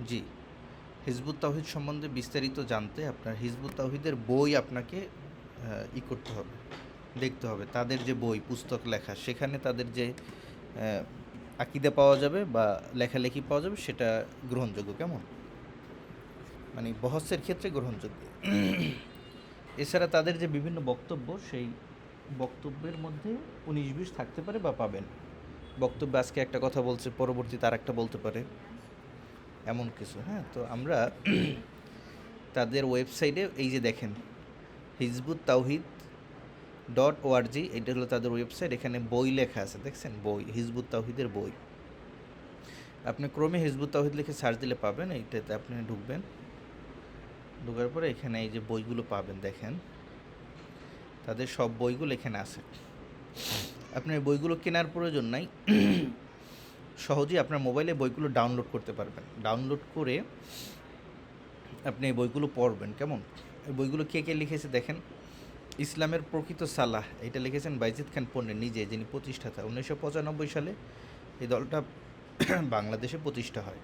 জি, Hizb ut তাওহীদ সম্বন্ধে বিস্তারিত জানতে আপনার হিজবুত তাওহীদের বই আপনাকে করতে হবে, দেখতে হবে। তাদের যে বই, পুস্তক লেখা, সেখানে তাদের যে আকিদা পাওয়া যাবে বা লেখালেখি পাওয়া যাবে সেটা গ্রহণযোগ্য, কেমন? মানে বহসের ক্ষেত্রে গ্রহণযোগ্য। এছাড়া তাদের যে বিভিন্ন বক্তব্য, সেই বক্তব্যের মধ্যে ১৯-২০ থাকতে পারে বা পাবেন। বক্তব্যে আজকে একটা কথা বলছে, পরবর্তীতে আরেকটা বলতে পারে, এমন কিছু। হ্যাঁ, তো আমরা তাদের ওয়েবসাইটে এই যে দেখেন, হিজবুত তাওহীদ .org, এটা হলো তাদের ওয়েবসাইট। এখানে বই লেখা আছে, দেখছেন? বই, হিজবুত তাওহীদের বই। আপনি ক্রমে হিজবুত তাওহীদ লিখে সার্চ দিলে পাবেন। এইটাতে আপনি ঢুকবেন, ঢোকার পরে এখানে এই যে বইগুলো পাবেন, দেখেন তাদের সব বইগুলো এখানে আছে। আপনার বইগুলো কেনার প্রয়োজন নাই, সহজেই আপনার মোবাইলে বইগুলো ডাউনলোড করতে পারবেন। ডাউনলোড করে আপনি এই বইগুলো পড়বেন, কেমন? এই বইগুলো কে কে লিখেছে দেখেন। ইসলামের প্রকৃত সালাহ, এটা লিখেছেন বাইজিদ খান পন্নী নিজে, যিনি প্রতিষ্ঠাতা। 1995 সালে এই দলটা বাংলাদেশে প্রতিষ্ঠা হয়।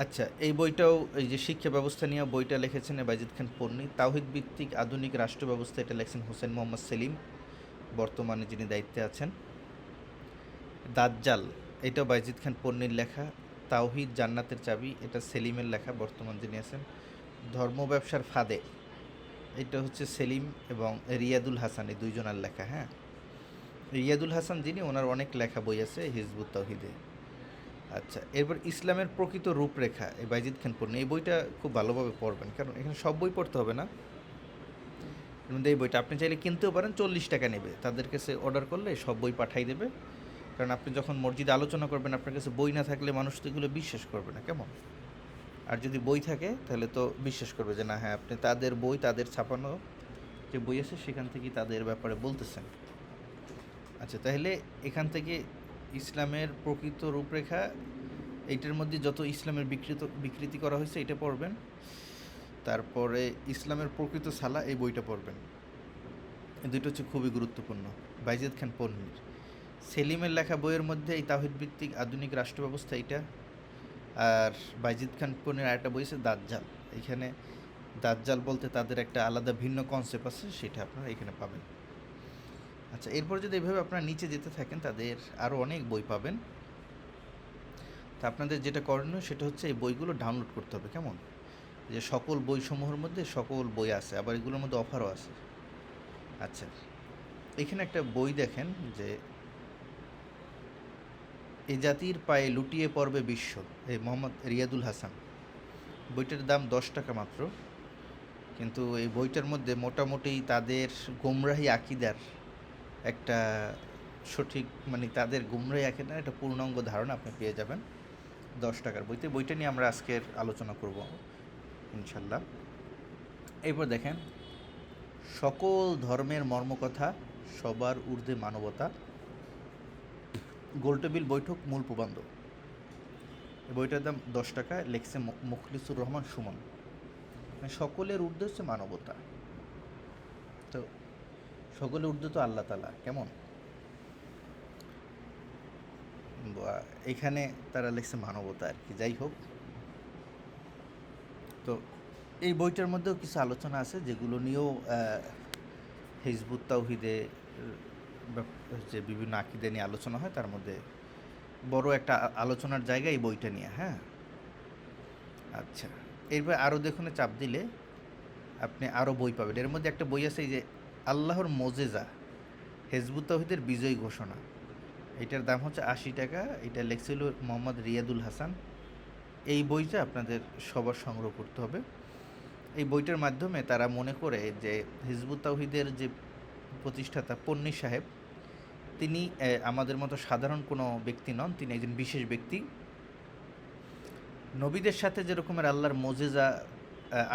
আচ্ছা, এই বইটাও, এই যে শিক্ষা ব্যবস্থা নিয়ে বইটা লিখেছেন বাইজিদ খান পন্নী। তাওহীদ ভিত্তিক আধুনিক রাষ্ট্র ব্যবস্থা, এটা লিখেছেন হোসেন মোহাম্মদ সেলিম, বর্তমানে যিনি দায়িত্বে আছেন। দাজ্জাল, এটাও বাইজিদ খান পন্নীর লেখা। তাওহীদ জান্নাতের চাবি, এটা সেলিমের লেখা, বর্তমান যিনি আছেন। ধর্ম ব্যবসার ফাঁদে, এটা হচ্ছে সেলিম এবং রিয়াদুল হাসান, এই দুইজনের লেখা। হ্যাঁ, রিয়াদুল হাসান যিনি, ওনার অনেক লেখা বই আছে হিজবুত তাওহীদে। আচ্ছা, এরপর ইসলামের প্রকৃত রূপরেখা, এই বাইজিদ খান পন্নী, এই বইটা খুব ভালোভাবে পড়বেন, কারণ এখানে সব বই পড়তে হবে না। এর মধ্যে এই বইটা আপনি চাইলে কিনতেও পারেন, 40 টাকা নেবে। তাদের কাছে অর্ডার করলে সব বই পাঠাই দেবে। কারণ আপনি যখন মসজিদে আলোচনা করবেন, আপনার কাছে বই না থাকলে মানুষ তো এগুলো বিশ্বাস করবে না, কেমন? আর যদি বই থাকে তাহলে তো বিশ্বাস করবে যে না, হ্যাঁ, আপনি তাদের বই, তাদের ছাপানো যে বই আছে সেখান থেকেই তাদের ব্যাপারে বলতেছেন। আচ্ছা, তাহলে এখান থেকে ইসলামের প্রকৃত রূপরেখা, এইটার মধ্যে যত ইসলামের বিকৃতি করা হয়েছে এটা পড়বেন। তারপরে ইসলামের প্রকৃত সালা, এই বইটা পড়বেন। এই দুটো হচ্ছে খুবই গুরুত্বপূর্ণ, বাইজিদ খান পন্নীর। সেলিমের লেখা বইয়ের মধ্যে এই তাওহীদ ভিত্তিক আধুনিক রাষ্ট্র ব্যবস্থা, এইটা। আর বাইজিদ খান পন্নীর আরেকটা বই আছে দাজ্জাল। এখানে দাজ্জাল বলতে তাদের একটা আলাদা ভিন্ন কনসেপ্ট আছে, সেটা আপনারা এখানে পাবেন। আচ্ছা, এরপর যদি এইভাবে আপনারা নিচে যেতে থাকেন, তাদের আরও অনেক বই পাবেন। তা আপনাদের যেটা করণীয় সেটা হচ্ছে এই বইগুলো ডাউনলোড করতে হবে, কেমন? যে সকল বইসমূহের মধ্যে সকল বই আছে, আবার এগুলোর মধ্যে অফারও আছে। আচ্ছা, এখানে একটা বই দেখেন, যে এ জাতির পায়ে লুটিয়ে পড়বে বিশ্ব, এই মোহাম্মদ রিয়াদুল হাসান। বইটার দাম 10 টাকা মাত্র। কিন্তু এই বইটার মধ্যে মোটামুটি তাদের গোমরাহি আকিদার একটা সঠিক, মানে তাদের গুমরাহি আকিদার একটা পূর্ণাঙ্গ ধারণা আপনি পেয়ে যাবেন 10 টাকার বইতে। বইটা নিয়ে আমরা আজকের আলোচনা করব ইনশাল্লাহ। এরপর দেখেন, সকল ধর্মের মর্মকথা, সবার ঊর্ধ্বে মানবতা, গোলটেবিল বৈঠক মূল প্রবন্ধ। এই বইটার দাম 10 টাকা, লেখছে মুখলিসুর রহমান সুমন। মানে সকলের ঊর্ধ্বে হচ্ছে মানবতা। তো সকলের ঊর্ধ্বে তো আল্লাহ তাআলা, কেমন? এখানে তারা লিখছে মানবতা আর কি। যাই হোক, তো এই বইটার মধ্যেও কিছু আলোচনা আছে যেগুলো নিয়েও হিজবুত তাওহীদে যে বিভিন্ন আকিদা নিয়ে আলোচনা হয়, তার মধ্যে বড় একটা আলোচনার জায়গা এই বইটা নিয়ে। হ্যাঁ, আচ্ছা, এরপর আরও দেখুন, চাপ দিলে আপনি আরও বই পাবেন। এর মধ্যে একটা বই আছে, এই যে আল্লাহর মোজেজা, হিজবুত তাওহীদের বিজয় ঘোষণা। এটার দাম হচ্ছে 80 টাকা। এটা লেখছিল মোহাম্মদ রিয়াদুল হাসান। এই বইটা আপনাদের সবার সংগ্রহ করতে হবে। এই বইটার মাধ্যমে তারা মনে করে যে হিজবুত তাওহীদের যে প্রতিষ্ঠাতা পন্নী সাহেব, তিনি আমাদের মতো সাধারণ কোনো ব্যক্তি নন, তিনি একজন বিশেষ ব্যক্তি। নবীদের সাথে যেরকমের আল্লাহর মোজেজা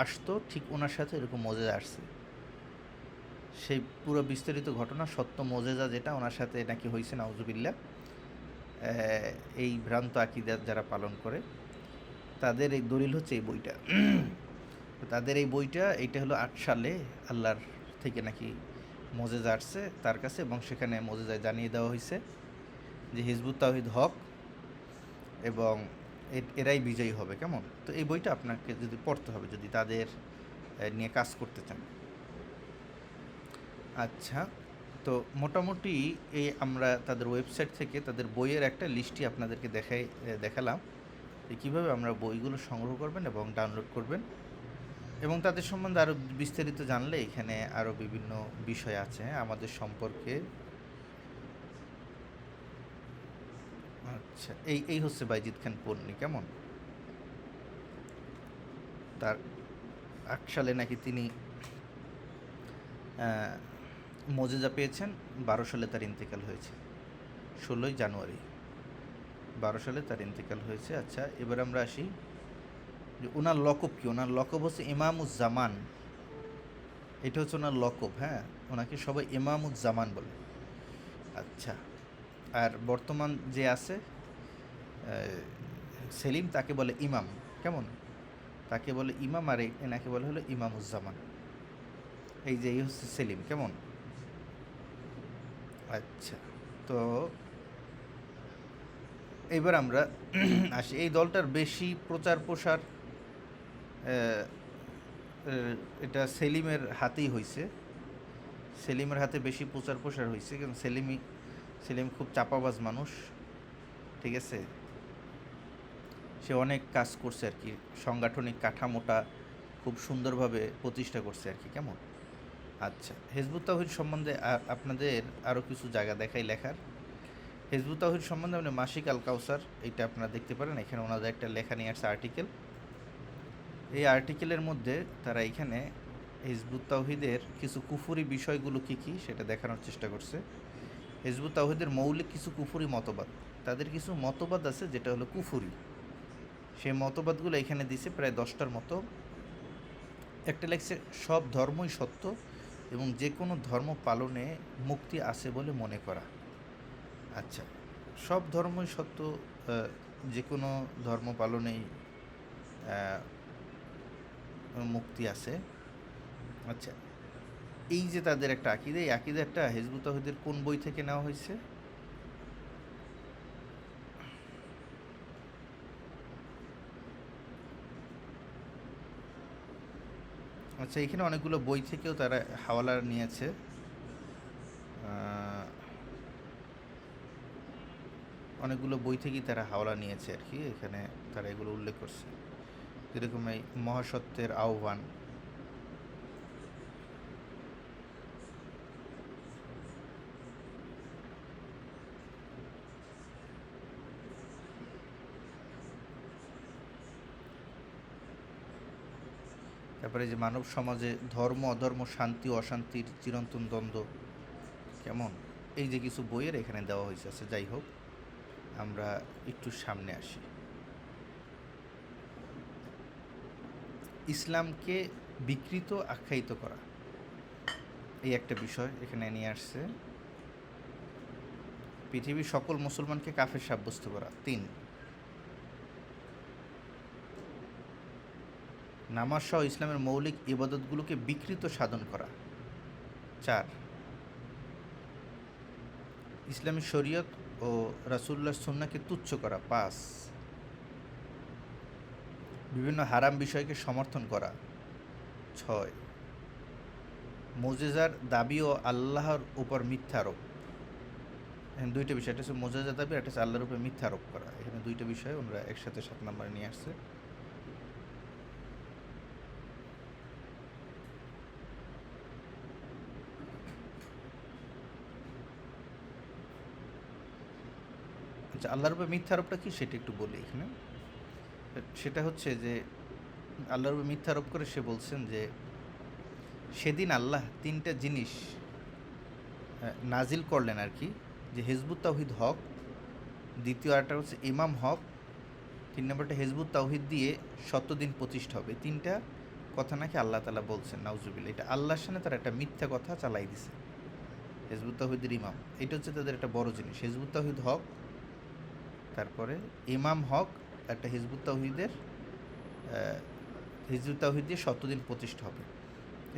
আসতো, ঠিক ওনার সাথে এরকম মোজেজা আসছে। সেই পুরো বিস্তারিত ঘটনা, সত্য মোজেজা যেটা ওনার সাথে নাকি হয়েছে, নাউজুবিল্লাহ। এই ভ্রান্ত আকিদা যারা পালন করে, তাদের এই দলিল হচ্ছে এই বইটা। তাদের এই বইটা, এইটা হলো 8 সালে আল্লাহর থেকে নাকি মোজেজা আসছে তার কাছে, এবং সেখানে মোজেজায় জানিয়ে দেওয়া হয়েছে যে হিজবুত তাওহীদ হক, এবং এরাই বিজয়ী হবে, কেমন? তো এই বইটা আপনাকে যদি পড়তে হবে যদি তাদের নিয়ে কাজ করতে চান। আচ্ছা, তো মোটামুটি এই আমরা তাদের ওয়েবসাইট থেকে তাদের বইয়ের একটা লিস্টই আপনাদেরকে দেখালাম যে কীভাবে আমরা বইগুলো সংগ্রহ করবেন এবং ডাউনলোড করবেন, এবং তাদের সম্বন্ধে আরও বিস্তারিত জানলে এখানে আরও বিভিন্ন বিষয় আছে আমাদের সম্পর্কে। আচ্ছা, এই এই হচ্ছে বাইজিদ খান পন্নী, কেমন? তার ৮ সালে নাকি তিনি মোজেজা পেয়েছেন, ১২ সালে তার ইন্তেকাল হয়েছে, ১৬ই জানুয়ারি ১২ সালে তার ইন্তেকাল হয়েছে। আচ্ছা, এবার আমরা আসি যে ওনার লকব কী। ওনার লকব হচ্ছে ইমামুজ্জামান, এটা হচ্ছে ওনার লকব। হ্যাঁ, ওনাকে সবাই ইমামুজ্জামান বলে। আচ্ছা, আর বর্তমান যে আছে সেলিম, তাকে বলে ইমাম, কেমন? তাকে বলে ইমাম, আর এনাকে বলে হলো ইমামুজ্জামান। এই যে এই হচ্ছে সেলিম, কেমন? আচ্ছা, তো এবার আমরা আসি এই দলটার বেশি প্রচার প্রসার এটা সেলিমের হাতেই হয়েছে। সেলিমের হাতে বেশি প্রচার প্রসার হয়েছে, কারণ সেলিম খুব চাপাবাজ মানুষ, ঠিক আছে? সে অনেক কাজ করছে আর কি, সাংগঠনিক কাঠামোটা খুব সুন্দরভাবে প্রতিষ্ঠা করছে আর কি, কেমন? আচ্ছা, হিজবুত তাওহীদ সম্বন্ধে আপনাদের আরও কিছু জায়গা দেখাই লেখার। হিজবুত তাওহীদ সম্বন্ধে আপনি মাসিক আল কাউসার, এটা আপনারা দেখতে পারেন। এখানে ওনাদের একটা লেখা নিয়ে আসছে, আর্টিকেল। এই আর্টিকেলের মধ্যে তারা এখানে হিজবুত তাওহীদের কিছু কুফুরি বিষয়গুলো কী কী সেটা দেখানোর চেষ্টা করছে। হিজবুত তাওহীদের মৌলিক কিছু কুফুরি মতবাদ, তাদের কিছু মতবাদ আছে যেটা হলো কুফুরি, সেই মতবাদগুলো এখানে দিছে প্রায় 10টার মতো। একটা লেখছে সব ধর্মই সত্য এবং যে কোনো ধর্ম পালনে মুক্তি আছে বলে মনে করা। আচ্ছা, সব ধর্মই সত্য, যে কোনো ধর্ম পালনেই মুক্তি আছে। আচ্ছা, এই যে তাদের একটা আকিদা, এই আকিদাটা হিজবুত তাওহীদের কোন বই থেকে নেওয়া হয়েছে? আচ্ছা, এখানে অনেকগুলো বই থেকেও তারা হাওয়ালা নিয়েছে। অনেকগুলো বই থেকেই তারা হাওয়ালা নিয়েছে আর কি, এখানে তারা এগুলো উল্লেখ করছে, যেরকম এই মহাসত্যের আহ্বান, তারপরে যে মানব সমাজে ধর্ম অধর্ম, শান্তি অশান্তির চিরন্তন দ্বন্দ্ব, কেমন? এই যে কিছু বইয়ের এখানে দেওয়া হয়েছে। আচ্ছা, যাই হোক, আমরা একটু সামনে আসি। ইসলামকে বিকৃত আখ্যায়িত করা, এই একটা বিষয় এখানে নিয়ে আসছে। পৃথিবীর সকল মুসলমানকে কাফের সাব্যস্ত করা। 3, নামাজ সহ ইসলামের মৌলিক ইবাদতগুলোকে বিকৃত সাধন করা। 4, ইসলামী শরীয়ত ও রাসূলুল্লাহর সুন্নাহকে তুচ্ছ করা। 5, বিভিন্ন হারাম বিষয়কে সমর্থন করা। 6, মুজিজার দাবি ও আল্লাহর উপর মিথ্যা আরোপ। এখানে দুইটা বিষয়, একটা হচ্ছে মুজিজা দাবি, একটা হচ্ছে আল্লাহর উপর মিথ্যা আরোপ করা। এখানে দুইটা বিষয় ওনারা একসাথে 7 নম্বরে নিয়ে আসছে। আচ্ছা, আল্লাহর উপর মিথ্যা আরোপটা কি সেটা একটু বলি এখানে। সেটা হচ্ছে যে আল্লাহর উপর মিথ্যা আরোপ করে সে বলছেন যে সেদিন আল্লাহ 3টা জিনিস নাজিল করলেন আর কি, যে হিজবুত তাওহীদ হক, দ্বিতীয় আরেকটা হচ্ছে ইমাম হক, 3 নম্বরটা হিজবুত তাওহীদ দিয়ে শতদিন প্রতিষ্ঠা হবে। 3টা কথা নাকি আল্লাহ তাআলা বলছেন, নাউজুবিল্লাহ। এটা আল্লাহর সামনে তারা একটা মিথ্যা কথা চালাই দিছে, হিজবুত তাওহীদের ইমাম। এটা হচ্ছে তাদের একটা বড় জিনিস, হিজবুত তাওহীদ হক, তারপরে ইমাম হক, একটা হিজবুত তাওহীদ দিয়ে শতদিন প্রতিষ্ঠা হবে।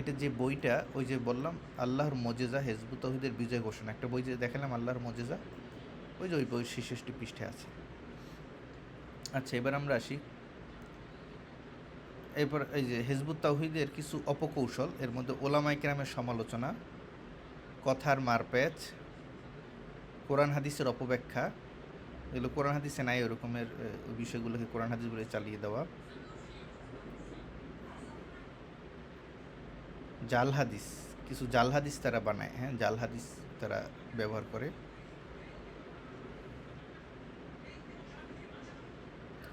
এটা যে বইটা, ওই যে বললাম আল্লাহর মোজেজা, হিজবুত তাওহীদের বিজয় ঘোষণা, একটা বই যে দেখালাম আল্লাহর মোজেজা, ওই যে ওই বই 66 পৃষ্ঠায় আছে। আচ্ছা, এবার আমরা আসি। এরপর এই যে হিজবুত তাওহীদের কিছু অপকৌশল, এর মধ্যে ওলামায়ে কেরামের সমালোচনা, কথার মারপ্যাঁচ, কোরআন হাদিসের অপব্যাখ্যা, এগুলো কোরআন হাদিসে নাই ওরকমের বিষয়গুলোকে কোরআন হাদিস বলে চালিয়ে দেওয়া, জাল হাদিস, কিছু জাল হাদিস তারা বানায়, হ্যাঁ, জাল হাদিস তারা ব্যবহার করে।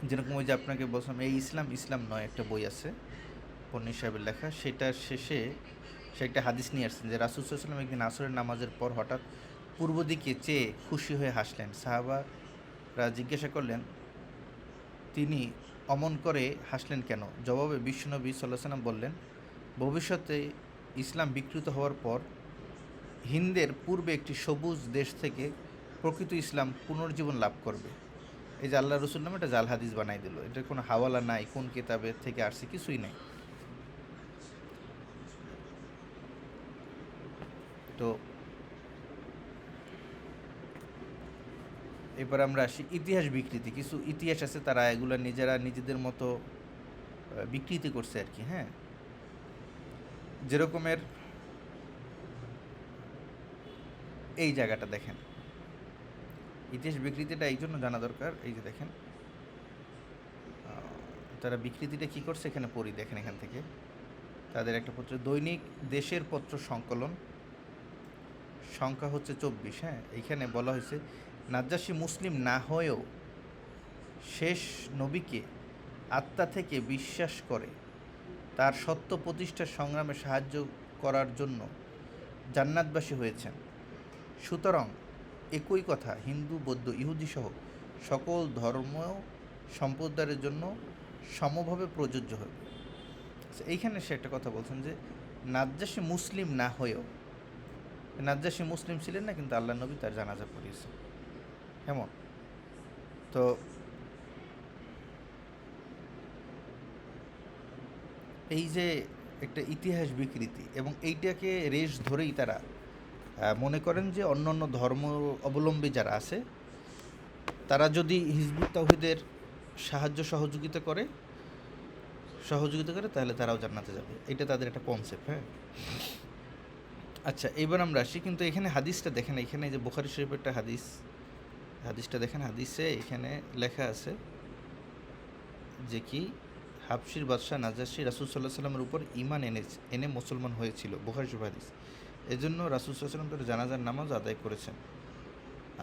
যেরকম ওই যে আপনাকে বলছিলাম, এই ইসলাম ইসলাম নয়, একটা বই আছে পন্নী সাহেবের লেখা, সেটার শেষে সে একটা হাদিস নিয়ে আসছেন যে রাসূল সাল্লাল্লাহু আলাইহি ওয়াসাল্লাম একদিন আসরের নামাজের পর হঠাৎ পূর্ব দিকে চেয়ে খুশি হয়ে হাসলেন। সাহাবারা জিজ্ঞাসা করলেন, তিনি অমন করে হাসলেন কেন? জবাবে বিশ্বনবী সাল্লাল্লাহু আলাইহি ওয়াসাল্লাম বললেন, ভবিষ্যতে ইসলাম বিকৃত হওয়ার পর হিন্দের পূর্বে একটি সবুজ দেশ থেকে প্রকৃত ইসলাম পুনর্জীবন লাভ করবে। এই যে আল্লাহ রসুল নামে একটা জাল হাদিস বানাই দিল, এটার কোনো হাওয়ালা নাই, কোন কিতাবের থেকে আসছে কিছুই নাই। তো এবার আমরা আসি ইতিহাস বিকৃতি। কিছু ইতিহাস আছে তারা এগুলো নিজেরা নিজেদের মতো বিকৃতি করছে আর কি, হ্যাঁ। যেরকমের এই জায়গাটা দেখেন, ইতিহাস বিকৃতিটা এই জন্য জানা দরকার। এই যে দেখেন তারা বিকৃতিটা কী করছে, এখানে পড়ি, দেখেন এখান থেকে তাদের একটা পত্র, দৈনিক দেশের পত্র সংকলন, সংখ্যা হচ্ছে 24, হ্যাঁ। এইখানে বলা হয়েছে নাজ্জাশী মুসলিম না হয়েও শেষ নবীকে আত্মা থেকে বিশ্বাস করে তার সত্য প্রতিষ্ঠার সংগ্রামে সাহায্য করার জন্য জান্নাতবাসী হয়েছেন। সুতরাং একই কথা হিন্দু, বৌদ্ধ, ইহুদি সহ সকল ধর্ম সম্প্রদায়ের জন্য সমভাবে প্রযোজ্য হবে। এইখানে সে একটা কথা বলছেন যে নাজ্জাশী মুসলিম না হয়েও, নাজ্জাশী মুসলিম ছিলেন না, কিন্তু আল্লাহ নবী তার জানাজা পড়িয়েছেন, কেমন? তো এই যে একটা ইতিহাস বিকৃতি, এবং এইটাকে রেশ ধরেই তারা মনে করেন যে অন্য অন্য ধর্ম অবলম্বী যারা আছে তারা যদি হিজবুত তাওহীদের সাহায্য সহযোগিতা করে তাহলে তারাও জান্নাতে যাবে। এটা তাদের একটা কনসেপ্ট, হ্যাঁ। আচ্ছা, এবার আমরা আসি, কিন্তু এখানে হাদিসটা দেখেন, এখানে যে বুখারী শরীফের একটা হাদিসটা দেখেন, হাদিসে এখানে লেখা আছে যে কি হাবশির বাদশাহ নাজাশী রাসূল সাল্লাল্লাহু আলাইহি সাল্লামের উপর ঈমান এনে মুসলমান হয়েছিল, বুখারী শরীফ হাদিস। এজন্য রাসূল সাল্লাল্লাহু আলাইহি সাল্লাম তার জানাজার নামাজ আদায় করেছেন।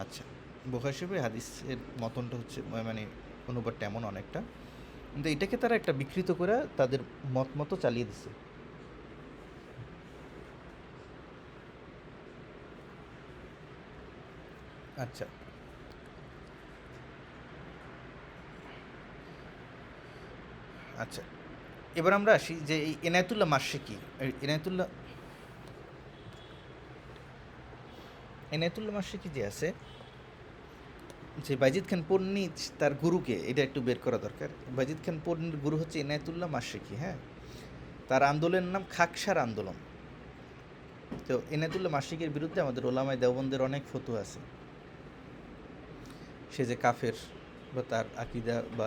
আচ্ছা, বুখারী শরীফে হাদিসের মতনটা হচ্ছে মানে অনুবাদটা এমন অনেকটা, কিন্তু এটাকে তারা একটা বিকৃত করে তাদের মত মতো চালিয়ে দিছে। আচ্ছা, আচ্ছা, এবার আমরা আসি যে এই এনায়েতুল্লাহ মাশরিকি, এনায়েতুল্লাহ মাশরিকি যে আছে, যে বাইজিদ খান পন্নী, তার গুরুকে এটা একটু বের করা দরকার। বাইজিদ খান পন্নীর গুরু হচ্ছে এনায়েতুল্লাহ মাশরিকি, হ্যাঁ। তার আন্দোলনের নাম খাকসার আন্দোলন। তো এনায়েতুল্লাহ মাশরিকির বিরুদ্ধে আমাদের ওলামায়ে দেওবন্দের অনেক ফতোয়া আছে। সে যে কাফের বা তার আকিদা বা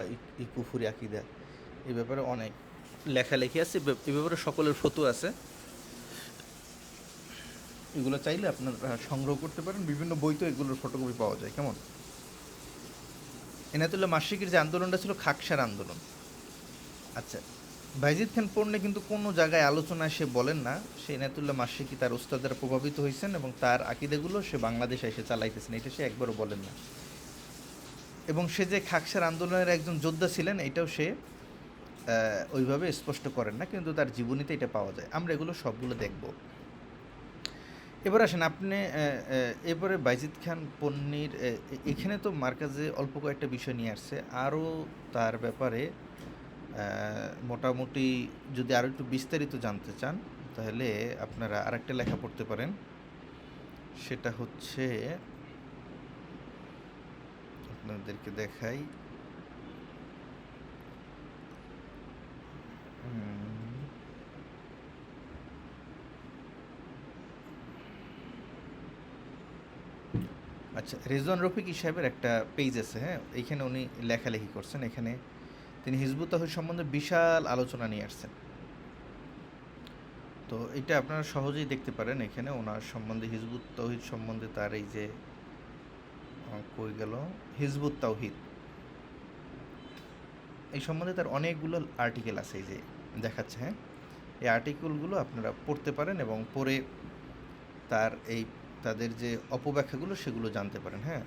কুফুরি আকিদা, এই ব্যাপারে অনেক লেখালেখি আছে, এই ব্যাপারে সকলের ফতোয়া আছে। এগুলো চাইলে আপনারা সংগ্রহ করতে পারেন, বিভিন্ন বইতে এগুলোর ফটোকপি পাওয়া যায়, কেমন? এনায়েতুল্লাহ মাশরিকির যে আন্দোলনটা ছিল খাকসার আন্দোলন। আচ্ছা, বাইজিদ খান পন্নী কিন্তু কোনো জায়গায় আলোচনায় সে বলেন না সে এনায়েতুল্লাহ মাশরিকি তার উস্তাদ দ্বারা প্রভাবিত হয়েছেন এবং তার আকিদাগুলো সে বাংলাদেশে এসে চালাইতেছেন, এটা সে একবারও বলেন না। এবং সে যে খাকসার আন্দোলনের একজন যোদ্ধা ছিলেন এটাও সে ওইভাবে স্পষ্ট করেন না, কিন্তু তার জীবনীতে এটা পাওয়া যায়। আমরা এগুলো সবগুলো দেখব। এবার আসেন আপনি, এরপরে বাইজিদ খান পন্নীর এখানে তো মার্কাজে অল্প কয়েকটা বিষয় নিয়ে আসছে, আরও তার ব্যাপারে মোটামুটি যদি আরও একটু বিস্তারিত জানতে চান তাহলে আপনারা আরেকটা লেখা পড়তে পারেন। সেটা হচ্ছে, আপনাদেরকে দেখাই, আচ্ছা, রেজওয়ান রফিক সাহেবের একটা পেজ আছে, হ্যাঁ, এইখানে উনি লেখালেখি করছেন। এখানে তিনি হিজবুত তাওহীদ সম্বন্ধে বিশাল আলোচনা নিয়ে আসছেন। তো এটা আপনারা সহজেই দেখতে পারেন এখানে ওনার সম্বন্ধে, হিজবুত তাওহীদ সম্বন্ধে তার এই যে কই গেল, হিজবুত তাওহীদ এই সম্বন্ধে তার অনেকগুলো আর্টিকেল আছে, এই যে দেখাচ্ছে, হ্যাঁ, এই আর্টিকেলগুলো আপনারা পড়তে পারেন এবং পড়ে তার এই তাদের যে অপব্যাখ্যাগুলো সেগুলো জানতে পারেন। হ্যাঁ,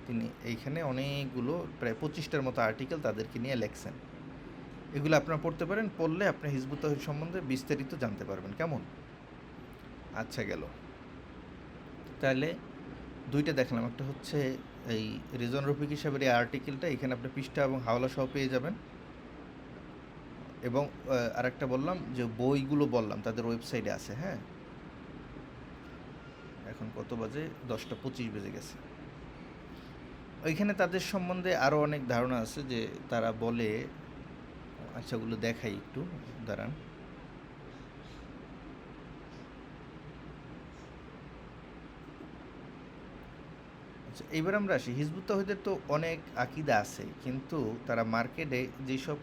তিনি এইখানে অনেকগুলো প্রায় 25টার মতো আর্টিকেল তাদেরকে নিয়ে লেখছেন। এগুলো আপনারা পড়তে পারেন, পড়লে আপনি হিজবুত তাওহীদ সম্বন্ধে বিস্তারিত জানতে পারবেন। কেমন? আচ্ছা গেল। তাহলে দুইটা দেখলাম, একটা হচ্ছে এই রেজওয়ান রফিক সাহেবের এই আর্টিকেলটা, এখানে আপনি পৃষ্ঠা এবং হাওলা সহ পেয়ে যাবেন। এবং আরেকটা বললাম যে বইগুলো বললাম তাদের ওয়েবসাইটে আছে। হ্যাঁ, এখন কত বাজে? 10টা 25 বেজে গেছে। ওইখানে তাদের সম্বন্ধে আরও অনেক ধারণা আছে যে তারা বলে, আচ্ছা ওগুলো দেখাই একটু, দাঁড়ান। আচ্ছা, এইবার আমরা আসি, হিজবুত তাওহীদের তো অনেক আকিদা আছে, কিন্তু তারা মার্কেটে যেসব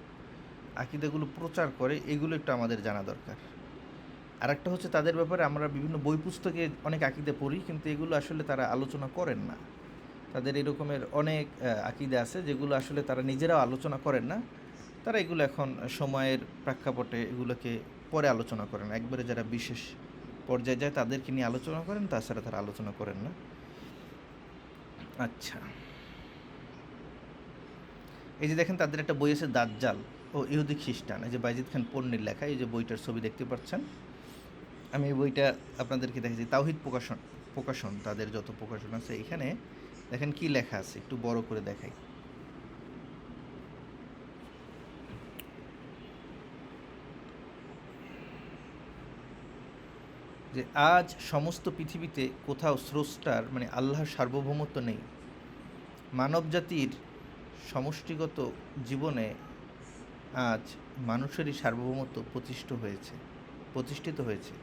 আকিদাগুলো প্রচার করে এগুলো একটু আমাদের জানা দরকার। আর একটা হচ্ছে তাদের ব্যাপারে আমরা বিভিন্ন বই পুস্তকে অনেক আকিদা পড়ি, কিন্তু এগুলো আসলে তারা আলোচনা করেন না। তাদের এরকমের অনেক আকিদা আছে যেগুলো আসলে তারা নিজেরাও আলোচনা করেন না। তারা এগুলো এখন সময়ের প্রেক্ষাপটে এগুলোকে পরে আলোচনা করেন। একবারে যারা বিশেষ পর্যায়ে যায় তাদেরকে নিয়ে আলোচনা করেন, তাছাড়া তারা আলোচনা করেন না। আচ্ছা, এই যে দেখেন তাদের একটা বই আছে দাজ্জাল ও ইহুদি খ্রিস্টান, এই যে বাইজিদ খান পন্নীর লেখা, এই যে বইটার ছবি দেখতে পাচ্ছেন। আমি এই বইটা আপনাদেরকে দেখেছি, তাওহীদ প্রকাশন তাদের যত প্রকাশন আছে, এখানে দেখেন কি লেখা আছে, একটু বড় করে দেখাই। যে আজ সমস্ত পৃথিবীতে কোথাও স্রষ্টার মানে আল্লাহর সার্বভৌমত্ব নেই। মানবজাতির সমষ্টিগত জীবনে আজ মানুষেরই সার্বভৌমত্ব প্রতিষ্ঠিত হয়েছে।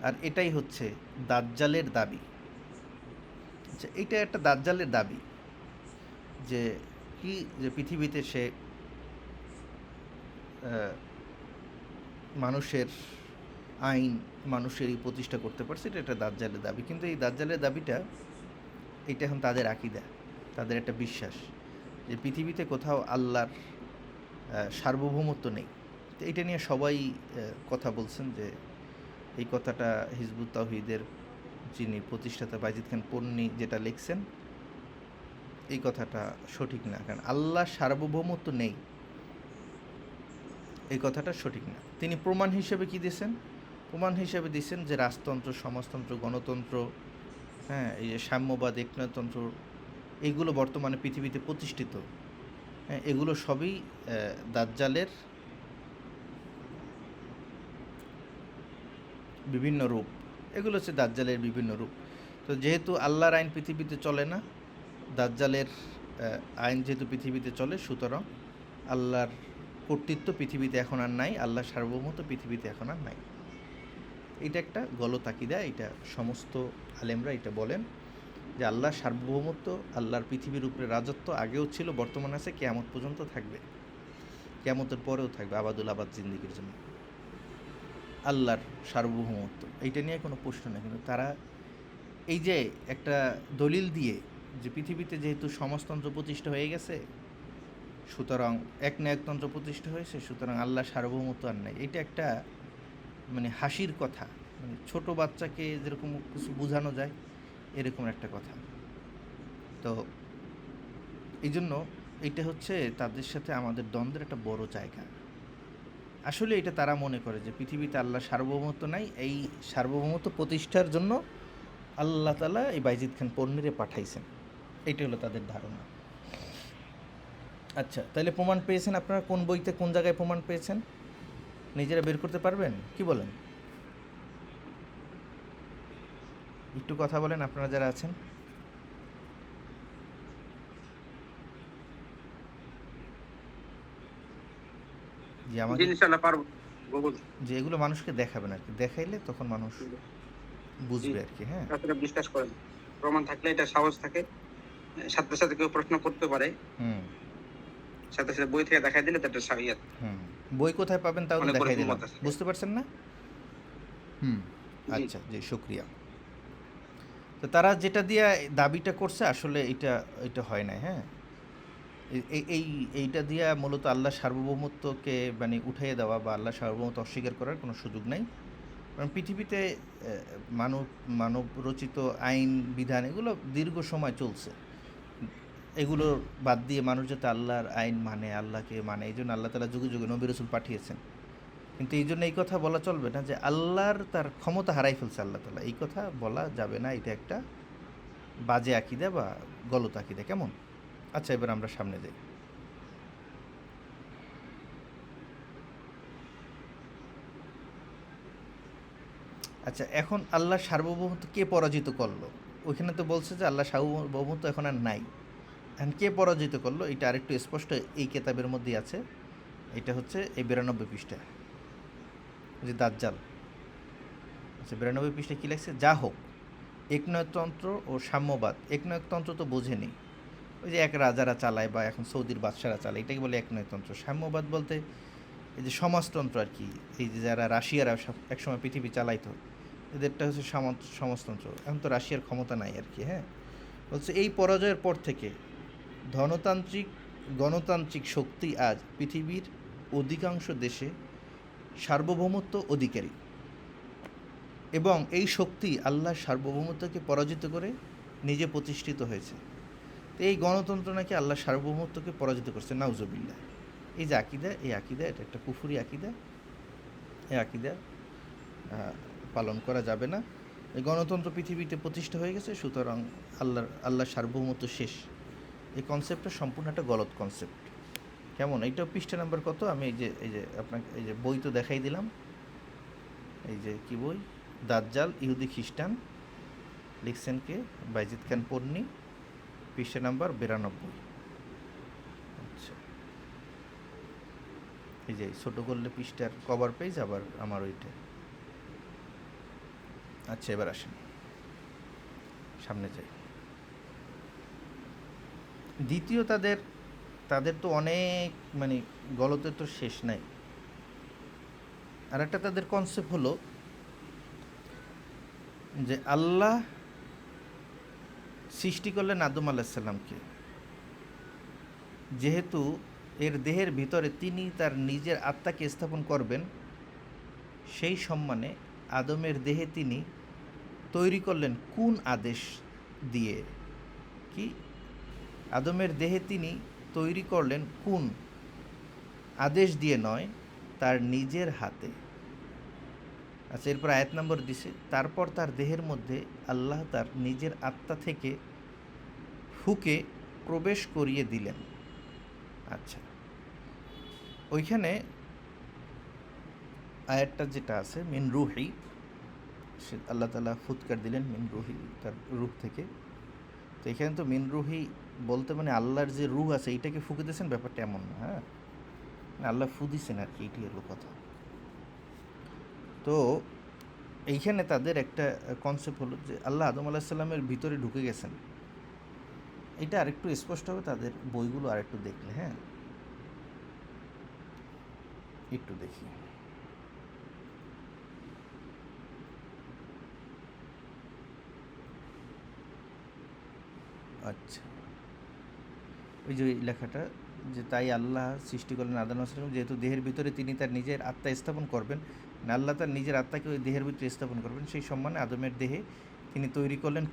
আর এটাই হচ্ছে দাজ্জালের দাবি। আচ্ছা, এটা একটা দাজ্জালের দাবি যে কি, যে পৃথিবীতে সে মানুষের আইন মানুষেরই প্রতিষ্ঠা করতে পারছে, এটা একটা দাজ্জালের দাবি। কিন্তু এই দাজ্জালের দাবিটা, এটা এখন তাদের আকিদা, তাদের একটা বিশ্বাস যে পৃথিবীতে কোথাও আল্লাহর সার্বভৌমত্ব নেই। তো এটা নিয়ে সবাই কথা বলছেন যে এই কথাটা হিজবুত তাওহীদের যিনি প্রতিষ্ঠাতা বাইজিদ খান পন্নী যেটা লিখছেন, এই কথাটা সঠিক না। কারণ আল্লাহ সার্বভৌমত্ব নেই, এই কথাটা সঠিক না। তিনি প্রমাণ হিসেবে কি দিয়েছেন? প্রমাণ হিসেবে দিয়েছেন যে রাজতন্ত্র, সমাজতন্ত্র, গণতন্ত্র, হ্যাঁ, এই যে সাম্যবাদ, একনায়তন্ত্র, এইগুলো বর্তমানে পৃথিবীতে প্রতিষ্ঠিত। হ্যাঁ, এগুলো সবই দাজ্জালের বিভিন্ন রূপ। এগুলো হচ্ছে দাজ্জালের বিভিন্ন রূপ। তো যেহেতু আল্লাহর আইন পৃথিবীতে চলে না, দাজ্জালের আইন যেহেতু পৃথিবীতে চলে, সুতরাং আল্লাহর কর্তৃত্ব পৃথিবীতে এখন আর নাই, আল্লাহর সার্বভৌমত্ব পৃথিবীতে এখন আর নাই। এটা একটা গলত আকিদা, এটা সমস্ত আলেমরা এটা বলেন যে আল্লাহর সার্বভৌমত্ব, আল্লাহর পৃথিবীর উপরে রাজত্ব আগেও ছিল, বর্তমানে আছে, কিয়ামত পর্যন্ত থাকবে, কিয়ামতের পরেও থাকবে, আবাদুল আবাদ জিন্দিগির জন্য আল্লাহর সার্বভৌমত্ব, এইটা নিয়ে কোনো প্রশ্ন নেই। কিন্তু তারা এই যে একটা দলিল দিয়ে যে পৃথিবীতে যেহেতু সমাজতন্ত্র প্রতিষ্ঠা হয়ে গেছে, সুতরাং একনায়কতন্ত্র প্রতিষ্ঠা হয়েছে, সুতরাং আল্লাহ সার্বভৌমত্ব আর নাই, এটা একটা মানে হাসির কথা, মানে ছোটো বাচ্চাকে যেরকম কিছু বোঝানো যায় এরকম একটা কথা। তো এই জন্য এটা হচ্ছে তাদের সাথে আমাদের দ্বন্দ্বের একটা বড় জায়গা। আসলে এটা তারা মনে করে যে পৃথিবীতে আল্লাহ সার্বভৌমত্ব নাই, এই সার্বভৌমত্ব প্রতিষ্ঠার জন্য আল্লাহ তাআলা এই বাইজিদ খান পন্নীরে পাঠাইছেন, এইটা হলো তাদের ধারণা। আচ্ছা, তাহলে প্রমাণ পেয়েছেন আপনারা? কোন বইতে কোন জায়গায় প্রমাণ পেয়েছেন নিজেরা বের করতে পারবেন? কি বলেন? একটু কথা বলেন আপনারা যারা আছেন। যে আমাকে ইনশাআল্লাহ পারবো। গুগল যে এগুলো মানুষকে দেখাবেন আর কি, দেখাইলে তখন মানুষ বুঝবে আর কি। হ্যাঁ, আপনারা বিশ্বাস করেন। প্রমাণ থাকলে এটা সাহস থাকে, সাথে সাথে কেউ প্রশ্ন করতে পারে, হুম সাথে সাথে বই থেকে দেখাই দিলে তো এটা হুম বই কোথায় পাবেন তাও তো অনেক বড় দেখাই দিলাম, হিম্মত আছে। বুঝতে পারছেন না? হুম জি। আচ্ছা, জি, শুক্রিয়া। তো তারা যেটা দিয়ে দাবিটা করছে আসলে এটা এটা হয় নাই, হ্যাঁ। এইটা দিয়া মূলত আল্লাহ সার্বভৌমত্বকে মানে উঠাইয়ে দেওয়া বা আল্লাহ সার্বভৌমত্ব অস্বীকার করার কোনো সুযোগ নাই। কারণ পৃথিবীতে মানব মানব রচিত আইন বিধান এগুলো দীর্ঘ সময় চলছে। এগুলো বাদ দিয়ে মানুষ যাতে আল্লাহর আইন মানে, আল্লাহকে মানে, এই জন্য আল্লাহ তালা যুগে যুগে নবী রসুল পাঠিয়েছেন। কিন্তু এই জন্য এই কথা বলা চলবে না যে আল্লাহর তার ক্ষমতা হারাই ফেলছে আল্লাহ তালা, এই কথা বলা যাবে না। এটা একটা বাজে আকিদা বা গলত আকিদা, কেমন? আচ্ছা, এবার আমরা সামনে যাই। আচ্ছা, এখন আল্লাহ সার্বভৌমত্ব কে পরাজিত করলো? ওইখানে তো বলছে যে আল্লাহ সার্বভৌমত্ব এখন আর নাই। এখন কে পরাজিত করলো এটা আরেকটু স্পষ্ট এই কেতাবের মধ্যেই আছে। এটা হচ্ছে এই 92 পৃষ্ঠা, যে দাজ্জাল। আচ্ছা, 92 পৃষ্ঠায় কী লাগছে? যা হোক, একনায়কতন্ত্র ও সাম্যবাদ। একনায়কতন্ত্র তো বোঝেনি, ওই যে এক রাজারা চালায় বা এখন সৌদির বাদশারা চালায়, এটাকে বলে একনায়কতন্ত্র। সাম্যবাদ বলতে এই যে সমাজতন্ত্র আর কি, এই যে যারা রাশিয়ারা একসময় পৃথিবী চালাইতো, এদেরটা হচ্ছে সমাজতন্ত্র। এখন তো রাশিয়ার ক্ষমতা নাই আর কি, হ্যাঁ। বলছে এই পরাজয়ের পর থেকে গণতান্ত্রিক শক্তি আজ পৃথিবীর অধিকাংশ দেশে সার্বভৌমত্ব অধিকারী, এবং এই শক্তি আল্লাহর সার্বভৌমত্বকে পরাজিত করে নিজে প্রতিষ্ঠিত হয়েছে। তো এই গণতন্ত্র নাকি আল্লাহর সার্বভৌমত্বকে পরাজিত করছে, নাউজুবিল্লাহ। এই যে আকিদা, এই আকিদা এটা একটা কুফুরি আকিদা। এই আকিদা পালন করা যাবে না। এই গণতন্ত্র পৃথিবীতে প্রতিষ্ঠা হয়ে গেছে, সুতরাং আল্লাহর সার্বভৌমত্ব শেষ। এই কনসেপ্টটা সম্পূর্ণ একটা গলত কনসেপ্ট, কেমন? এইটাও পৃষ্ঠা নাম্বার কত? আমি এই যে আপনাকে এই যে বই তো দেখাই দিলাম। এই যে কি বই? দাজ্জাল ইহুদি খ্রিস্টান, লিখছেন কে? বাইজিদ খান পন্নী, পৃষ্ঠা নাম্বার 92। আচ্ছা, এই যে ছোটো করলে পৃষ্ঠার কভার পেজ, আবার আমার ওইটা। আচ্ছা, এবার আসেন সামনে যাই। দ্বিতীয় তাদের তো অনেক মানে গলতের তো শেষ নাই। আর একটা তাদের কনসেপ্ট হলো যে আল্লাহ সৃষ্টি করলেন আদম আলাহিসাল্লামকে, যেহেতু এর দেহের ভিতরে তিনি তার নিজের আত্মাকে স্থাপন করবেন, সেই সম্মানে আদমের দেহে তিনি তৈরি করলেন কোন আদেশ দিয়ে? কি? আদমের দেহে তিনি তৈরি করলেন কোন আদেশ দিয়ে? নয়, তার নিজের হাতে। আচ্ছা, এরপর আয়াত নম্বর দিছে, তারপর তার দেহের মধ্যে আল্লাহ তার নিজের আত্মা থেকে ফুঁকে প্রবেশ করিয়ে দিলেন। আচ্ছা, ওইখানে আয়াতটা যেটা আছে মিন রুহি, সে আল্লাহ তালা ফুৎকার দিলেন মিন রুহি, তার রুহ থেকে। তো এখানে তো মিন রুহি বলতে মানে আল্লাহর যে রুহ আছে এইটাকে ফুঁকে দিয়েছেন, ব্যাপারটা এমন না, হ্যাঁ। আল্লাহ ফু দিছেন আর কি, এটি হলো কথা। তো এইখানে তাদের একটা কনসেপ্ট হলো যে আল্লাহ আদম আলাহিসাল্লামের ভিতরে ঢুকে গেছেন। এটা আরেকটু স্পষ্ট হবে তাদের বইগুলো আরেকটু দেখলে, হ্যাঁ। একটু দেখি। আচ্ছা, ওই যে ওই লেখাটা, যে তাই আল্লাহ সৃষ্টি করলেন আদম আলাইহিস, যেহেতু দেহের ভিতরে তিনি তার নিজের আত্মা স্থাপন করবেন, না আল্লাহ তার নিজের আত্মাকে ওই দেহের ভিতরে স্থাপন করবেন, সেই সম্মানে আদমের দেহে তিনি তৈরি করলেন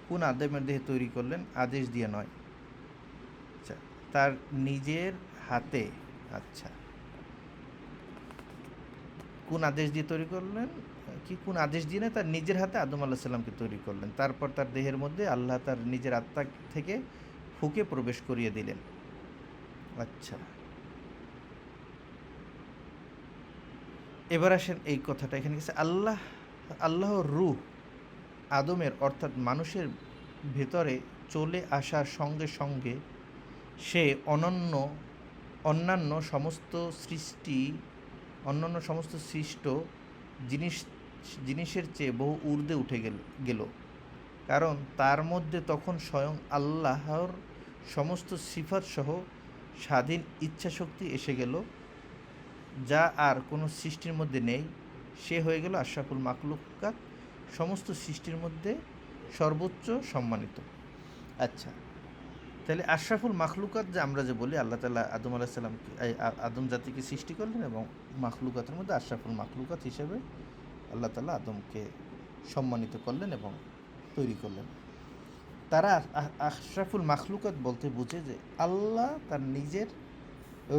কোন আদমের দেহে তৈরি করলেন? আদেশ দিয়ে নয়, আচ্ছা, তার নিজের হাতে। আচ্ছা, কোন আদেশ দিয়ে তৈরি করলেন? কি কোন আদেশ দিয়ে না, তার নিজের হাতে আদম আলাহিস সাল্লামকে তৈরি করলেন। তারপর তার দেহের মধ্যে আল্লাহ তার নিজের আত্মা থেকে ফুঁকে প্রবেশ করিয়ে দিলেন। আচ্ছা, এবার আসেন এই কথাটা এখানে গেছে, আল্লাহর রূহ আদমের অর্থাৎ মানুষের ভেতরে চলে আসার সঙ্গে সঙ্গে সে অন্যান্য সমস্ত সৃষ্ট জিনিসের চেয়ে বহু ঊর্ধ্বে উঠে গেল। কারণ তার মধ্যে তখন স্বয়ং আল্লাহর সমস্ত সিফাত সহ স্বাধীন ইচ্ছাশক্তি এসে গেল, যা আর কোনো সৃষ্টির মধ্যে নেই। সে হয়ে গেল আশরাফুল মাখলুকাত, সমস্ত সৃষ্টির মধ্যে সর্বোচ্চ সম্মানিত। আচ্ছা, তাহলে আশরাফুল মাখলুকাত যে আমরা যে বলি, আল্লাহ তাআলা আদম আলাইহিস সালামকে আদম জাতিকে সৃষ্টি করলেন এবং মাখলুকাতের মধ্যে আশরাফুল মাখলুকাত হিসেবে আল্লাহ তাআলা আদমকে সম্মানিত করলেন এবং তৈরি করলেন। তারা আশরাফুল মাখলুকাত বলতে বুঝে যে আল্লাহ তার নিজের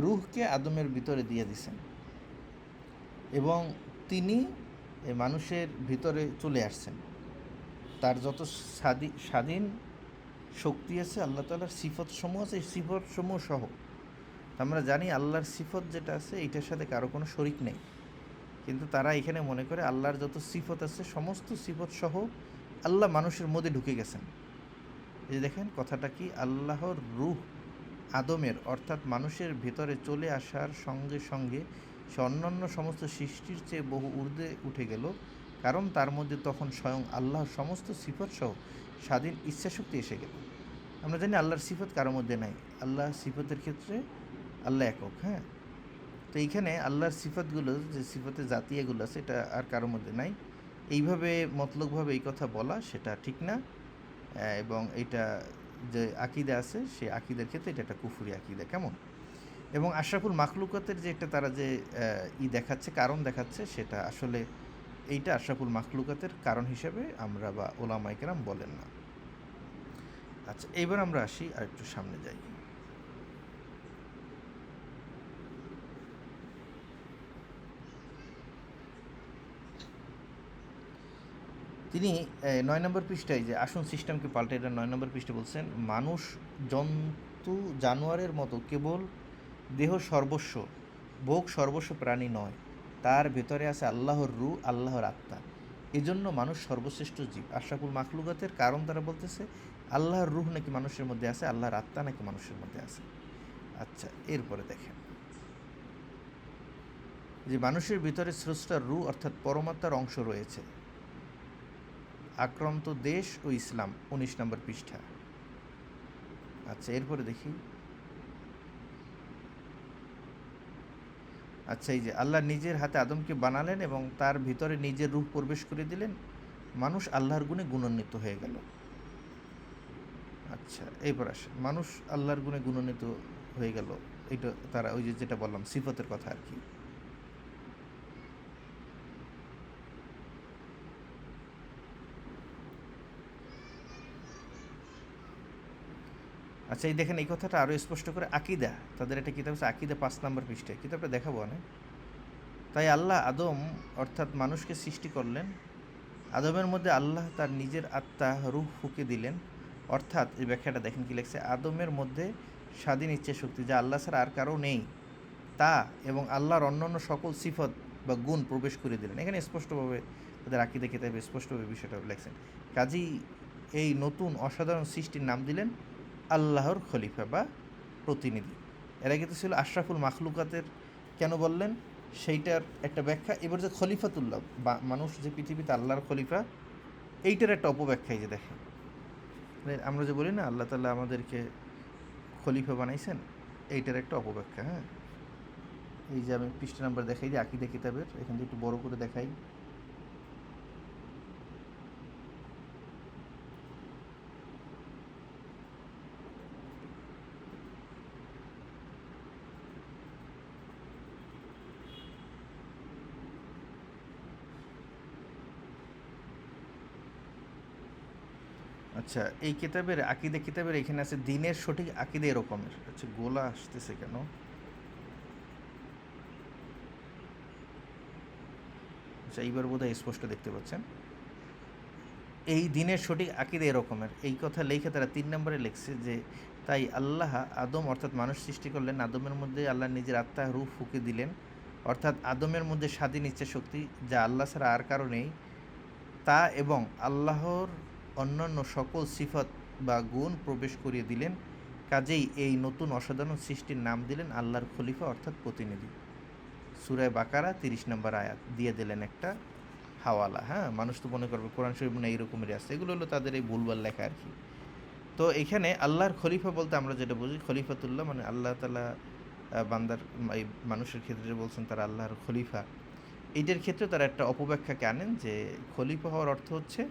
রূহকে আদমের ভিতরে দিয়ে দিছেন এবং তিনি মানুষের ভিতরে চলে আসছেন। তার যত স্বাধীন শক্তি আছে, আল্লাহ তাআলার সিফত সমূহ আছে, এই সিফত সমূহ সহ আমরা জানি আল্লাহর সিফত যেটা আছে এইটার সাথে কারো কোনো শরিক নেই, কিন্তু তারা এখানে মনে করে আল্লাহর যত সিফত আছে সমস্ত সিফত সহ আল্লাহ মানুষের মধ্যে ঢুকে গেছেন। এই যে দেখেন কথাটা কি, আল্লাহর রূহ আদমের অর্থাৎ মানুষের ভেতরে চলে আসার সঙ্গে সঙ্গে সে অন্যান্য সমস্ত সৃষ্টির চেয়ে বহু ঊর্ধ্বে উঠে গেল, কারণ তার মধ্যে তখন স্বয়ং আল্লাহর সমস্ত সিফত সহ স্বাধীন ইচ্ছাশক্তি এসে গেল। আমরা জানি আল্লাহর সিফত কারোর মধ্যে নাই, আল্লাহর সিফতের ক্ষেত্রে আল্লাহ একক। হ্যাঁ, তো এইখানে আল্লাহর সিফতগুলো যে সিফতের জাতি এগুলো আছে এটা আর কারোর মধ্যে নাই, এইভাবে মতলকভাবে এই কথা বলা সেটা ঠিক না। এবং এটা যে আকিদা আছে সেই আকিদার ক্ষেত্রে এটা একটা কুফরি আকিদা। কেমন? এবং আশরাফুল মাখলুকাতের যে একটা তারা যে দেখাচ্ছে, কারণ দেখাচ্ছে, সেটা আসলে এইটা আশরাফুল মাখলুকাতের কারণ হিসেবে আমরা বা ওলামায়ে কেরাম বলেন না। আচ্ছা, এইবার আমরা আসি আর একটু সামনে যাই। তিনি ৯ নম্বর পৃষ্ঠায় যে আসুন সিস্টেমকে পাল্টে, এটা ৯ নম্বর পৃষ্ঠায় বলছেন, মানুষ জন্তু জানোয়ারের মতো কেবল দেহ সর্বস্ব, ভোগ সর্বস্ব প্রাণী নয়, তার ভেতরে আছে আল্লাহর রূহ, আল্লাহর আত্মা। এজন্য মানুষ সর্বশ্রেষ্ঠ জীব। আশরাফুল মাখলুকাতের কারণ তারা বলতেছে আল্লাহর রূহ নাকি মানুষের মধ্যে আছে, আল্লাহর আত্মা নাকি মানুষের মধ্যে আছে। আচ্ছা, এরপরে দেখেন যে মানুষের ভিতরে স্রষ্টার রূহ অর্থাৎ পরমাত্মার অংশ রয়েছে। আক্রান্ত দেশ ও ইসলাম, ১৯ নম্বর পৃষ্ঠা। আচ্ছা, এরপরে দেখি। আচ্ছা, এই যে আল্লাহ নিজের হাতে আদমকে বানালেন এবং তার ভিতরে নিজের রূহ প্রবেশ করে দিলেন, মানুষ আল্লাহর গুণে গুণান্বিত হয়ে গেল। আচ্ছা, এরপর আসে মানুষ আল্লাহর গুণে গুণান্বিত হয়ে গেল, এটা তারা ওই যে যেটা বললাম সিফতের কথা আর কি। আচ্ছা, এই দেখেন এই কথাটা আরও স্পষ্ট করে আকিদা, তাদের একটা কিতাব আছে আকিদা ৫ নম্বর পৃষ্ঠায়, কিতাবটা দেখাবো না। তাই আল্লাহ আদম অর্থাৎ মানুষকে সৃষ্টি করলেন, আদমের মধ্যে আল্লাহ তার নিজের আত্মা রূহ ফুঁকে দিলেন। অর্থাৎ এই ব্যাখ্যাটা দেখেন কি লেখছে, আদমের মধ্যে স্বাধীন ইচ্ছে শক্তি যা আল্লাহ ছাড়া আর কারো নেই তা এবং আল্লাহর অন্যান্য সকল সিফত বা গুণ প্রবেশ করে দিলেন। এখানে স্পষ্টভাবে তাদের আকিদা কিতাবে স্পষ্টভাবে বিষয়টা লেখছেন। কাজেই এই নতুন অসাধারণ সৃষ্টির নাম দিলেন আল্লাহর খলিফা বা প্রতিনিধি। এর আগে তো ছিল আশরাফুল মাখলুকাতের, কেন বললেন সেইটার একটা ব্যাখ্যা। এবার যে খলিফাতুল্লাহ বা মানুষ যে পৃথিবীতে আল্লাহর খলিফা, এইটার একটা অপব্যাখ্যা। এই যে দেখেন আমরা যে বলি না আল্লাহ তাআলা আমাদেরকে খলিফা বানাইছেন, এইটার একটা অপব্যাখ্যা। হ্যাঁ, এই যে আমি পৃষ্ঠা নাম্বার দেখাই যে আকিদা কিতাবের, এখান থেকে একটু বড় করে দেখাই। আচ্ছা, এই কিতাবের আকিদা কিতাবের এখানে আছে দিনের সঠিক আকিদা এরকমের। আচ্ছা, গোলা আসতেছে কেন? আচ্ছা, এইবার বোধহয় স্পষ্ট দেখতে পাচ্ছেন। এই দিনের সঠিক আকিদা এরকমের, এই কথা লেখে তারা ৩ নম্বরে লিখছে যে তাই আল্লাহ আদম অর্থাৎ মানুষ সৃষ্টি করলেন, আদমের মধ্যে আল্লাহ নিজের আত্মা রূহ ফুঁকে দিলেন, অর্থাৎ আদমের মধ্যে স্বাধীন ইচ্ছা শক্তি যা আল্লাহ ছাড়া আর কারো নেই তা এবং আল্লাহর অন্যান্য সকল সিফত বা গুণ প্রবেশ করিয়ে দিলেন। কাজেই এই নতুন অসাধারণ সৃষ্টির নাম দিলেন আল্লাহর খলিফা অর্থাৎ প্রতিনিধি। সূরা বাকারা ৩০ নম্বর আয়াত দিয়ে দিলেন একটা হাওয়ালা, হ্যাঁ, মানুষ তো মনে করবে কোরআন শরীফ মানে এইরকমেরই আছে, এগুলো হলো তাদের এই ভুলভাল লেখা আর কি। তো এখানে আল্লাহর খলিফা বলতে আমরা যেটা বুঝি, খলিফাতুল্লাহ মানে আল্লাহ তালা বান্দার এই মানুষের ক্ষেত্রে বলছেন তারা আল্লাহর খলিফা। এইটার ক্ষেত্রে তারা একটা অপব্যাখ্যাকে আনেন যে খলিফা হওয়ার অর্থ হচ্ছে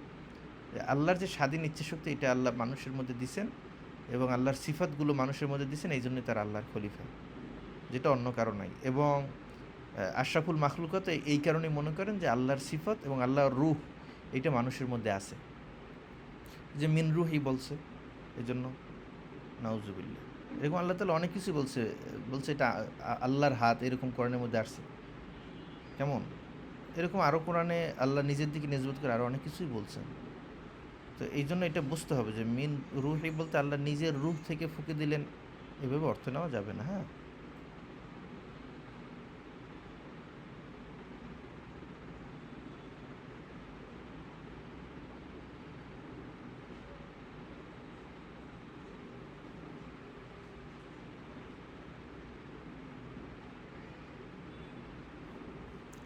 যে আল্লাহর যে স্বাধীন ইচ্ছে শক্তি এটা আল্লাহ মানুষের মধ্যে দিছেন এবং আল্লাহর সিফাতগুলো মানুষের মধ্যে দিছেন, এই জন্যই তারা আল্লাহর খলিফা, যেটা অন্য কারো নাই। এবং আশরাফুল মাখলুকাত এই কারণেই মনে করেন যে আল্লাহর সিফত এবং আল্লাহর রূহ এইটা মানুষের মধ্যে আছে, যে মিন রুহই বলছে, এই জন্য নাউজুবিল্লাহ। এরকম আল্লাহ তাআলা অনেক কিছু বলছে, বলছে এটা আল্লাহর হাত, এরকম কোরআনের মধ্যে আসছে। কেমন এরকম আরও কোরআনে আল্লাহ নিজের দিকে নিজবত করে আরও অনেক কিছুই বলছেন। তো এই জন্য এটা বুঝতে হবে যে মিন রুহি বলতে আল্লাহ নিজের রূহ থেকে ফুঁকে দিলেন, এভাবে অর্থ নেওয়া যাবে না। হ্যাঁ,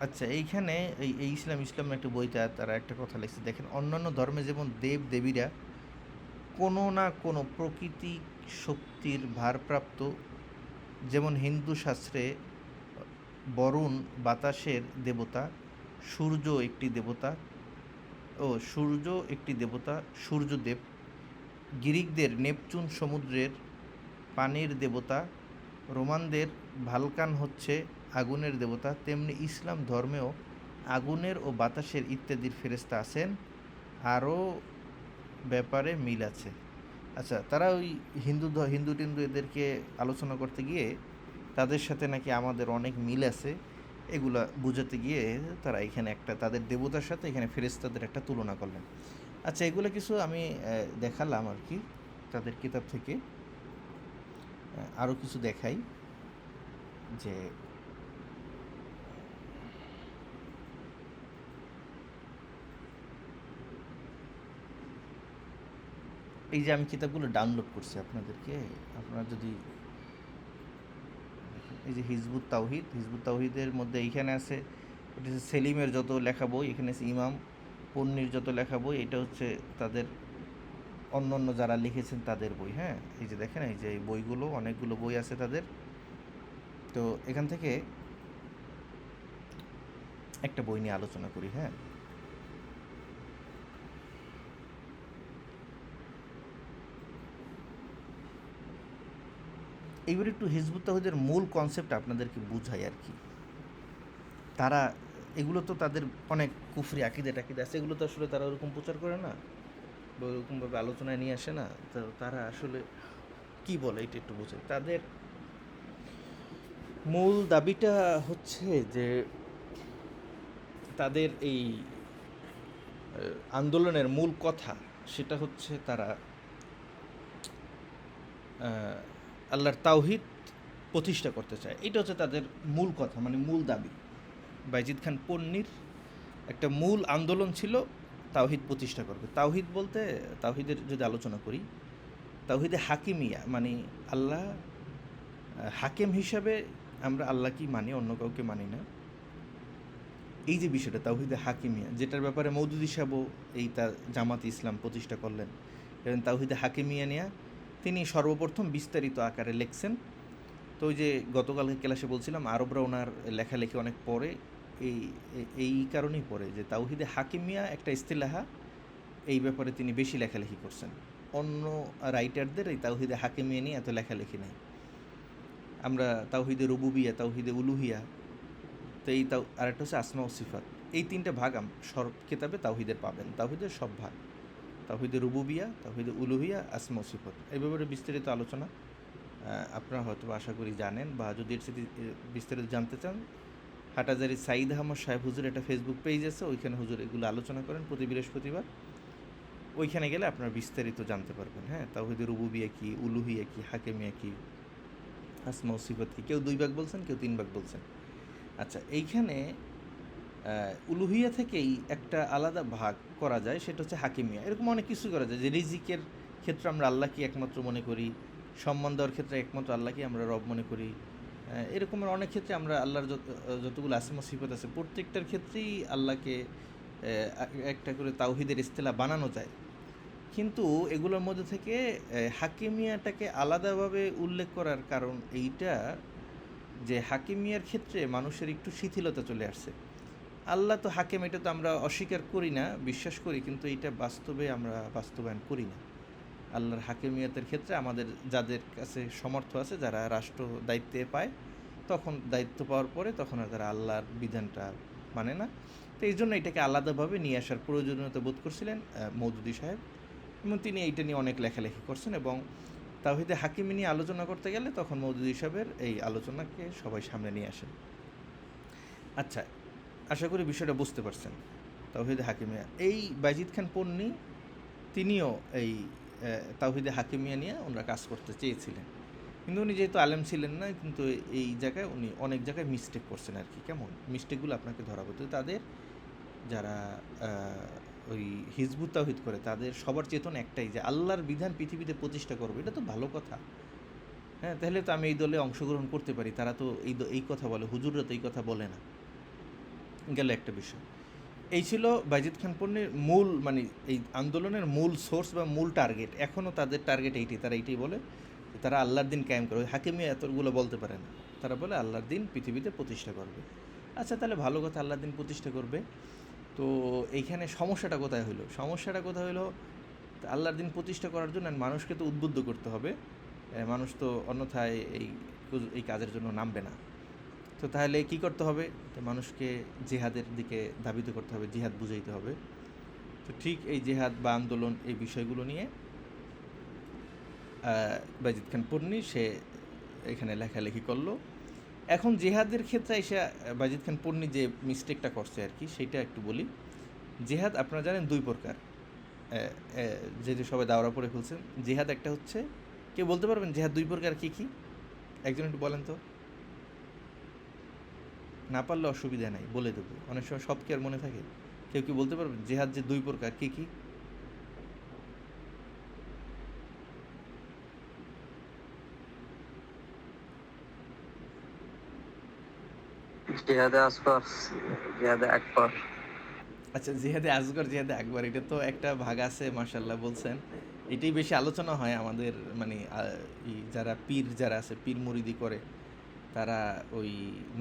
আচ্ছা, এইখানে এই ইসলাম একটা বইটা তারা একটা কথা লিখছে, দেখেন অন্যান্য ধর্মে যেমন দেব দেবীরা কোনো না কোনো প্রকৃতি শক্তির ভারপ্রাপ্ত, যেমন হিন্দু শাস্ত্রে বরুণ বাতাসের দেবতা, সূর্য একটি দেবতা, সূর্য একটি দেবতা সূর্যদেব, গ্রিকদের নেপচুন সমুদ্রের পানির দেবতা, রোমানদের ভালকান হচ্ছে আগুনের দেবতা, তেমনি ইসলাম ধর্মেও আগুনের ও বাতাসের ইত্যাদির ফেরেশতা আছেন, আরও ব্যাপারে মিল আছে। আচ্ছা, তারা ওই হিন্দু টিন্দু এদেরকে আলোচনা করতে গিয়ে তাদের সাথে নাকি আমাদের অনেক মিল আছে, এগুলা বুঝাতে গিয়ে তারা এখানে একটা তাদের দেবতার সাথে এখানে ফেরেশতাদের একটা তুলনা করলেন। আচ্ছা, এগুলো কিছু আমি দেখালাম আর কি তাদের কিতাব থেকে। আরও কিছু দেখাই যে এই যে আমি কিতাবগুলো ডাউনলোড করছি আপনাদেরকে, আপনারা যদি এই যে হিজবুত তাওহীদের মধ্যে এইখানে আছে, এটা হচ্ছে সেলিমের যত লেখা বই, এখানে আছে ইমাম পন্নির যত লেখা বই, এটা হচ্ছে তাদের অন্য অন্য যারা লিখেছেন তাদের বই। হ্যাঁ, এই যে দেখেন এই যে এই বইগুলো, অনেকগুলো বই আছে তাদের। তো এখান থেকে একটা বই নিয়ে আলোচনা করি। হ্যাঁ, এইবার একটু হিজবুত তাওহীদের মূল কনসেপ্ট আপনাদেরকে বুঝাই আর কি। তারা এগুলো তো তাদের অনেক কুফরি আকিদা টাকিদা আছে, এগুলো তো আসলে তারা ওরকম প্রচার করে না বা ওরকমভাবে আলোচনায় নিয়ে আসে না। তো তারা আসলে কি বলে এটা একটু বোঝে। তাদের মূল দাবিটা হচ্ছে যে তাদের এই আন্দোলনের মূল কথা সেটা হচ্ছে তারা আল্লাহর তাওহীদ প্রতিষ্ঠা করতে চায়, এটা হচ্ছে তাদের মূল কথা, মানে মূল দাবি। বাইজিদ খান পন্নির একটা মূল আন্দোলন ছিল তাওহীদ প্রতিষ্ঠা করবে। তাওহীদ বলতে, তাওহীদের যদি আলোচনা করি, তাওহীদে হাকিমিয়া মানে আল্লাহ হাকেম হিসাবে আমরা আল্লাহকেই মানি, অন্য কাউকে মানি না। এই যে বিষয়টা তাওহীদে হাকিমিয়া, যেটার ব্যাপারে মওদুদী সাহেবও এই জামাত ইসলাম প্রতিষ্ঠা করলেন, এবং তাওহীদে হাকিমিয়া নিয়ে তিনি সর্বপ্রথম বিস্তারিত আকারে লেখছেন। তো ওই যে গতকালকে ক্লাসে বলছিলাম আরবরা ওনার লেখালেখি অনেক পরে, এই এই কারণেই পড়ে যে তাওহীদে হাকিমিয়া একটা ইস্তিলাহা, এই ব্যাপারে তিনি বেশি লেখালেখি করছেন। অন্য রাইটারদের এই তাওহীদে হাকিমিয়া নিয়ে এত লেখালেখি নেই। আমরা তাওহীদে রুবুবিয়া, তাওহীদে উলুহিয়া, তো এই আরেকটা হচ্ছে আসমা ও সিফাত, এই তিনটে ভাগ সব কিতাবে তাওহীদের পাবেন। তাওহীদের সব ভাগ, তাওহীদে রুবুবিয়া, তাওহীদে উলুহিয়া, আসমা ও সিফাত, এই ব্যাপারে বিস্তারিত আলোচনা আপনারা হয়তো আশা করি জানেন, বা যদি এর সাথে বিস্তারিত জানতে চান, হাটাজারি সাঈদ আহমদ সাহেব হুজুর একটা ফেসবুক পেজ আছে, ওইখানে হুজুর এগুলো আলোচনা করেন প্রতি বৃহস্পতিবার, ওইখানে গেলে আপনারা বিস্তারিত জানতে পারবেন। হ্যাঁ, তাওহীদে রুবুবিয়া কী, উলুহিয়া কী, হাকিমিয়া কী, আসমা ও সিফাত কী, কেউ 2 ভাগ বলছেন, কেউ 3 ভাগ বলছেন। আচ্ছা, এইখানে উলুহিয়া থেকেই একটা আলাদা ভাগ করা যায়, সেটা হচ্ছে হাকিমিয়া। এরকম অনেক কিছু করা যায়, যে রিজিকের ক্ষেত্রে আমরা আল্লাহকে একমাত্র মনে করি, সম্মান দেওয়ার ক্ষেত্রে একমাত্র আল্লাহকে আমরা রব মনে করি। এরকমের অনেক ক্ষেত্রে আমরা আল্লাহর যতগুলো আসমা সিফাত আছে প্রত্যেকটার ক্ষেত্রেই আল্লাহকে একটা করে তাওহীদের ইস্তেলাহ বানানো যায়, কিন্তু এগুলোর মধ্যে থেকে হাকিমিয়াটাকে আলাদাভাবে উল্লেখ করার কারণ এইটা যে হাকিমিয়ার ক্ষেত্রে মানুষের একটু শিথিলতা চলে আসছে। আল্লাহ তো হাকিম, এটা তো আমরা অস্বীকার করি না, বিশ্বাস করি, কিন্তু এটা বাস্তবে আমরা বাস্তবায়ন করি না। আল্লাহর হাকিমিয়াতের ক্ষেত্রে আমাদের যাদের কাছে সমর্থ আছে, যারা রাষ্ট্র দায়িত্বে পায়, তখন দায়িত্ব পাওয়ার পরে তখন আর তারা আল্লাহর বিধানটা মানে না। তো এই জন্য এটাকে আলাদাভাবে নিয়ে আসার প্রয়োজনীয়তা বোধ করছিলেন মওদুদী সাহেব, এবং তিনি এইটা নিয়ে অনেক লেখালেখি করছেন। এবং তাওহীদে হাকিমি নিয়ে আলোচনা করতে গেলে তখন মওদুদী সাহেবের এই আলোচনাকে সবাই সামনে নিয়ে আসেন। আচ্ছা, আশা করি বিষয়টা বুঝতে পারছেন। তাওহীদে হাকিমিয়া, এই বাইজিদ খান পন্নী তিনিও এই তাওহীদে হাকিমিয়া নিয়ে ওনারা কাজ করতে চেয়েছিলেন, কিন্তু উনি যেহেতু আলেম ছিলেন না, কিন্তু এই জায়গায় উনি অনেক জায়গায় মিস্টেক করছেন আর কি। কেমন মিস্টেকগুলো আপনাকে ধরাবো। তো তাদের যারা ওই হিজবুত তাওহীদ করে, তাদের সবার চেতন একটাই যে আল্লাহর বিধান পৃথিবীতে প্রতিষ্ঠা করবে। এটা তো ভালো কথা, হ্যাঁ, তাহলে তো আমি এই দলে অংশগ্রহণ করতে পারি। তারা তো এই কথা বলে, হুজুররা তো এই কথা বলে না। গেল একটা বিষয়। এই ছিল বাইজিদ খান পন্নীর মূল, মানে এই আন্দোলনের মূল সোর্স বা মূল টার্গেট। এখনও তাদের টার্গেট এইটাই, তারা এইটাই বলে যে তারা আল্লাহর দিন কায়েম করবে। হাকিমি এতগুলো বলতে পারে না, তারা বলে আল্লাহর দিন পৃথিবীতে প্রতিষ্ঠা করবে। আচ্ছা, তাহলে ভালো কথা, আল্লাহর দিন প্রতিষ্ঠা করবে। তো এইখানে সমস্যাটা কোথায় হলো? সমস্যাটা কোথায় হলো? আল্লাহর দিন প্রতিষ্ঠা করার জন্য মানুষকে তো উদ্বুদ্ধ করতে হবে। মানুষ তো অন্যথায় এই কাজের জন্য নামবে না। তো তাহলে কী করতে হবে? তো মানুষকে জিহাদের দিকে ধাবিত করতে হবে, জিহাদ বুঝাইতে হবে। তো ঠিক এই জিহাদ বা আন্দোলন, এই বিষয়গুলো নিয়ে বাইজিদ খান পন্নী সে এখানে লেখালেখি করলো। এখন জিহাদের ক্ষেত্রে এসে বাইজিদ খান পন্নী যে মিস্টেকটা করছে আর কি, সেইটা একটু বলি। জিহাদ আপনারা জানেন দুই প্রকার, যেহেতু সবাই দাওরা পড়ে ফেলছেন। জিহাদ একটা হচ্ছে, কেউ বলতে পারবেন জিহাদ দুই প্রকার কী কী? একজন একটু বলেন তো। না পারলে অসুবিধা নাই, বলে দেবো। অনেক সময় সব কি আর মনে থাকে? কেউ কি বলতে পারবেন জিহাদ যে দুই প্রকার কী কী? জিহাদে আসগর, জিহাদে আকবর। আচ্ছা, জিহাদে আসগর, জিহাদে আকবর, এটা তো একটা ভাগ আছে, মাশাল্লাহ বলছেন। এটাই বেশি আলোচনা হয় আমাদের, মানে যারা পীর, যারা আছে পীর মুরিদি করে, তারা ওই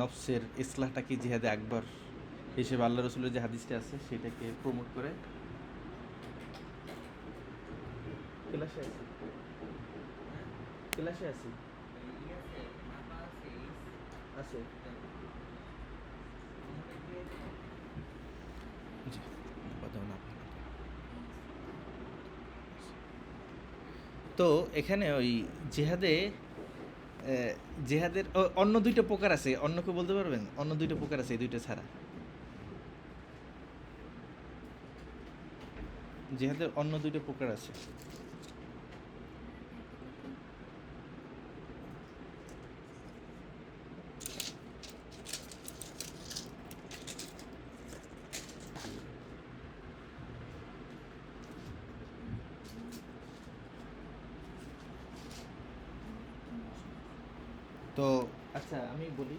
নফসের ইসলাহটাকে জিহাদে আকবর হিসেবে আল্লাহ রসুলের যে হাদিসটা আছে সেটাকে প্রমোট করে। ক্লাসে আছি, ক্লাসে আছি, আছে। জি, বাদাও না। তো এখানে ওই জেহাদে জেহাদের অন্য দুইটা প্রকার আছে। অন্য কেউ বলতে পারবেন? অন্য দুইটা প্রকার আছে এই দুইটা ছাড়া। জেহাদের অন্য দুইটা প্রকার আছে। তো আচ্ছা, আমি বলি।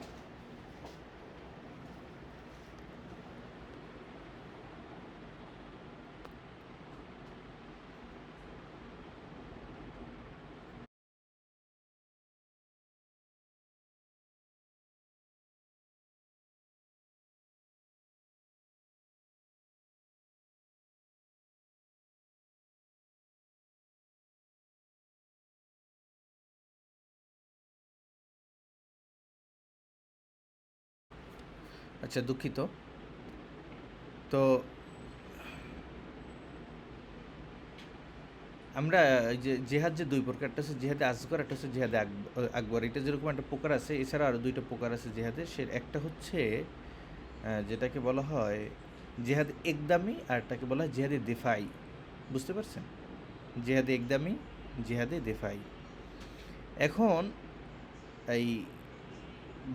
আচ্ছা, দুঃখিত। তো আমরা এই যে জেহাদ যে দুই প্রকার, একটা হচ্ছে জেহাদে আসগর, একটা হচ্ছে জেহাদে আকবর। এটা যেরকম একটা প্রকার আছে, এছাড়া আরও দুইটা প্রকার আছে জেহাদের। সে একটা হচ্ছে যেটাকে বলা হয় জেহাদ একদামি, আর একটাকে বলা হয় জেহাদে দেফাই। বুঝতে পারছেন? জেহাদে একদামি, জেহাদে দেফাই। এখন এই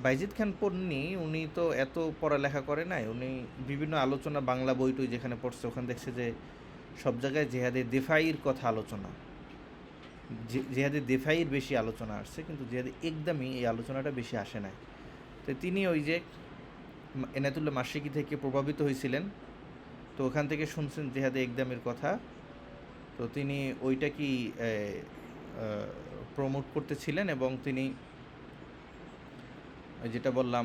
বাইজিদ খান পন্নী, উনি তো এত পড়ালেখা করে নাই। উনি বিভিন্ন আলোচনা, বাংলা বই টই যেখানে পড়ছে, ওখানে দেখছে যে সব জায়গায় জেহাদে দেফাইয়ের কথা আলোচনা, জেহাদে দেফাইয়ের বেশি আলোচনা আসছে, কিন্তু জেহাদে একদমই এই আলোচনাটা বেশি আসে নাই। তো তিনি ওই যে এনায়েতুল্লাহ মাশরিকি থেকে প্রভাবিত হয়েছিলেন। তো ওখান থেকে শুনছেন জেহাদে একদামের কথা, তো তিনি ওইটা কি প্রমোট করতেছিলেন, এবং তিনি ওই যেটা বললাম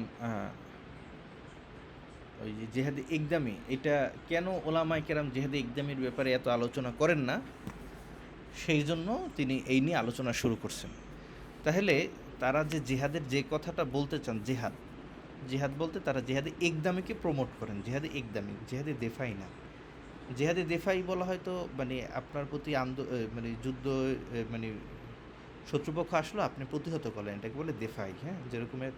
ওই যে জেহাদে একদামি, এটা কেন ওলামায়ে কেরাম জেহাদে একদামির ব্যাপারে এত আলোচনা করেন না, সেই জন্য তিনি এই নিয়ে আলোচনা শুরু করছেন। তাহলে তারা যে জেহাদের যে কথাটা বলতে চান, জেহাদ জেহাদ বলতে তারা জেহাদে একদামিকে প্রমোট করেন, জেহাদে একদামি, জেহাদে দেফাই না। জেহাদে দেফাই বলা হয়তো মানে আপনার প্রতি মানে যুদ্ধ, মানে শত্রুপক্ষ আসলো আপনি প্রতিহত করলেন, এটাকে বলে দেফাই। হ্যাঁ, যেরকমের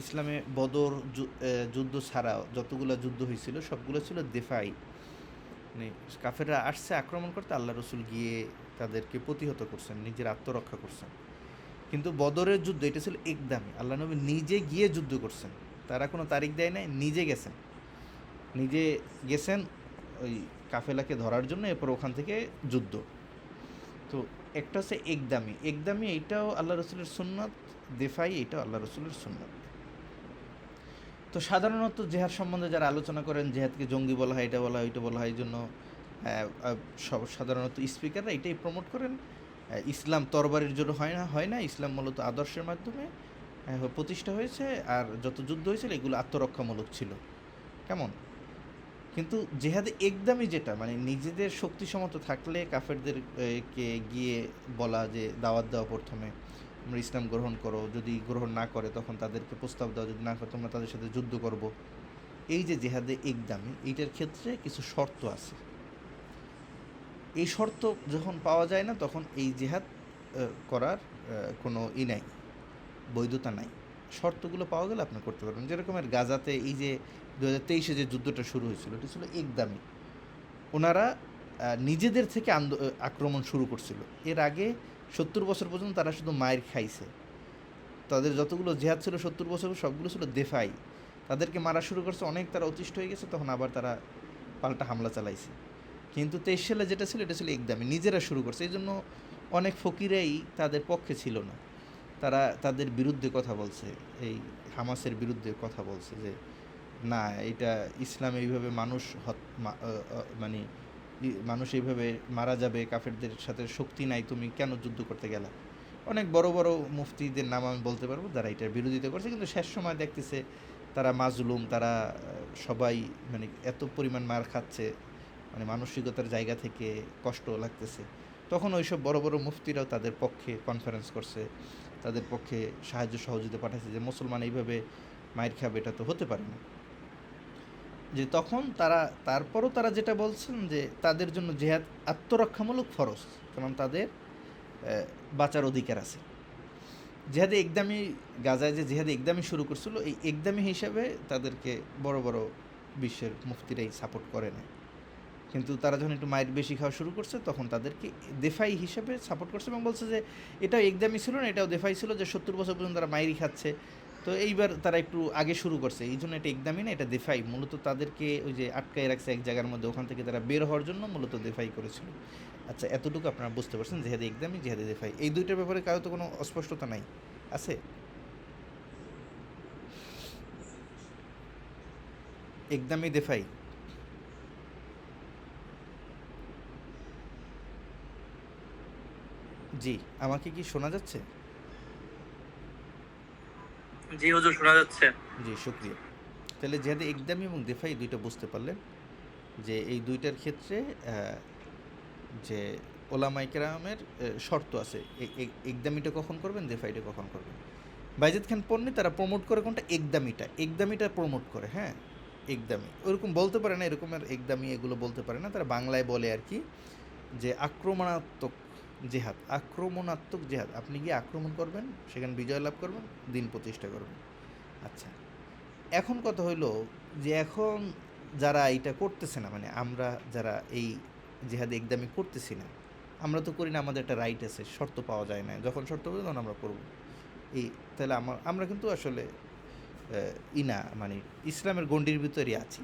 ইসলামে বদর যুদ্ধ ছাড়াও যতগুলো যুদ্ধ হয়েছিল সবগুলো ছিল দেফাই, মানে কাফেররা আসছে আক্রমণ করতে, আল্লাহ রসুল গিয়ে তাদেরকে প্রতিহত করছেন, নিজের আত্মরক্ষা করছেন। কিন্তু বদরের যুদ্ধ এটা ছিল একদামি, আল্লাহ নবী নিজে গিয়ে যুদ্ধ করছেন, তারা কোনো তারিখ দেয় নাই, নিজে গেছেন, নিজে গেছেন ওই কাফেলাকে ধরার জন্য, এরপর ওখান থেকে যুদ্ধ। তো একটা হচ্ছে একদামি, একদামি এইটাও আল্লাহ রসুলের সুন্নত, দেফাই এটাও আল্লাহ রসুলের সুন্নত। তো সাধারণত জেহাদ সম্বন্ধে যারা আলোচনা করেন, জেহাদকে জঙ্গি বলা হয়, এটা বলা হয়, ওইটা বলা হয়, এই জন্য সব সাধারণত স্পিকাররা এটাই প্রমোট করেন, ইসলাম তরবারির জন্য হয় না, ইসলাম মূলত আদর্শের মাধ্যমে প্রতিষ্ঠা হয়েছে, আর যত যুদ্ধ হয়েছিল এগুলো আত্মরক্ষামূলক ছিল। কেমন? কিন্তু জেহাদে একদমই যেটা মানে নিজেদের শক্তিসমত থাকলে কাফেরদের কে গিয়ে বলা যে দাওয়াত দেওয়া, প্রথমে তোমরা ইসলাম গ্রহণ করো, যদি গ্রহণ না করে তখন তাদেরকে প্রস্তাব দাও, যদি না করে তোমরা তাদের সাথে যুদ্ধ করব। এই যে জেহাদে একদামি, এইটার ক্ষেত্রে কিছু শর্ত আছে। এই শর্ত যখন পাওয়া যায় না তখন এই জেহাদ করার কোনো নাই, বৈধতা নাই। শর্তগুলো পাওয়া গেলে আপনি করতে পারবেন। যেরকমের গাজাতে এই যে 2023-এ যে যুদ্ধটা শুরু হয়েছিল, এটা ছিল একদামি, ওনারা নিজেদের থেকে আক্রমণ শুরু করছিল। এর আগে 70 বছর পর্যন্ত তারা শুধু মায়ের খাইছে, তাদের যতগুলো জেহাদ ছিল 70 বছর সবগুলো ছিল দেফাই, তাদেরকে মারা শুরু করছে, অনেক তারা অতিষ্ঠ হয়ে গেছে, তখন আবার তারা পাল্টা হামলা চালাইছে। কিন্তু 23 সালে যেটা ছিল এটা ছিল একদমই নিজেরা শুরু করছে, এই জন্য অনেক ফকিরাই তাদের পক্ষে ছিল না, তারা তাদের বিরুদ্ধে কথা বলছে, এই হামাসের বিরুদ্ধে কথা বলছে যে না, এটা ইসলাম এইভাবে মানুষ মানে মানুষ এইভাবে মারা যাবে, কাফেরদের সাথে শক্তি নাই, তুমি কেন যুদ্ধ করতে গেলা। অনেক বড় বড় মুফতিদের নাম আমি বলতে পারবো যারা এটার বিরোধিতা করছে, কিন্তু শেষ সময় দেখতেছে তারা মাজলুম, তারা সবাই মানে এত পরিমাণ মার খাচ্ছে, মানে মানসিকতার জায়গা থেকে কষ্ট লাগতেছে, তখন ওইসব বড় বড় মুফতিরাও তাদের পক্ষে কনফারেন্স করছে, তাদের পক্ষে সাহায্য সহযোগিতা পাঠাচ্ছে যে মুসলমান এইভাবে মায়ের খাবে, এটা তো হতে পারে না। যে তখন তারা তারপরও তারা যেটা বলছেন যে তাদের জন্য জেহাদ আত্মরক্ষামূলক ফরজ, কারণ তাদের বাঁচার অধিকার আছে। জেহাদে একদামি, গাজায় যে জেহাদে একদামি শুরু করছিল, এই একদামি হিসাবে তাদেরকে বড় বড় বিশ্বের মুফতিরাই সাপোর্ট করে না, কিন্তু তারা যখন একটু মায়ের বেশি খাওয়া শুরু করছে তখন তাদেরকে দেফাই হিসাবে সাপোর্ট করছে, এবং বলছে যে এটাও একদমই ছিল না, এটাও দেফাই ছিল, যে 70 বছর পর্যন্ত তারা মায়েরই খাচ্ছে, তো এইবার তারা একটু আগে শুরু করছে, এই জন্য এটা একদমই না, এটা দেফাই। মূলত তাদেরকে ওই যে আটকায় রাখছে এক জায়গার মধ্যে, ওখান থেকে তারা বের হওয়ার জন্য মূলত দেফাই করেছিল। আচ্ছা, এতটুকু আপনারা বুঝতে পারছেন জেহাদে একদমই, জেহাদে দেফাই, এই দুইটার ব্যাপারে কারো তো কোনো অস্পষ্টতা নাই আছে? একদমই দেফাই। জি, আমাকে কি শোনা যাচ্ছে? জি হুজুর, শোনা যাচ্ছে। জি, শুক্রিয়া। তাহলে জেহাদে একদামি এবং দেফাই দুইটা বুঝতে পারলেন, যে এই দুইটার ক্ষেত্রে যে ওলামায়ে কেরামের শর্ত আছে, একদামিটা কখন করবেন, দেফাইটা কখন করবেন। বাইজিদ খান পন্নী তারা প্রমোট করে কোনটা, একদামিটা প্রমোট করে। হ্যাঁ, একদামি ওরকম বলতে পারে না, এরকমের একদামি এগুলো বলতে পারে না, তারা বাংলায় বলে আর কি, যে আক্রমণাত্মক জেহাদ, আপনি গিয়ে আক্রমণ করবেন, সেখানে বিজয় লাভ করবেন, দিন প্রতিষ্ঠা করবেন। আচ্ছা, এখন কথা হইল যে এখন যারা এইটা করতেছে না, মানে আমরা যারা এই জেহাদে একদমই করতেছি না, আমরা তো করি না, আমাদের একটা রাইট আছে, শর্ত পাওয়া যায় না, যখন শর্ত পাবো তখন আমরা করব। এই তাহলে আমরা কিন্তু আসলে মানে ইসলামের গণ্ডির ভিতরে আছি।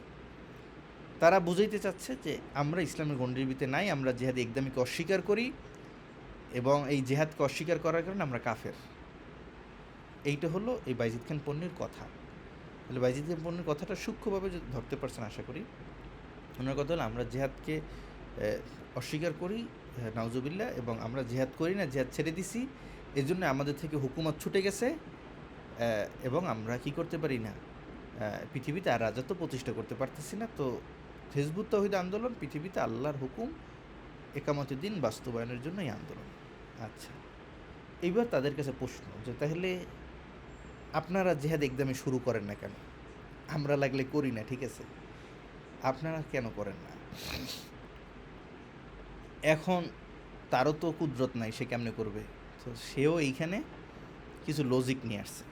তারা বুঝাইতে চাচ্ছে যে আমরা ইসলামের গণ্ডির ভিতরে নাই, আমরা জেহাদে একদমইকে অস্বীকার করি, এবং এই জেহাদকে অস্বীকার করার কারণে আমরা কাফের। এইটা হলো এই বাইজিদ খান পন্নীর কথা। তাহলে বাইজিদ খান পন্নীর কথাটা সূক্ষ্মভাবে ধরতে পারছেন আশা করি। ওনার কথা হলো আমরা জেহাদকে অস্বীকার করি, নাউজুবিল্লাহ, এবং আমরা জেহাদ করি না, জেহাদ ছেড়ে দিছি, এজন্য আমাদের থেকে হুকুমত ছুটে গেছে, এবং আমরা কি করতে পারি না, পৃথিবীতে আর রাজত্ব প্রতিষ্ঠা করতে পারতেছি না। তো হিজবুত তাওহীদ আন্দোলন পৃথিবীতে আল্লাহর হুকুম একামতের দিন বাস্তবায়নের জন্য এই আন্দোলন। আচ্ছা, এইবার তাদের কাছে প্রশ্ন যে তাহলে আপনারা জেহাদ একদমই শুরু করেন না কেন? আমরা লাগলে করি না, ঠিক আছে, আপনারা কেন করেন না? এখন তারও তো কুদরত নাই, সে কেমনে করবে? তো সেও এইখানে কিছু লজিক নিয়ে আসছে।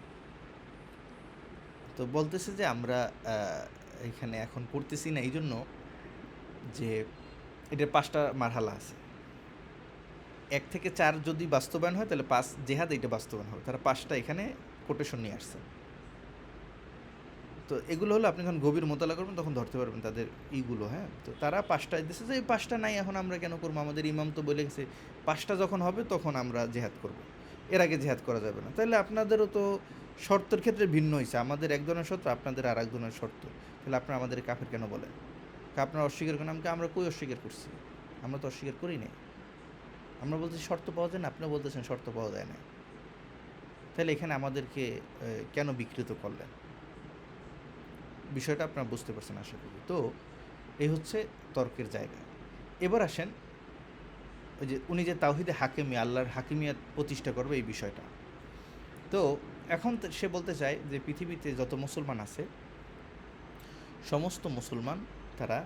তো বলতেছে যে আমরা এখানে এখন করতেছি না এই জন্য যে এটার 5টা মারহালা আছে। 1 থেকে 4 যদি বাস্তবায়ন হয় তাহলে 5 জেহাদ এইটা বাস্তবায়ন হবে। তারা 5টা এখানে কোটেশন নিয়ে আসছে। তো এগুলো হলো আপনি যখন গভীর মোতালা করবেন তখন ধরতে পারবেন তাদের ইগুলো। হ্যাঁ, তো তারা 5টা দিচ্ছে যে এই 5টা নাই, এখন আমরা কেন করবো? আমাদের ইমাম তো বলে গেছে 5টা যখন হবে তখন আমরা জেহাদ করব, এর আগে জেহাদ করা যাবে না। তাহলে আপনাদেরও তো শর্তের ক্ষেত্রে ভিন্ন হয়েছে, আমাদের এক ধরনের শর্ত, আপনাদের আর এক ধরনের শর্ত। তাহলে আপনারা আমাদের কাফের কেন বলেন? আপনারা অস্বীকার করেন, আমরা কই অস্বীকার করছি? আমরা তো অস্বীকার করি নাই। আমরা বলতেছি শর্ত পাওয়া যায় না, আপনি বলতেছেন শর্ত পাওয়া যায় না। তাহলে এখানে আমাদেরকে কেন বিকৃত করলেন? বিষয়টা আপনারা বুঝতে পারছেন আশা করি। তো এই হচ্ছে তর্কের জায়গা। এবার আসেন ওই যে উনি যে তাওহীদে হাকিমি, আল্লাহর হাকিমিয়াত প্রতিষ্ঠা করবে এই বিষয়টা। তো এখন সে বলতে চায় যে পৃথিবীতে যত মুসলমান আছে সমস্ত মুসলমান তারা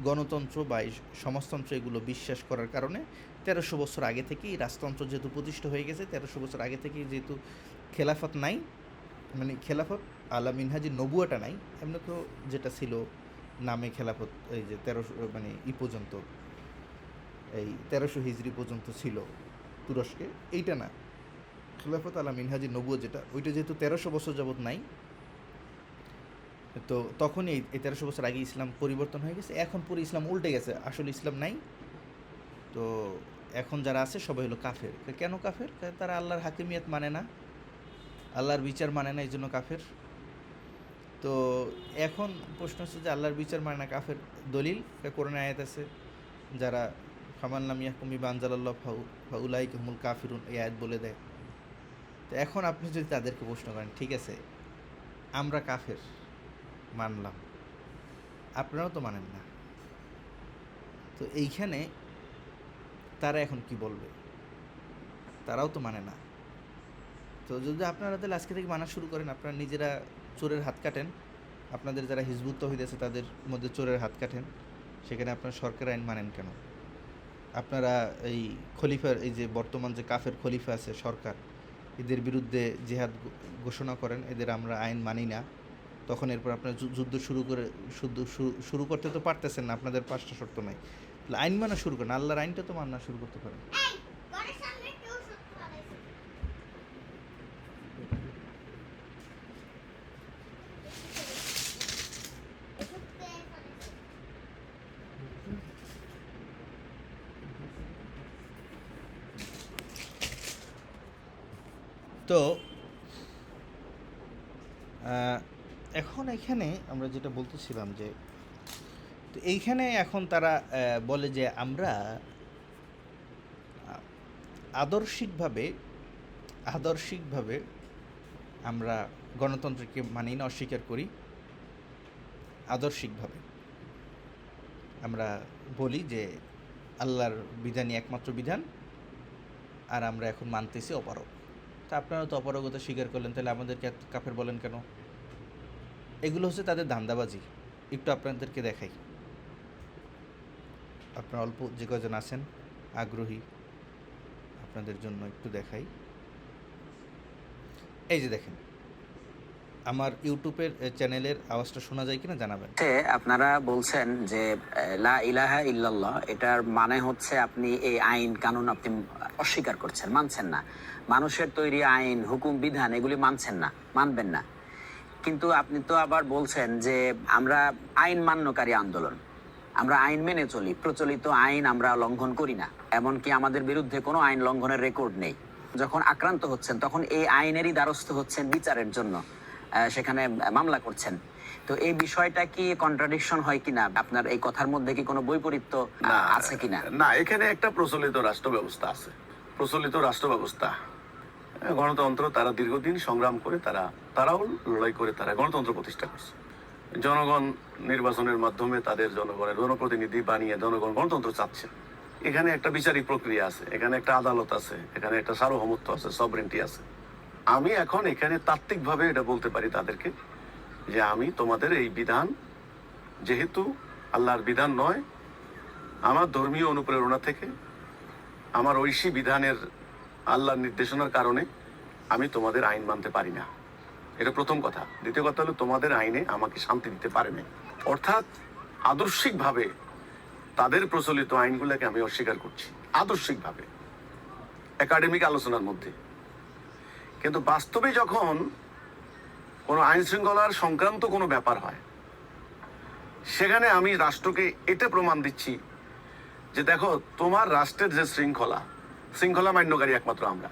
গণতন্ত্র বা এই সমাজতন্ত্র এগুলো বিশ্বাস করার কারণে 1300 বছর আগে থেকেই রাজতন্ত্র যেহেতু প্রতিষ্ঠা হয়ে গেছে, 1300 বছর আগে থেকেই যেহেতু খেলাফত নাই, মানে খেলাফত আলা মিনহাজি নবুয়াটা নাই, এমনি তো যেটা ছিল নামে খেলাফত, এই যে 1300 মানে পর্যন্ত, এই 1300 হিজরি পর্যন্ত ছিল তুরস্কে, এইটা না, খেলাফত আলা মিনহাজি নবুয়া যেটা, ওইটা যেহেতু 1300 বছর যাবত নাই, তো তখনই এই 1300 বছর আগে ইসলাম পরিবর্তন হয়ে গেছে। এখন পুরো ইসলাম উল্টে গেছে, আসলে ইসলাম নাই। তো এখন যারা আছে সবাই হলো কাফের। কেন কাফের? তারা আল্লাহর হাকিমিয়াত মানে না, আল্লাহর বিচার মানে না, এই জন্য কাফের। তো এখন প্রশ্ন হচ্ছে যে আল্লাহর বিচার মানে না কাফের, দলিল কোরআনে আয়াত আছে, যারা ফামান লাম ইয়াহকুম বিমা আনজালাল্লাহু ফাউলাইকা হুমুল কাফিরুন, এই আয়াত বলে দেয়। তো এখন আপনি যদি তাদেরকে প্রশ্ন করেন, ঠিক আছে আমরা কাফের মানলাম, আপনারাও তো মানেন না, তো এইখানে তারা এখন কি বলবে? তারাও তো মানে না। তো যদি আপনারা তাহলে আজকে থেকে মানা শুরু করেন, আপনারা নিজেরা চোরের হাত কাটেন, আপনাদের যারা হিজবুত তাওহীদ আছে তাদের মধ্যে চোরের হাত কাটেন, সেখানে আপনারা সরকার আইন মানেন কেন? আপনারা এই খলিফার, এই যে বর্তমান যে কাফের খলিফা আছে সরকার, এদের বিরুদ্ধে জিহাদ ঘোষণা করেন, এদের আমরা আইন মানি না, তখন এরপর আপনারা যুদ্ধ শুরু করতে তো পারতেছেন না, আপনাদের 5টা শর্ত নাই, তাহলে আইন মানা শুরু করেন, আল্লাহর আইনটা তো মানা শুরু করতে পারেন। তো এখন এইখানে আমরা যেটা বলতেছিলাম যে, তো এইখানে এখন তারা বলে যে আমরা আদর্শিকভাবে আমরা গণতন্ত্রকে মানি না, অস্বীকার করি। আদর্শিকভাবে আমরা বলি যে আল্লাহর বিধানই একমাত্র বিধান, আর আমরা এখন মানতেছি অপারগ। তা আপনারা তো অপারগতা স্বীকার করলেন, তাহলে আমাদেরকে কাফের বলেন কেন? এগুলো হচ্ছে তাদের ধান্দাবাজি। একটু আপনাদেরকে দেখাই, আপনারা অল্প যে কজন আছেন আগ্রহী, আপনাদের জন্য একটু দেখাই। এই যে দেখেন, আমার ইউটিউবের চ্যানেলের আওয়াজটা শোনা যায় কিনা জানাবেন। আপনারা বলছেন যে লা ইলাহা ইল্লাল্লাহ, এটার মানে হচ্ছে আপনি এই আইন কানুন আপনি অস্বীকার করছেন, মানছেন না। মানুষের তৈরি আইন হুকুম বিধান এগুলি মানছেন না, মানবেন না। কিন্তু আপনি তো আবার বলছেন যে আমরা আইন মান্যকারী আন্দোলন, আমরা আইন মেনে চলি, প্রচলিত আইন আমরা লঙ্ঘন করি না, এমনকি আমাদের বিরুদ্ধে কোনো আইন লঙ্ঘনের রেকর্ড নেই। যখন আক্রান্ত হচ্ছেন তখন এই আইনেরই দ্বারস্থ হচ্ছেন বিচারের জন্য। সেখানে মামলা করছেন। তো এই বিষয়টা কি কন্ট্রাডিকশন হয় কিনা, আপনার এই কথার মধ্যে কি কোনো বৈপরীত্য না আছে কিনা? না, এখানে একটা প্রচলিত রাষ্ট্র ব্যবস্থা আছে, প্রচলিত রাষ্ট্র ব্যবস্থা, গণতন্ত্র। তারা দীর্ঘদিন সংগ্রাম করে তারাও লড়াই করে তারা গণতন্ত্র প্রতিষ্ঠা করছে। জনগণ নির্বাচনের মাধ্যমে তাদের জনগণের জনপ্রতিনিধি বানিয়ে জনগণ গণতন্ত্র চাচ্ছে। এখানে একটা বিচারিক প্রক্রিয়া আছে, এখানে একটা আদালত আছে, এখানে একটা সার্বভৌমত্ব আছে, সভরেন্টি আছে। আমি এখন এখানে তাত্ত্বিকভাবে এটা বলতে পারি তাদেরকে যে আমি তোমাদের এই বিধান, যেহেতু আল্লাহর বিধান নয়, আমার ধর্মীয় অনুপ্রেরণা থেকে, আমার ঐশী বিধানের আল্লাহর নির্দেশনার কারণে আমি তোমাদের আইন মানতে পারি না। এটা প্রথম কথা। দ্বিতীয় কথা হলো, তোমাদের আইনে আমাকে শান্তি দিতে পারে না। অর্থাৎ আদর্শিকভাবে তাদের প্রচলিত আইনগুলোকে আমি অস্বীকার করছি, আদর্শিকভাবে, একাডেমিক আলোচনার মধ্যে। কিন্তু বাস্তবে যখন কোনো আইন শৃঙ্খলার সংক্রান্ত কোনো ব্যাপার হয়, সেখানে আমি রাষ্ট্রকে এটা প্রমাণ দিচ্ছি যে দেখো, তোমার রাষ্ট্রের যে শৃঙ্খলা মান্যকারী একমাত্র আমরা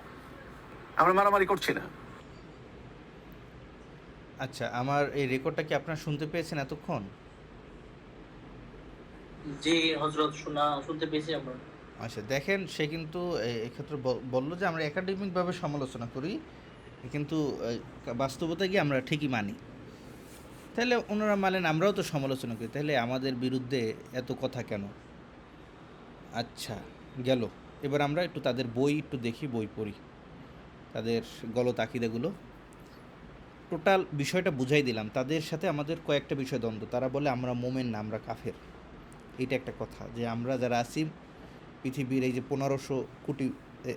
মারামারি করছি না। আচ্ছা, আমার এই রেকর্ডটা কি আপনারা শুনতে পেয়েছেন এতক্ষণ? জি হযরত, শুনতে পেয়েছি আমরা। আচ্ছা, দেখেন, সে কিন্তু এক্ষেত্রে বললো যে আমরা একাডেমিকভাবে সমালোচনা করি, কিন্তু বাস্তবতা গিয়ে আমরা ঠিকই মানি। তাহলে ওনারা মানেন, আমরাও তো সমালোচনা করি, তাহলে আমাদের বিরুদ্ধে এত কথা কেন? আচ্ছা, গেল। এবার আমরা একটু তাদের বই একটু দেখি, বই পড়ি, তাদের গলত আকিদাগুলো। টোটাল বিষয়টা বুঝাই দিলাম। তাদের সাথে আমাদের কয়েকটা বিষয় দ্বন্দ্ব। তারা বলে আমরা মোমেন না, আমরা কাফের। এটা একটা কথা, যে আমরা যারা আছি পৃথিবীর এই যে 1500 কোটি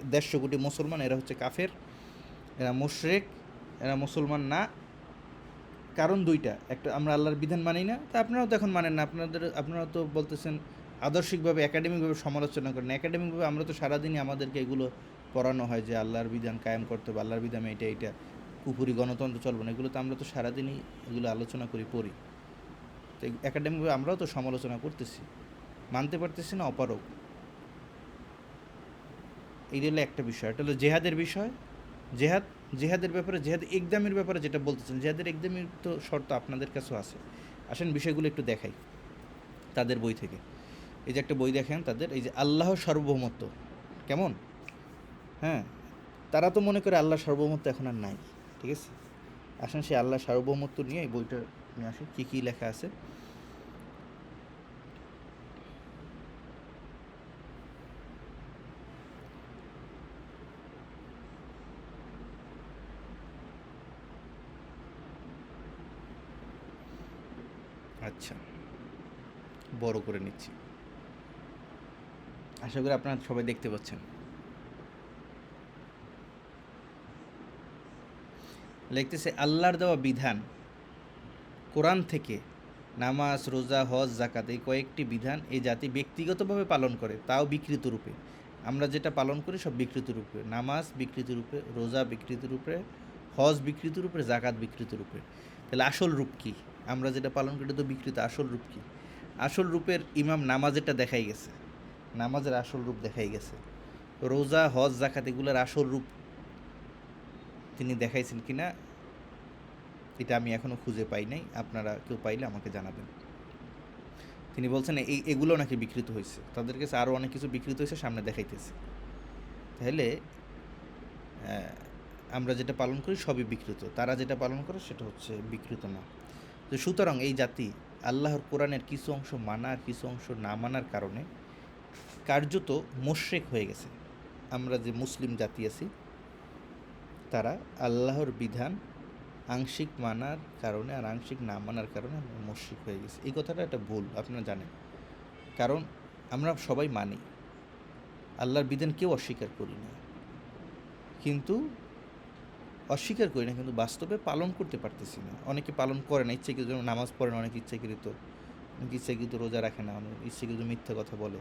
150 কোটি মুসলমান, এরা হচ্ছে কাফের, এরা মুশরিক, এরা মুসলমান না। কারণ দুইটা, একটা আমরা আল্লাহর বিধান মানি না, তা আপনারাও তো এখন মানেন না। আপনারা তো বলতেছেন আদর্শিকভাবে একাডেমিকভাবে সমালোচনা করেন। একাডেমিকভাবে আমরা তো সারাদিনই আমাদেরকে এগুলো পড়ানো হয় যে আল্লাহর বিধান কায়েম করতে হবে, আল্লাহর বিধান এইটা কুপুরি গণতন্ত্র চলবে না, এগুলো তো আমরা তো সারাদিনই এগুলো আলোচনা করি, পড়ি। তো একাডেমিকভাবে আমরাও তো সমালোচনা করতেছি, মানতে পারতেছি না, অপারক। এইটা হলো একটা বিষয়। এটা হলো জেহাদের বিষয়। জেহাদের ব্যাপারে, জেহাদ একদামের ব্যাপারে যেটা বলতেছেন, জেহাদের একদামের তো শর্ত আপনাদের কাছেও আছে। আসেন বিষয়গুলো একটু দেখাই তাদের বই থেকে। এই যে একটা বই দেখেন তাদের, এই যে আল্লাহ সার্বভৌমত্ব কেমন। হ্যাঁ, তারা তো মনে করে আল্লাহ সার্বভৌমত্ব এখন আর নাই, ঠিক আছে। আসেন সে আল্লাহ সার্বভৌমত্ব নিয়ে এই বইটা নিয়ে আসি, কী কী লেখা আছে। আচ্ছা, বড় করে নিচ্ছি, আশা করি আপনারা সবাই দেখতে পাচ্ছেন। লিখতেছে, আল্লাহর দেওয়া বিধান কোরআন থেকে নামাজ, রোজা, হজ, জাকাত, এই কয়েকটি বিধান এই জাতি ব্যক্তিগতভাবে পালন করে, তাও বিকৃত রূপে। আমরা যেটা পালন করি সব বিকৃত রূপে। নামাজ বিকৃত রূপে, রোজা বিকৃত রূপে, হজ বিকৃত রূপে, জাকাত বিকৃত রূপে। তাহলে আসল রূপ কী? আমরা যেটা পালন করি তো বিকৃত, আসল রূপ কী? আসল রূপের ইমাম নামাজেরটা দেখাই গেছে, নামাজের আসল রূপ দেখাই গেছে। রোজা, হজ, জাকাত এগুলোর আসল রূপ তিনি দেখাইছেন কিনা এটা আমি এখনও খুঁজে পাই নাই, আপনারা কেউ পাইলে আমাকে জানাবেন। তিনি বলছেন এগুলো নাকি বিকৃত হয়েছে, তাদের কাছে আরও অনেক কিছু বিকৃত হয়েছে, সামনে দেখাইতেছে। তাহলে আমরা যেটা পালন করি সবই বিকৃত, তারা যেটা পালন করে সেটা হচ্ছে বিকৃত না। তো সুতরাং এই জাতি আল্লাহর কোরআনের কিছু অংশ মানা আর কিছু অংশ না মানার কারণে কার্যত মুশরিক হয়ে গেছে। আমরা যে মুসলিম জাতি আছি, তারা আল্লাহর বিধান আংশিক মানার কারণে আর আংশিক না মানার কারণে আমরা মুশরিক হয়ে গেছি। এই কথাটা একটা ভুল, আপনারা জানেন। কারণ আমরা সবাই মানি, আল্লাহর বিধান কেউ অস্বীকার করি না, কিন্তু বাস্তবে পালন করতে পারতেছি না। অনেকে পালন করে না, ইচ্ছাকৃত নামাজ পড়ে না, অনেকে ইচ্ছাকৃত রোজা রাখে না, অনেক ইচ্ছাকৃত মিথ্যা কথা বলে,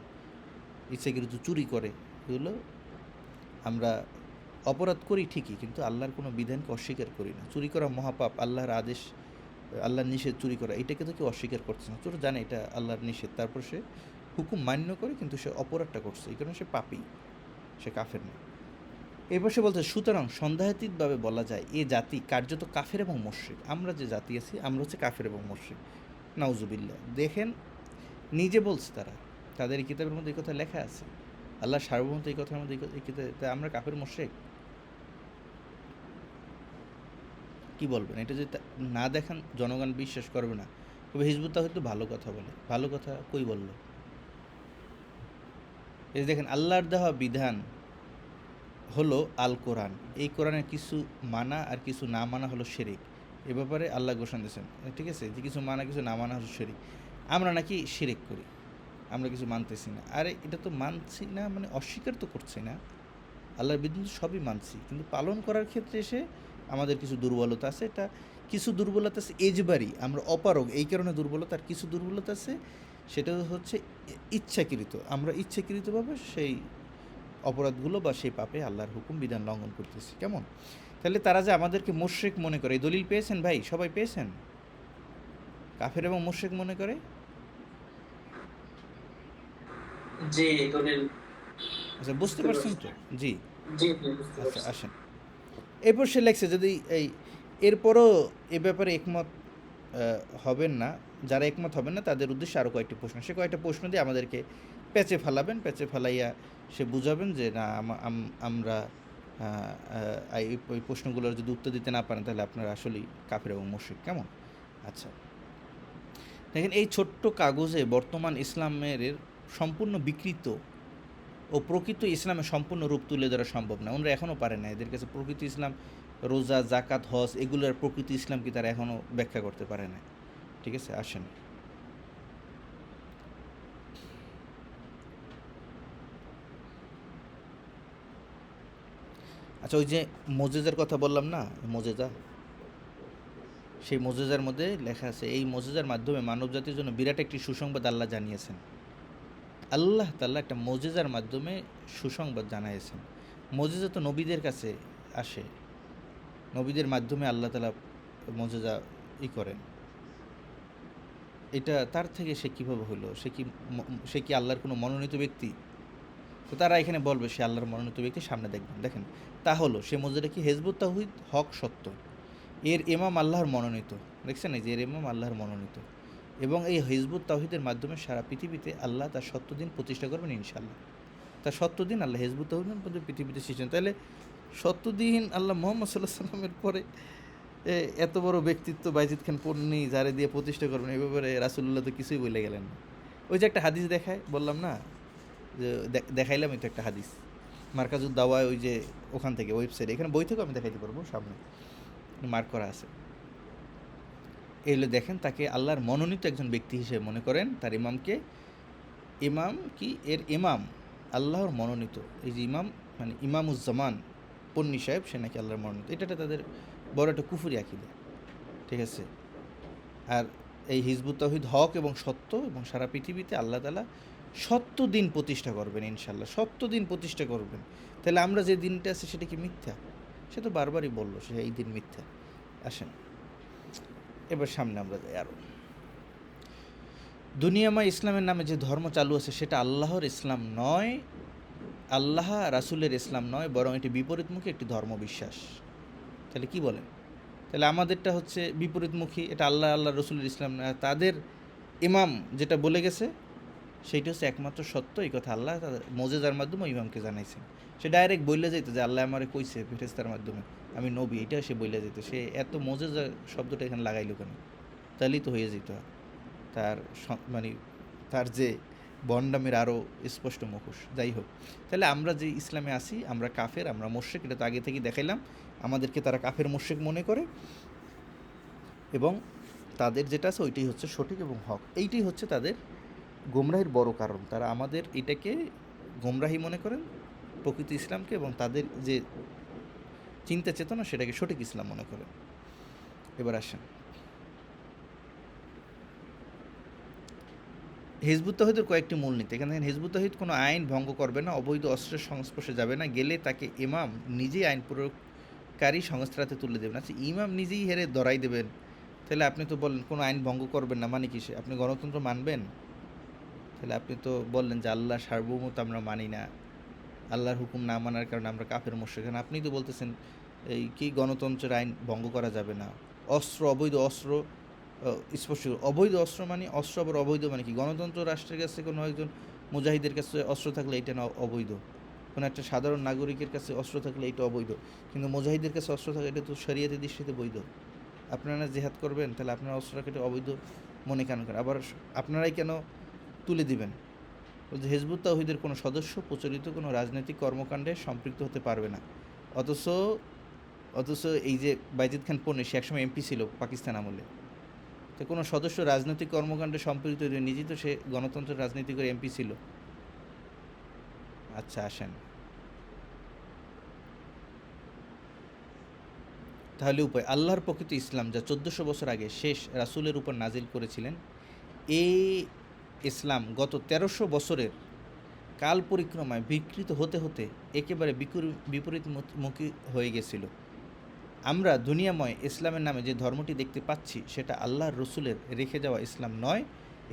ইচ্ছাকৃত চুরি করে। এগুলো আমরা অপরাধ করি ঠিকই, কিন্তু আল্লাহর কোনো বিধানকে অস্বীকার করি না। চুরি করা মহাপাপ, আল্লাহর আদেশ, আল্লাহর নিষেধ চুরি করা, এটাকে তো কেউ অস্বীকার করছে না। চোর জানে এটা আল্লাহর নিষেধ, তারপর সে হুকুম মান্য করে, কিন্তু সে অপরাধটা করছে, এই কারণে সে পাপী, সে কাফের না। এরপর সে বলছে সুতরাং সন্দেহাতীতভাবে বলা যায় এ জাতি কার্যত কাফের এবং মুশরিক। আমরা যে জাতি আছি আমরা হচ্ছে কাফের এবং মুশরিক। নাউজুবিল্লাহ। দেখেন নিজে বলছে তারা, তাদের এই কিতাবের মধ্যে এই কথা লেখা আছে, আল্লাহ সার্বভৌমত্ব এই কথার মধ্যে এই কিতাবে আমরা কাফের মুশরিক। কি বলবেন? এটা যদি না দেখান জনগণ বিশ্বাস করবে না। তবে হিজবুত তাওহীদ তো ভালো কথা বলে, ভালো কথা কই বলল? এই দেখেন আল্লাহর দেওয়া বিধান হলো আল কোরআন, এই কোরআনের কিছু মানা আর কিছু না মানা হলো শিরিক। এ ব্যাপারে আল্লাহ ঘোষণা দিয়েছেন, ঠিক আছে, যে কিছু মানা কিছু না মানা হলো শিরিক। আমরা নাকি শিরিক করি, আমরা কিছু মানতেছি না। আরে এটা তো মানছি না মানে অস্বীকার তো করছি না, আল্লাহর বিধান তো সবই মানছি, কিন্তু পালন করার ক্ষেত্রে এসে আমাদের কিছু দুর্বলতা আছে। এটা কিছু দুর্বলতা আছে এজবারি, আমরা অপারগ এই কারণে দুর্বলতা, আর কিছু দুর্বলতা আছে সেটা হচ্ছে ইচ্ছাকৃত, আমরা ইচ্ছাকৃতভাবে সেই অপরাধগুলো বা সেই পাপে আল্লাহর হুকুম বিধান লঙ্ঘন করতেছি। কেমন? তাহলে তারা যে আমাদেরকে মুশরিক মনে করে, এই দলিল পেয়েছেন ভাই? সবাই পেয়েছেন? কাফের এবং মুশরিক মনে করে। জি দলিল। আচ্ছা বুঝতে পারছেন তো? জি। জি জি বুঝতে আচ্ছা পারছি। আসেন, এরপর সে লেখছে যদি এই এরপরও এ ব্যাপারে একমত হবেন না, যারা একমত হবেন না তাদের উদ্দেশ্যে আরও কয়েকটি প্রশ্ন, সে কয়েকটা প্রশ্ন দিয়ে আমাদেরকে প্যাচে ফালাবেন, প্যাচে ফালাইয়া সে বুঝাবেন যে না আমরা ওই প্রশ্নগুলোর যদি উত্তর দিতে না পারেন তাহলে আপনারা আসলেই কাফের এবং মুশরিক। কেমন? আচ্ছা দেখেন এই ছোট্ট কাগজে বর্তমান ইসলামের সম্পূর্ণ বিকৃত ও প্রকৃত ইসলামের সম্পূর্ণ রূপ তুলে ধরা সম্ভব না। ওনারা এখনও পারে না, এদের কাছে প্রকৃত ইসলাম রোজা জাকাত হজ এগুলোর প্রকৃত ইসলাম কি তারা এখনও ব্যাখ্যা করতে পারে না। ঠিক আছে আসেন, আচ্ছা ওই যে মোজেজার কথা বললাম না, মোজেজা, সেই মোজেজার মধ্যে লেখা আছে এই মোজেজার মাধ্যমে মানবজাতির জন্য বিরাট একটি সুসংবাদ আল্লাহ জানিয়েছেন। আল্লাহ তাআলা একটা মোজেজার মাধ্যমে সুসংবাদ জানিয়েছেন। মোজেজা তো নবীদের কাছে আসে, নবীদের মাধ্যমে আল্লাহ তাআলা মোজেজা করেন। এটা তার থেকে সে কীভাবে হলো? সে কি আল্লাহর কোনো মনোনীত ব্যক্তি? তো তারা এখানে বলবে সে আল্লাহর মনোনীত ব্যক্তি, সামনে দেখবেন। দেখেন তা হলো সে মোজেজা কি হিজবুত তাওহীদ হক সত্য, এর ইমাম আল্লাহর মনোনীত। দেখছেন এই যে এর ইমাম আল্লাহর মনোনীত, এবং এই হিজবুত তাওহীদের মাধ্যমে সারা পৃথিবীতে আল্লাহ তার সত্য দিন প্রতিষ্ঠা করবেন ইনশাআল্লাহ। তার সত্য দিন আল্লাহ হিজবুত তাওহীদ পৃথিবীতে সৃষ্টি। তাহলে সত্য দিন আল্লাহ মুহাম্মদ সাল্লাল্লাহু আলাইহি ওয়াসাল্লামের পরে এত বড় ব্যক্তিত্ব বাইজিদ খান পন্নী যারে দিয়ে প্রতিষ্ঠা করবেন, এই ব্যাপারে রাসূলুল্লাহ তো কিছুই বলে গেলেন না। ওই যে একটা হাদিস দেখায়, বললাম না যে দেখাইলাম, এটা একটা হাদিস মার্কাজুদ দাওয়ায়, ওই যে ওখান থেকে ওয়েবসাইট, এখানে বই থেকেও আমি দেখাইতে পারবো, সামনে মার্ক করা আছে। এগুলো দেখেন, তাকে আল্লাহর মনোনীত একজন ব্যক্তি হিসেবে মনে করেন, তার ইমামকে। ইমাম কি? এর ইমাম আল্লাহর মনোনীত। এই যে ইমাম মানে ইমামুজ্জামান পন্নী সাহেব, সে নাকি আল্লাহর মনোনীত। এটা তাদের বড় একটা কুফরি আকীদা। ঠিক আছে? আর এই হিজবুত তাওহীদ হক এবং সত্য, এবং সারা পৃথিবীতে আল্লাহ তাআলা সত্য দিন প্রতিষ্ঠা করবেন ইনশাআল্লাহ, সত্য দিন প্রতিষ্ঠা করবেন। তাহলে আমরা যে দিনটা আছে সেটা কি মিথ্যা? সে তো বারবারই বললো সে এই দিন মিথ্যা। আসেন এবার সামনে আমরা যাই আরও। দুনিয়াময় ইসলামের নামে যে ধর্ম চালু আছে সেটা আল্লাহর ইসলাম নয়, আল্লাহ রাসূলের ইসলাম নয়, বরং এটি বিপরীতমুখী একটি ধর্মবিশ্বাস। তাহলে কি বলেন? তাহলে আমাদেরটা হচ্ছে বিপরীতমুখী, এটা আল্লাহ রসুলের ইসলাম না। তাদের ইমাম যেটা বলে গেছে সেইটা হচ্ছে একমাত্র সত্য, এই কথা আল্লাহ মোজেজার মাধ্যমে ইমামকে জানাইছেন। সে ডাইরেক্ট বইলে যেত যে আল্লাহ আমারে কইছে ফেরেশতার মাধ্যমে আমি নবী, এটা সে বইলে যেত। সে এত মোজেজা শব্দটা এখানে লাগাইলো কেন? তাহলেই তো হয়ে যেত তার মানে তার যে বন্ডামের আরও স্পষ্ট মুখোশ। যাই হোক, তাহলে আমরা যে ইসলামে আসি আমরা কাফের, আমরা মুশরিক, এটা তো আগে থেকেই দেখাইলাম। আমাদেরকে তারা কাফের মুশরিক মনে করে, এবং তাদের যেটা আছে ওইটাই হচ্ছে সঠিক এবং হক। এইটাই হচ্ছে তাদের গোমরাহির বড় কারণ। তারা আমাদের এটাকে গোমরাহি মনে করেন, প্রকৃত ইসলামকে, এবং তাদের যে চিন্তা চেতনা সেটাকে সঠিক ইসলাম মনে করেন। এবার আসেন হিজবুত তাওহীদের কয়েকটি মূলনীতি। এখানে হিজবুত তাওহীদ কোনো আইন ভঙ্গ করবে না, অবৈধ অস্ত্রের সংস্পর্শে যাবে না, গেলে তাকে ইমাম নিজেই আইন প্রয়োগকারী সংস্থার হাতে তুলে দেবেন। আচ্ছা ইমাম নিজেই হেরে ধরাই দেবেন, তাহলে আপনি তো বললেন কোনো আইন ভঙ্গ করবেন না, মানে কিসে? আপনি গণতন্ত্র মানবেন? তাহলে আপনি তো বললেন যে আল্লাহ সার্বভৌমত্ব আমরা মানি না, আল্লাহর হুকুম না মানার কারণে আমরা কাফের মুশরিক। আপনি তো বলতেছেন এই কি গণতন্ত্রের আইন ভঙ্গ করা যাবে না, অস্ত্র অবৈধ অস্ত্র স্পষ্ট অবৈধ অস্ত্র মানে অস্ত্র আবার অবৈধ মানে কি? গণতন্ত্র রাষ্ট্রের কাছে কোনো একজন মুজাহিদের কাছে অস্ত্র থাকলে এটা না অবৈধ, কোনো একটা সাধারণ নাগরিকের কাছে অস্ত্র থাকলে এটা অবৈধ, কিন্তু মুজাহিদের কাছে অস্ত্র থাকলে এটা তো শরিয়তের দৃষ্টিতে বৈধ। আপনারা জেহাদ করবেন, তাহলে আপনারা অস্ত্রটাকে এটা অবৈধ মনে কেন করেন? আবার আপনারাই কেন তুলে দিবেন? বলছে হিজবুত তাওহীদের কোনো সদস্য প্রচলিত কোনো রাজনৈতিক কর্মকাণ্ডে সম্পৃক্ত হতে পারবে না। অথচ অথচ এই যে বাইজিদ খান পন্নী, সে একসময় এমপি ছিল পাকিস্তান আমলে, তো কোনো সদস্য রাজনৈতিক কর্মকাণ্ডে সম্পৃক্ত হয়ে নিজেই তো সে গণতন্ত্রের রাজনীতি করে এমপি ছিল। আচ্ছা আসেন, তাহলে উপায় আল্লাহর প্রকৃত ইসলাম যা 1400 বছর আগে শেষ রাসূলের উপর নাজিল করেছিলেন, এই ইসলাম গত 1300 বছরের কাল পরিক্রমায় বিকৃত হতে হতে একেবারে বিপরীতমুখী হয়ে গেছিল। আমরা দুনিয়াময় ইসলামের নামে যে ধর্মটি দেখতে পাচ্ছি সেটা আল্লাহর রসুলের রেখে যাওয়া ইসলাম নয়,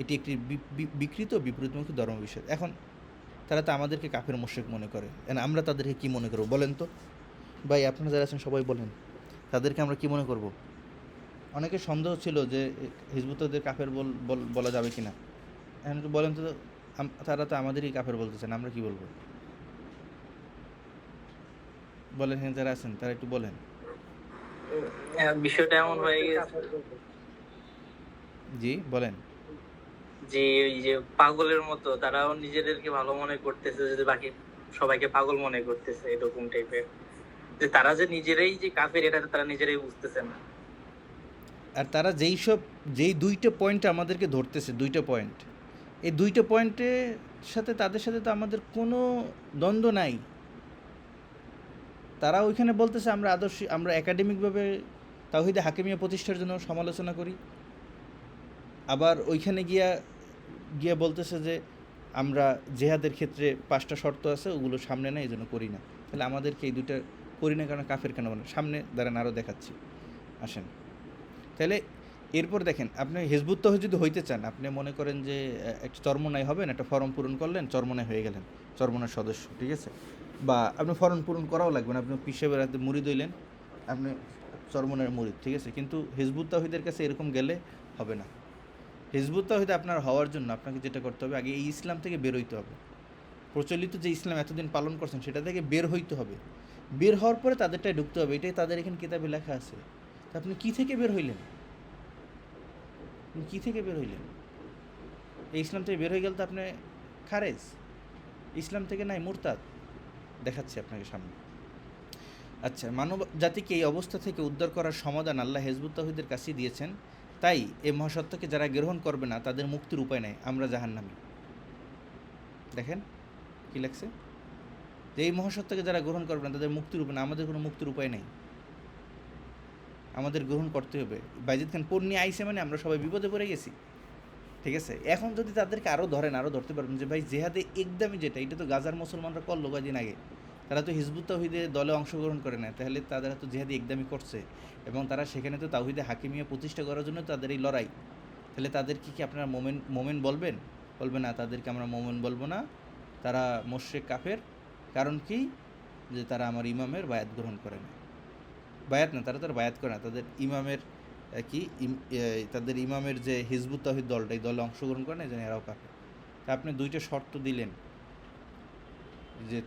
এটি একটি বিকৃত বিপরীতমুখী ধর্ম বিষয়। এখন তারা তো আমাদেরকে কাফের মুশরিক মনে করে, আমরা তাদেরকে কি মনে করব বলেন তো ভাই? আপনারা যারা আছেন সবাই বলেন, তাদেরকে আমরা কি মনে করব? অনেকে সন্দেহ ছিল যে হিজবুতদের কাফের বলা যাবে কিনা। এখন একটু বলেন তো, তারা তো আমাদেরই কাফের বলতেছেন, আমরা কি বলবো বলেন? হ্যাঁ, যারা আছেন তারা একটু বলেন। বিষয়টা এমন হয়ে গেছে জি বলেন। যে ওই যে পাগলের মতো তারাও নিজেদেরকে ভালো মনে করতেছে, যে বাকি সবাইকে পাগল মনে করতেছে, এরকম টাইপের, যে তারা যে নিজেরাই যে কাফের এটা তারা নিজেরাই বুঝতেছে না। আর তারা যেই দুইটা পয়েন্ট আমাদেরকে ধরতেছে, দুইটা পয়েন্ট, এই দুইটা পয়েন্টের সাথে তাদের সাথে তো আমাদের কোনো দ্বন্দ্ব নাই। তারা ওইখানে বলতেছে আমরা একাডেমিকভাবে তাওহীদে হাকিমিয়া প্রতিষ্ঠার জন্য সমালোচনা করি, আবার ওইখানে গিয়া বলতেছে যে আমরা জেহাদের ক্ষেত্রে 5টা শর্ত আছে, ওগুলো সামনে না, এই জন্য করি না। তাহলে আমাদেরকে এই দুইটা করি না কারণ কাফের কেন বলেন? সামনে দাঁড়ান আরও দেখাচ্ছি, আসেন। তাহলে এরপর দেখেন, আপনি হিজবুত তাওহীদ যদি হইতে চান, আপনি মনে করেন যে একটা চরমনাই হবেন, একটা ফর্ম পূরণ করলেন, চরমনাই হয়ে গেলেন, চরমনার সদস্য, ঠিক আছে? বা আপনি ফর্ম পূরণ করাও লাগবে না, আপনি পিসাবের হাতে মুরিদ হইলেন, আপনি চরমনার মুরিদ, ঠিক আছে? কিন্তু হিজবুত তাওহীদের কাছে এরকম গেলে হবে না। হিজবুত তাওহীদ আপনার হওয়ার জন্য আপনাকে যেটা করতে হবে, আগে এই ইসলাম থেকে বের হইতে হবে। প্রচলিত যে ইসলাম এতদিন পালন করছেন সেটা থেকে বের হইতে হবে। বের হওয়ার পরে তাদেরটাই ঢুকতে হবে, এটাই তাদের এখানে কিতাবে লেখা আছে। তা আপনি কী থেকে বের হইলেন? কী থেকে বের হইলেন? এই ইসলাম থেকে বের হয়ে গেলে তো আপনি খারেজ, ইসলাম থেকে নাই, মুরতাদ। দেখাচ্ছি আপনাকে সামনে। আচ্ছা, মানব জাতিকে এই অবস্থা থেকে উদ্ধার করার সমাধান আল্লাহ হিজবুত তাওহীদের কাছেই দিয়েছেন। তাই এই মহাসত্যকে যারা গ্রহণ করবে না তাদের মুক্তির উপায় নেই, আমরা জাহান্নামী। দেখেন কি লাগছে, যে এই মহাসত্যকে যারা গ্রহণ করবে না তাদের মুক্তির উপায় না, আমাদের কোনো মুক্তির উপায় নেই, আমাদের গ্রহণ করতে হবে। বাইজিদ খান পন্নী আইসে মানে আমরা সবাই বিপদে পড়ে গেছি, ঠিক আছে? এখন যদি তাদেরকে আরও ধরেন, আরও ধরতে পারবেন যে ভাই জেহাদে একদমই যেটা, এটা তো গাজার মুসলমানরা করলো কদিন আগে, তারা তো হিজবুত তাওহীদের দলে অংশগ্রহণ করে না, তাহলে তারা তো জেহাদে একদমই করছে, এবং তারা সেখানে তো তাওহীদে হাকিমিয়া প্রতিষ্ঠা করার জন্য তাদের এই লড়াই। তাহলে তাদেরকে কি আপনারা মোমেন বলবেন? বলবে না, তাদেরকে আমরা মোমেন বলবো না, তারা মুশরিক কাফের। কারণ কি? যে তারা আমার ইমামের বায়াত গ্রহণ করে না, বায়াত না, তারা বায়াত করে না, তাদের ইমামের তাদের ইমামের যে হিজবুত তাওহীদ দলটা, এই দলে অংশগ্রহণ করে না, এই জন্য এরাও কাফের। তা আপনি দুইটা শর্ত দিলেন, যে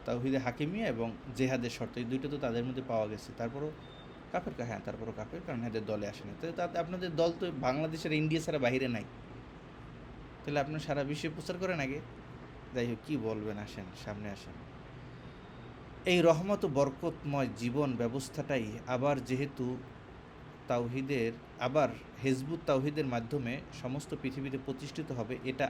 তাওহীদে হাকিমিয়া এবং জেহাদের শর্ত, এই দুইটা তো তাদের মধ্যে পাওয়া গেছে, তারপরও কাফের। হ্যাঁ, তারপরও কাফের, কারণ এদের দলে আসেনি। তো তাতে আপনাদের দল তো বাংলাদেশের ইন্ডিয়া ছাড়া বাইরে নাই, তাহলে আপনার সারা বিশ্বে প্রচার করেন আগে। যাই হোক, কী বলবেন, আসেন সামনে আসেন। এই রহমত ও বরকতময় জীবন ব্যবস্থাটাই আবার হিজবুত তাওহীদের মাধ্যমে সমস্ত পৃথিবীতে প্রতিষ্ঠিত হবে, এটা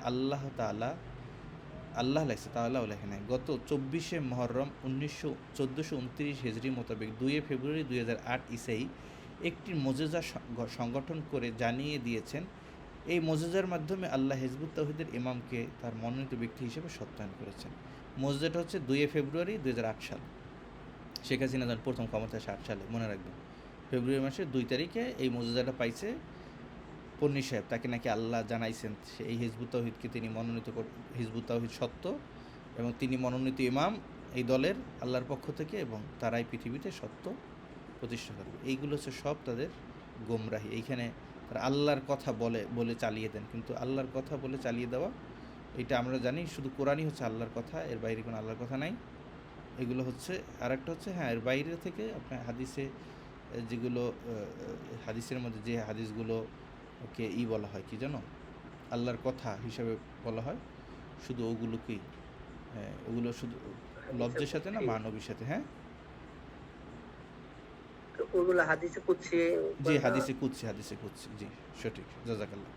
আল্লাহ লেখছে, তাআলাও লেখে নাই। গত 24শে মুহররম 1429 হিজরি মোতাবেক 2 ফেব্রুয়ারি 2008 ইসাই একটি মোজেজা সংগঠন করে জানিয়ে দিয়েছেন, এই মোজেজার মাধ্যমে আল্লাহ হিজবুত তাওহীদের ইমামকে তার মনোনীত ব্যক্তি হিসেবে সত্যায়ন করেছেন। মোজেজাটা হচ্ছে 2 ফেব্রুয়ারি 2008 সাল, শেখ হাসিনা যখন প্রথম ক্ষমতায় 60 সালে, মনে রাখবেন, ফেব্রুয়ারি মাসের 2 তারিখে এই মোজেজাটা পাইছে পন্নী সাহেব। তাকে নাকি আল্লাহ জানাইছেন এই হিজবুত তাওহীদকে তিনি মনোনীত হিজবুত তাওহীদ সত্য এবং তিনি মনোনীত ইমাম এই দলের আল্লাহর পক্ষ থেকে, এবং তারাই পৃথিবীতে সত্য প্রতিষ্ঠা করবে। এইগুলো হচ্ছে সব তাদের গোমরাহি। এইখানে তারা আল্লাহর কথা বলে চালিয়ে দেন, কিন্তু আল্লাহর কথা বলে চালিয়ে দেওয়া এটা আমরা জানি শুধু কোরআনই হচ্ছে আল্লাহর কথা, এর বাইরে কোনো আল্লাহর কথা নাই। এগুলো হচ্ছে আর একটা হচ্ছে, হ্যাঁ, এর বাইরে থেকে আপনার হাদিসে যেগুলো হাদিসের মধ্যে যে হাদিসগুলোকে বলা হয় কি জানো, আল্লাহর কথা হিসাবে বলা হয়, শুধু ওগুলোকেই, ওগুলো শুধু লব্জের সাথে না, মানবীর সাথে। হ্যাঁ, ওগুলো হাদিসে কুদসি, জি হাদিসে কুদসি, জি সঠিক, জাযাকাল্লাহ।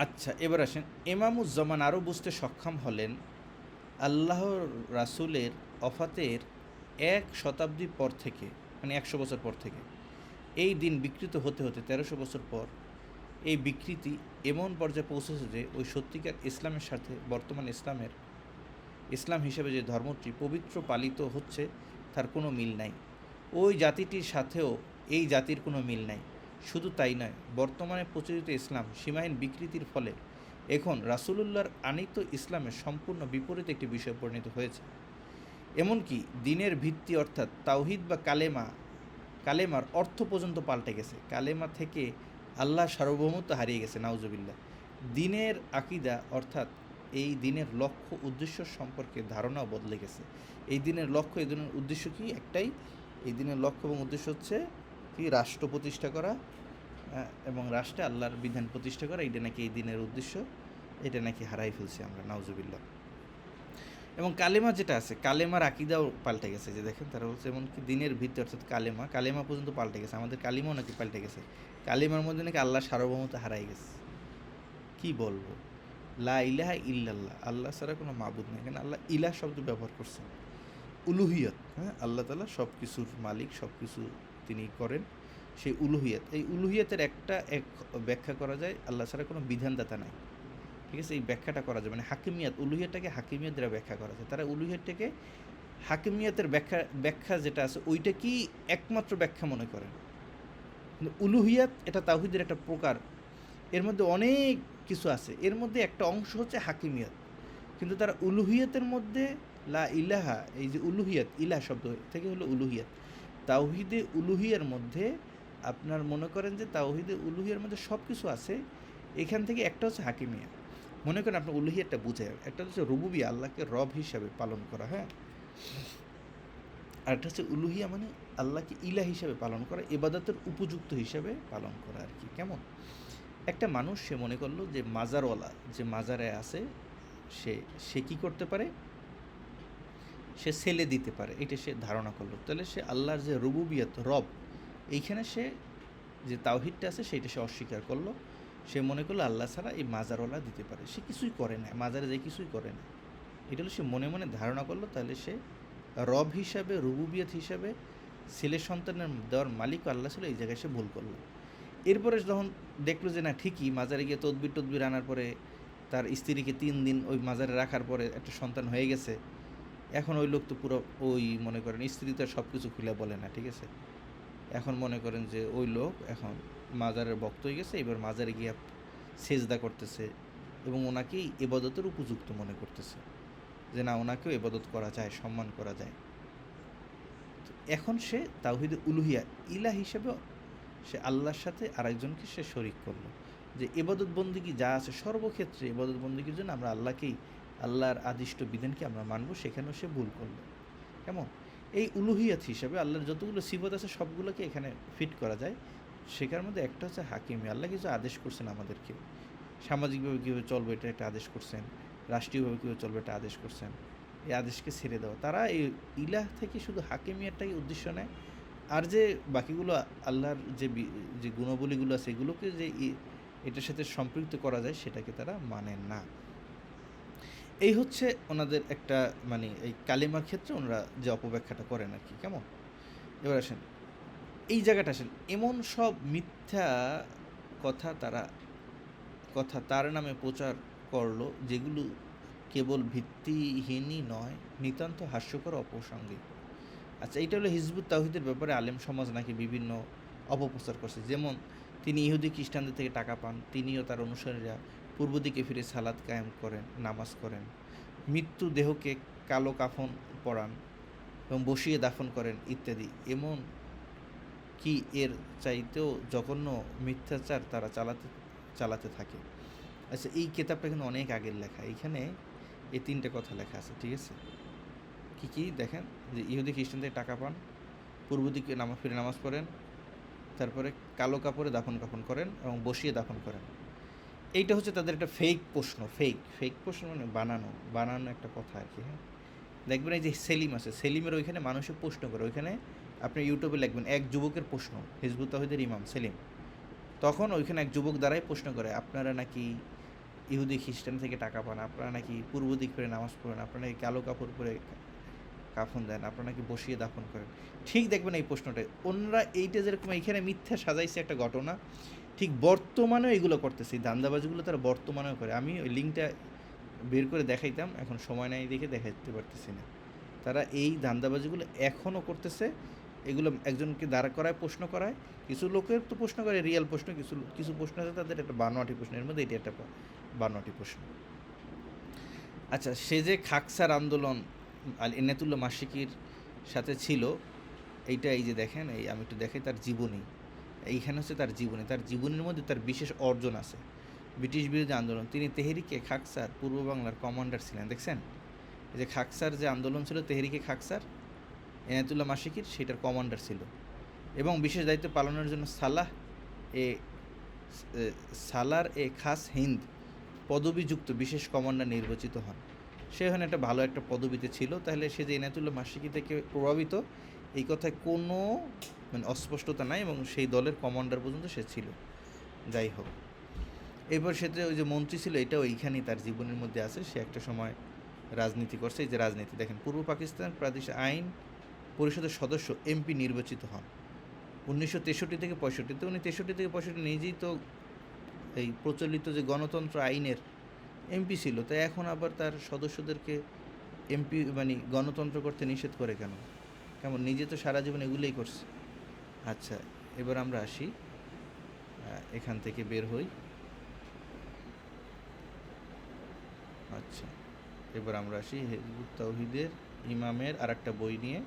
আচ্ছা, এবার আসেন, ইমামুজ্জামান আরও বুঝতে সক্ষম হলেন আল্লাহর রাসূলের ওফাতের 1 শতাব্দী পর থেকে, মানে 100 বছর পর থেকে এই দিন বিকৃত হতে হতে 1300 বছর পর এই বিকৃতি এমন পর্যায়ে পৌঁছেছে যে ওই সত্যিকার ইসলামের সাথে বর্তমান ইসলাম হিসেবে যে ধর্মটি পবিত্র পালিত হচ্ছে তার কোনো মিল নাই। ওই জাতিটির সাথেও এই জাতির কোনো মিল নাই। শুধু তাই নয়, বর্তমানে প্রচলিত ইসলাম সীমাহীন বিকৃতির ফলে এখন রাসূলুল্লাহর আনিত ইসলামের সম্পূর্ণ বিপরীত একটি বিষয় পরিণত হয়েছে। এমনকি দিনের ভিত্তি অর্থাৎ তাওহিদ বা কালেমার অর্থ পর্যন্ত পাল্টে গেছে। কালেমা থেকে আল্লাহ সার্বভৌমত্ব হারিয়ে গেছে, নাউজুবিল্লাহ। দিনের আকীদা অর্থাৎ এই দিনের লক্ষ্য উদ্দেশ্য সম্পর্কে ধারণাও বদলে গেছে। এই দিনের লক্ষ্য, এই দিনের উদ্দেশ্য কি? একটাই, এই দিনের লক্ষ্য এবং উদ্দেশ্য হচ্ছে কি? রাষ্ট্র প্রতিষ্ঠা করা, এবং রাষ্ট্রে আল্লাহর বিধান প্রতিষ্ঠা করা। এটা নাকি এই দিনের উদ্দেশ্য, এটা নাকি হারাই ফেলছি আমরা, নাউজুবিল্লাহ। এবং কালেমা যেটা আছে, কালেমার আকীদাও পাল্টে গেছে। যে দেখেন, তারা বলছে এমনকি দিনের ভিত্তি অর্থাৎ কালেমা পর্যন্ত পাল্টে গেছে। আমাদের কালিমাও নাকি পাল্টে গেছে। কালিমার মধ্যে নাকি আল্লাহ সার্বভৌমত্ব হারাই গেছে। কি বলবো, লা ইলাহা ইল্লাল্লাহ, আল্লাহ ছাড়া কোনো মাবুদ নেই। এখানে আল্লাহ ইলাহ শব্দ ব্যবহার করছেন। উলুহিয়ত, হ্যাঁ, আল্লাহ তাআলা সব কিছুর মালিক, সব কিছু তিনি করেন, সেই উলুহিয়ত। এই উলুহিয়তের এক ব্যাখ্যা করা যায়, আল্লাহ ছাড়া কোনো বিধানদাতা নাই। ঠিক আছে, এই ব্যাখ্যাটা করা যায়, মানে হাকিমিয়াত, উলুহিয়তটাকে হাকিমিয়ত দ্বারা ব্যাখ্যা করা যায়। তারা উলুহিয়তটাকে হাকিমিয়াতের ব্যাখ্যা যেটা আছে ওইটা কি একমাত্র ব্যাখ্যা মনে করেন। কিন্তু উলুহিয়াত এটা তাওহীদের একটা প্রকার, এর মধ্যে অনেক কিছু আছে, এর মধ্যে একটা অংশ হচ্ছে হাকিমিয়াত। কিন্তু তারা উলুহিয়াতের মধ্যে লা ইলাহা, এই যে উলুহিয়াত, ইলাহ শব্দ থেকে হলো উলুহিয়াত, তাওহীদে উলুহিয়ার মধ্যে আপনার মনে করেন যে তাওহীদে উলুহিয়ার মধ্যে সব কিছু আছে। এখান থেকে একটা হচ্ছে হাকিমিয়া, মনে করেন আপনার উলুহিয়াতটা বুঝে, একটা হচ্ছে রুবুবিয়া, আল্লাহকে রব হিসাবে পালন করা, হ্যাঁ, আর একটা হচ্ছে উলুহিয়া, মানে আল্লাহকে ইলাহ হিসাবে পালন করা, ইবাদতের উপযুক্ত হিসাবে পালন করা আর কি। কেমন একটা মানুষ, সে মনে করলো যে মাজারওয়ালা যে মাজারে আছে, সে কি করতে পারে, সে ছেলে দিতে পারে, এটা সে ধারণা করলো। তাহলে সে আল্লাহর যে রুবুবিয়ত, রব, এইখানে সে যে তাওহীদটা আছে সেইটা সে অস্বীকার করলো। সে মনে করলো আল্লাহ ছাড়া এই মাজারওয়ালা দিতে পারে, সে কিছুই করে না, মাজারে যে কিছুই করে না, এটা হলো সে মনে মনে ধারণা করলো। তাহলে সে রব হিসাবে, রুবুবিয়ত হিসাবে ছেলে সন্তানের দেওয়ার মালিক আল্লাহ ছিল, এই জায়গায় সে ভুল করলো। এরপরে যখন দেখলো যে না ঠিকই, মাজারে গিয়ে তদবির আনার পরে তার স্ত্রীকে 3 দিন ওই মাজারে রাখার পরে একটা সন্তান হয়ে গেছে। এখন ওই লোক তো পুরো ওই মনে করেন স্ত্রী তো সব কিছু খুলে বলে না, ঠিক আছে, এখন মনে করেন যে ওই লোক এখন মাজারের ভক্ত হয়ে গেছে, এবার মাজারে গিয়ে সেজদা করতেছে এবং ওনাকেই ইবাদতের উপযুক্ত মনে করতেছে, যে না ওনাকেও ইবাদত করা যায়, সম্মান করা যায়। এখন সে তাওহীদে উলুহিয়া, ইলাহ হিসেবে সে আল্লাহর সাথে আরেকজনকে সে শরীক করলো। যে ইবাদত বন্দিগি যা আছে সর্বক্ষেত্রে ইবাদত বন্দিগির জন্য আমরা আল্লাহকেই, আল্লাহর আদিষ্ট বিধানকে আমরা মানবো, সেখানেও সে ভুল করলো। কেমন এই উলুহিয়াত হিসাবে আল্লাহর যতগুলো সিফাত আছে সবগুলোকে এখানে ফিট করা যায়। সেখানের মধ্যে একটা হচ্ছে হাকিমি, আল্লাহ কিছু আদেশ করছেন আমাদেরকে, সামাজিকভাবে কীভাবে চলবে এটা একটা আদেশ করছেন, রাষ্ট্রীয়ভাবে কীভাবে চলবে এটা আদেশ করছেন, এই আদেশকে ছেড়ে দেওয়া। তারা এই ইলাহ থেকে শুধু হাকিমিয়াতটাই উদ্দেশ্য নেয়, আর যে বাকিগুলো আল্লাহর যে গুণাবলীগুলো আছে এগুলোকে যে এটার সাথে সম্পৃক্ত করা যায় সেটাকে তারা মানেন না। এই হচ্ছে ওনাদের একটা, মানে এই কালিমার ক্ষেত্রে ওনারা যে অপব্যাখ্যাটা করেন আর কি। কেমন এবার আসেন এই জায়গাটা, আসেন এমন সব মিথ্যা কথা তার নামে প্রচার করলো যেগুলো কেবল ভিত্তিহীনই নয়, নিতান্ত হাস্যকর অপ্রাসঙ্গিক। আচ্ছা, এইটা হলো হিজবুত তাওহীদের ব্যাপারে আলেম সমাজ নাকি বিভিন্ন অপপ্রচার করছে। যেমন তিনি ইহুদি খ্রিস্টানদের থেকে টাকা পান, তিনিও তার অনুসারীরা পূর্ব দিকে ফিরে সালাত কায়েম করেন, নামাজ করেন, মৃত্যু দেহকে কালো কাফন পরান এবং বসিয়ে দাফন করেন ইত্যাদি। এমন কি এর চাইতেও জঘন্য মিথ্যাচার তারা চালাতে থাকে। আচ্ছা, এই কিতাবটা কিন্তু অনেক আগের লেখা। এইখানে এই 3টে কথা লেখা আছে, ঠিক আছে? কি দেখেন, যে ইহুদি খ্রিস্টান থেকে টাকা পান, পূর্ব দিকে ফিরে নামাজ পড়েন, তারপরে কালো কাপড়ে দাফন কাফন করেন এবং বসিয়ে দাফন করেন। এইটা হচ্ছে তাদের একটা ফেক প্রশ্ন। ফেক প্রশ্ন মানে বানানো একটা কথা আর কি। হ্যাঁ, দেখবেন এই যে সেলিম আছে, সেলিমের ওইখানে মানুষের প্রশ্ন করে, ওইখানে আপনি ইউটিউবে লিখবেন এক যুবকের প্রশ্ন, হিজবুত তাওহীদের ইমাম সেলিম, তখন ওইখানে এক যুবক দ্বারাই প্রশ্ন করে, আপনারা নাকি ইহুদি খ্রিস্টান থেকে টাকা পান, আপনারা নাকি পূর্ব দিক করে নামাজ পড়েন, আপনারা নাকি কালো কাপড় পরে কাফন দেন, আপনারা নাকি বসিয়ে দাফন করেন। ঠিক দেখবেন এই প্রশ্নটাই ওনারা, এইটা যেরকম এইখানে মিথ্যা সাজাইছে একটা ঘটনা, ঠিক বর্তমানেও এগুলো করতেছে। এই দান্দাবাজিগুলো তারা বর্তমানেও করে। আমি ওই লিঙ্কটা বের করে দেখাইতাম, এখন সময় নাই দেখে দেখাইতে পারতেছি না। তারা এই ধান্দাবাজিগুলো এখনও করতেছে। এগুলো একজনকে দাঁড়া করায় প্রশ্ন করায়, কিছু লোকের তো প্রশ্ন করে রিয়েল প্রশ্ন, কিছু প্রশ্ন আছে তাদের একটা 52টি প্রশ্ন, এর মধ্যে এটি একটা 52টি প্রশ্ন। আচ্ছা, সে যে খাকসার আন্দোলন এনায়েতুল্লাহ মাসিকির সাথে ছিল, এইটা এই যে দেখেন, এই আমি একটু দেখাই তার জীবনী। এইখানে হচ্ছে তার জীবনী। তার জীবনের মধ্যে তার বিশেষ অর্জন আছে। ব্রিটিশ বিরোধী আন্দোলন, তিনি তেহরিকে খাকসার পূর্ব বাংলার কমান্ডার ছিলেন। দেখছেন, এই যে খাকসার যে আন্দোলন ছিল, তেহরিকে খাকসার এনায়েতুল্লাহ মাসিকির, সেটার কমান্ডার ছিল এবং বিশেষ দায়িত্ব পালনের জন্য সালার এ খাস হিন্দ পদবিযুক্ত বিশেষ কমান্ডার নির্বাচিত হন। সে ওখানে একটা ভালো একটা পদবিতে ছিল। তাহলে সে যে এনায়েতুল্লাহ মাসিকি থেকে প্রভাবিত, এই কথায় কোনো মানে অস্পষ্টতা নাই, এবং সেই দলের কমান্ডার পর্যন্ত সে ছিল। যাই হোক, এরপর সে যে ওই যে মন্ত্রী ছিল, এটাও এইখানেই তার জীবনের মধ্যে আছে। সে একটা সময় রাজনীতি করছে। এই যে রাজনীতি দেখেন, পূর্ব পাকিস্তান প্রাদেশিক আইন পরিষদের সদস্য এমপি নির্বাচিত হন 1963 থেকে 65। উনি 63 থেকে 65 নিজেই তো এই প্রচলিত যে গণতন্ত্র আইনের এমপি ছিল, তাই এখন আবার তার সদস্যদেরকে এমপি মানে গণতন্ত্র করতে নিষেধ করে কেন? কেমন, নিজে তো সারা জীবন এগুলোই করছে। আচ্ছা, এবার আমরা আসি, এখান থেকে বের হই। আচ্ছা, এবার আমরা আসি হিজবুত তাওহীদের ইমামের আর একটা বই নিয়ে।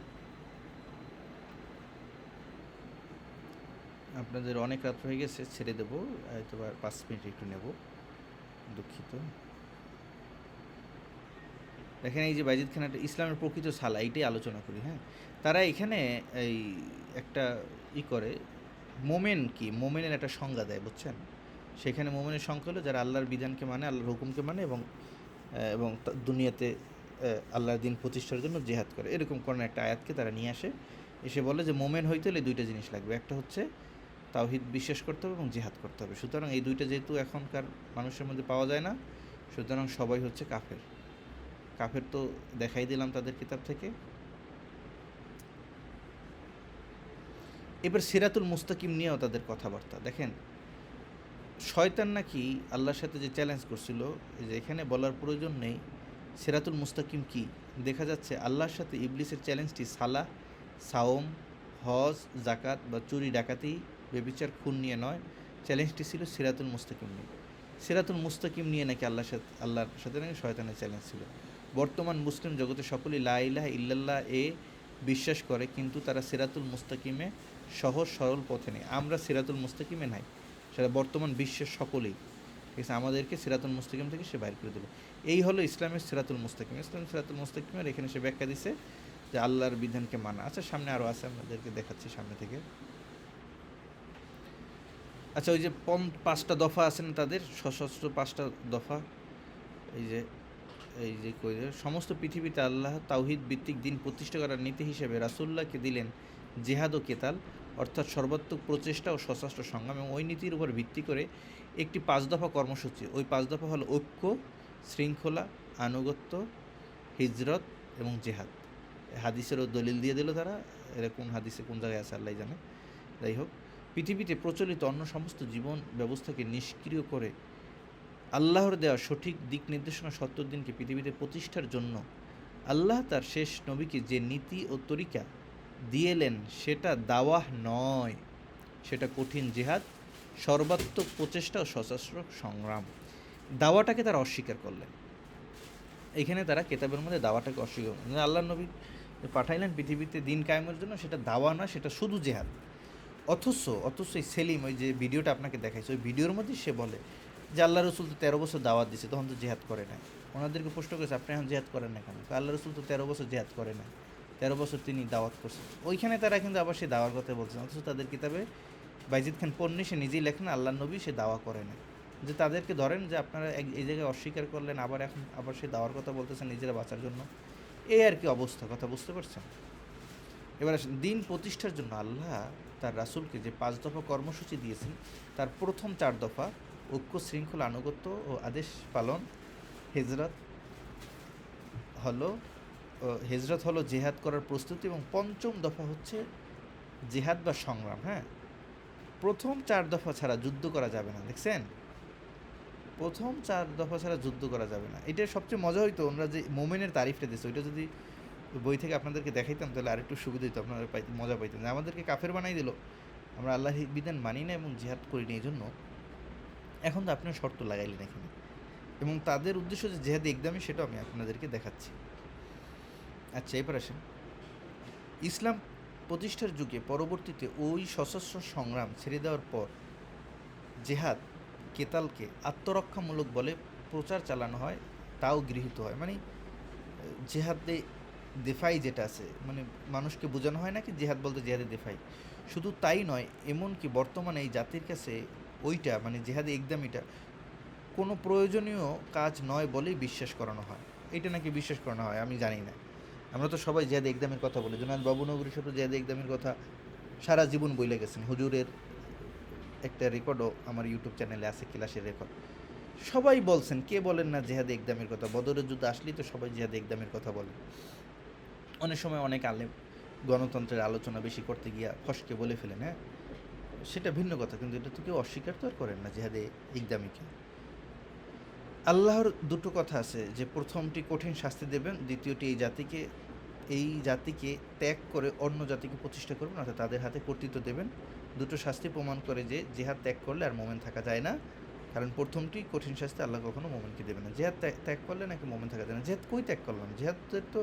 আপনাদের অনেক রাত হয়ে গেছে, ছেড়ে দেবো, হয়তো 5 মিনিট একটু নেব, দুঃখিত। দেখেন, এই যে বাইজিদ খান একটা ইসলামের প্রকৃত সালা, এইটাই আলোচনা করি। হ্যাঁ, তারা এখানে এই একটা করে মোমেন কি, মোমেনের একটা সংজ্ঞা দেয়, বুঝছেন? সেখানে মোমেনের সংখ্যা হলো যারা আল্লাহর বিধানকে মানে, আল্লাহর হুকুমকে মানে এবং দুনিয়াতে আল্লাহর দিন প্রতিষ্ঠার জন্য জিহাদ করে। এরকম কোনো একটা আয়াতকে তারা নিয়ে এসে বলে যে মোমেন হইতে হলে 2টা জিনিস লাগবে। একটা হচ্ছে তাওহীদ বিশ্বাস করতে হবে এবং জিহাদ করতে হবে। সুতরাং এই 2টা যেহেতু এখনকার মানুষের মধ্যে পাওয়া যায় না, সুতরাং সবাই হচ্ছে কাফের তো দেখাই দিলাম তাদের কিতাব থেকে। এবার সিরাতুল মুস্তাকিম নিয়েও তাদের কথাবার্তা দেখেন। শয়তান নাকি আল্লাহর সাথে যে চ্যালেঞ্জ করছিল, যে এখানে বলার প্রয়োজন নেই সিরাতুল মুস্তাকিম কি। দেখা যাচ্ছে আল্লাহর সাথে ইবলিসের চ্যালেঞ্জটি সালাহ, সাওম, হজ, জাকাত বা চুরি ডাকাতি, বেবিচার, খুন নিয়ে নয়। চ্যালেঞ্জটি ছিল সিরাতুল মুস্তাকিম নিয়ে। সিরাতুল মুস্তাকিম নিয়ে নাকি আল্লাহর সাথে নাকি শয়তানের চ্যালেঞ্জ ছিল। বর্তমান মুসলিম জগতে সকলেই লা ইলাহা ইল্লাল্লাহ বিশ্বাস করে, কিন্তু তারা সিরাতুল মুস্তাকিমে সহজ সরল পথে নেই। আমরা সিরাতুল মুস্তাকিমে নাই, সেটা বর্তমান বিশ্বের সকলেই, ঠিক আছে? আমাদেরকে সিরাতুল মুস্তাকিম থেকে সে বাইর করে দিল। এই হলো ইসলামের সিরাতুল মুস্তাকিম। ইসলাম সিরাতুল মুস্তাকিমের এখানে সে ব্যাখ্যা দিছে যে আল্লাহর বিধানকে মানা। আচ্ছা, সামনে আরও আছে, আপনাদেরকে দেখাচ্ছি সামনে থেকে। আচ্ছা, ওই যে 5টা দফা আছে না তাদের, সশস্ত্র 5টা দফা, এই যে সমস্ত পৃথিবীতে আল্লাহ তাওহীদ ভিত্তিক দিন প্রতিষ্ঠা করার নীতি হিসেবে রাসূলুল্লাহকে দিলেন জিহাদ ও কেতাল, অর্থাৎ সর্বাত্মক প্রচেষ্টা ও সশস্ত্র সংগ্রাম, এবং ওই নীতির উপর ভিত্তি করে একটি 5 দফা কর্মসূচি। ওই 5 দফা হলো ঐক্য, শৃঙ্খলা, আনুগত্য, হিজরত এবং জিহাদ। হাদিসেরও দলিল দিয়ে দিল তারা, এরা কোন হাদিসে কোন জায়গায় আছে আল্লাহ জানে। যাই হোক, পৃথিবীতে প্রচলিত অন্য সমস্ত জীবন ব্যবস্থাকে নিষ্ক্রিয় করে আল্লাহর দেওয়া সঠিক দিক নির্দেশনা সত্তর দিনকে পৃথিবীতে প্রতিষ্ঠার জন্য আল্লাহ তার শেষ নবীকে যে নীতি ও তরিকা দিয়েলেন, সেটা দাওয়াহ নয়, সেটা কঠিন জিহাদ, সর্বাত্মক প্রচেষ্টা ও সশস্ত্র সংগ্রাম। দাওয়াটাকে তারা অস্বীকার করলেন। এইখানে তারা কেতাবের মধ্যে দাওয়াটাকে অস্বীকার করে। আল্লাহ নবী যে পাঠাইলেন পৃথিবীতে দিন কায়েমের জন্য, সেটা দাওয়া না, সেটা শুধু জেহাদ। অথচ এই সেলিম, ওই যে ভিডিওটা আপনাকে দেখাইছে, ওই ভিডিওর মধ্যে সে বলে যে আল্লাহ রসুল তো 13 বছর দাওয়াত দিচ্ছে, তখন তো জেহাদ করে না। ওনাদেরকে প্রশ্ন করেছে, আপনি এখন জেহাদ করেন না কেন? আল্লাহ রসুল তো 13 বছর জেহাদ করে না, 13 বছর তিনি দাওয়াত করছেন। ওইখানে তারা কিন্তু আবার সে দাওয়ার কথা বলছেন, অথচ তাদের কিতাবে বাইজিদ খান পন্নী সে নিজেই লেখেন আল্লাহ নবী সে দাওয়া করে না। যে তাদেরকে ধরেন যে আপনারা এই জায়গায় অস্বীকার করলেন, আবার সে দাওয়ার কথা বলতেছেন নিজেরা বাঁচার জন্য। এই আর কি অবস্থা, কথা বুঝতে পারছেন? এবার আসেন, দিন প্রতিষ্ঠার জন্য আল্লাহ তার রাসূলকে যে 5 দফা কর্মসূচি দিয়েছেন, তার প্রথম 4 দফা ঐক্য, শৃঙ্খলা, আনুগত্য ও আদেশ পালন, হেজরত হলো জেহাদ করার প্রস্তুতি, এবং 5ম দফা হচ্ছে জেহাদ বা সংগ্রাম। হ্যাঁ, প্রথম 4 দফা ছাড়া যুদ্ধ করা যাবে না। দেখছেন, প্রথম 4 দফা ছাড়া যুদ্ধ করা যাবে না। এটা সবচেয়ে মজা হইতো, ওনারা যে মোমেনের তারিফটা দিচ্ছে, ওইটা যদি বই থেকে আপনাদেরকে দেখাইতাম তাহলে আরেকটু সুবিধা হতো, আপনারা মজা পাইতেন। যে আমাদেরকে কাফের বানাই দিল, আমরা আল্লাহর বিধান মানি না এবং জিহাদ করি না, এই জন্য এখন তো আপনার শর্ত লাগাইলেন এখানে। এবং তাদের উদ্দেশ্য যে জেহাদ একদমই, সেটাও আমি আপনাদেরকে দেখাচ্ছি। আচ্ছা, এবার আসেন, ইসলাম প্রতিষ্ঠার যুগে পরবর্তীতে ওই সশস্ত্র সংগ্রাম ছেড়ে দেওয়ার পর জেহাদ কেতালকে আত্মরক্ষামূলক বলে প্রচার চালানো হয়, তাও গৃহীত হয়। মানে জেহাদে দেফাই যেটা আছে, মানে মানুষকে বোঝানো হয় না কি জেহাদ বলতে জেহাদে দেফাই। শুধু তাই নয়, এমনকি বর্তমানে এই জাতির কাছে ওইটা, মানে জেহাদে একদমইটা কোনো প্রয়োজনীয় কাজ নয় বলেই বিশ্বাস করানো হয়। এটা নাকি বিশ্বাস করানো হয়, আমি জানি না। আমরা তো সবাই জেহাদে একদমের কথা বলি, জুনায়েদ বাবুনগরী সাহেব জেহাদে একদমের কথা সারা জীবন বইলে গেছেন। হুজুরের একটা রেকর্ডও আমার ইউটিউব চ্যানেলে আছে, ক্লাসের রেকর্ড। সবাই বলছেন, কে বলেন না জেহাদে একদমের কথা? বদরের যুদ্ধ আসলেই তো সবাই জেহাদে একদমের কথা বলে। অনেক সময় অনেক আলেম গণতন্ত্রের আলোচনা বেশি করতে গিয়া ফসকে বলে ফেলেন, হ্যাঁ, সেটা ভিন্ন কথা, কিন্তু এটা তো কেউ অস্বীকার তো আর করেন না জেহাদে ইকদামিকে। আল্লাহর দুটো কথা আছে, যে প্রথমটি কঠিন শাস্তি দেবেন, দ্বিতীয়টি এই জাতিকে ত্যাগ করে অন্য জাতিকে প্রতিষ্ঠা করবেন, অর্থাৎ তাদের হাতে কর্তৃত্ব দেবেন। দুটো শাস্তি প্রমাণ করে যে জেহাদ ত্যাগ করলে আর মোমেন থাকা যায় না, কারণ প্রথমটি কঠিন শাস্তি আল্লাহ কখনো মোমেনকে দেবে না। জেহাদ ত্যাগ করলে নাকি মোমেন থাকা যায় না। জেহাদ কই ত্যাগ করলাম? জেহাদের তো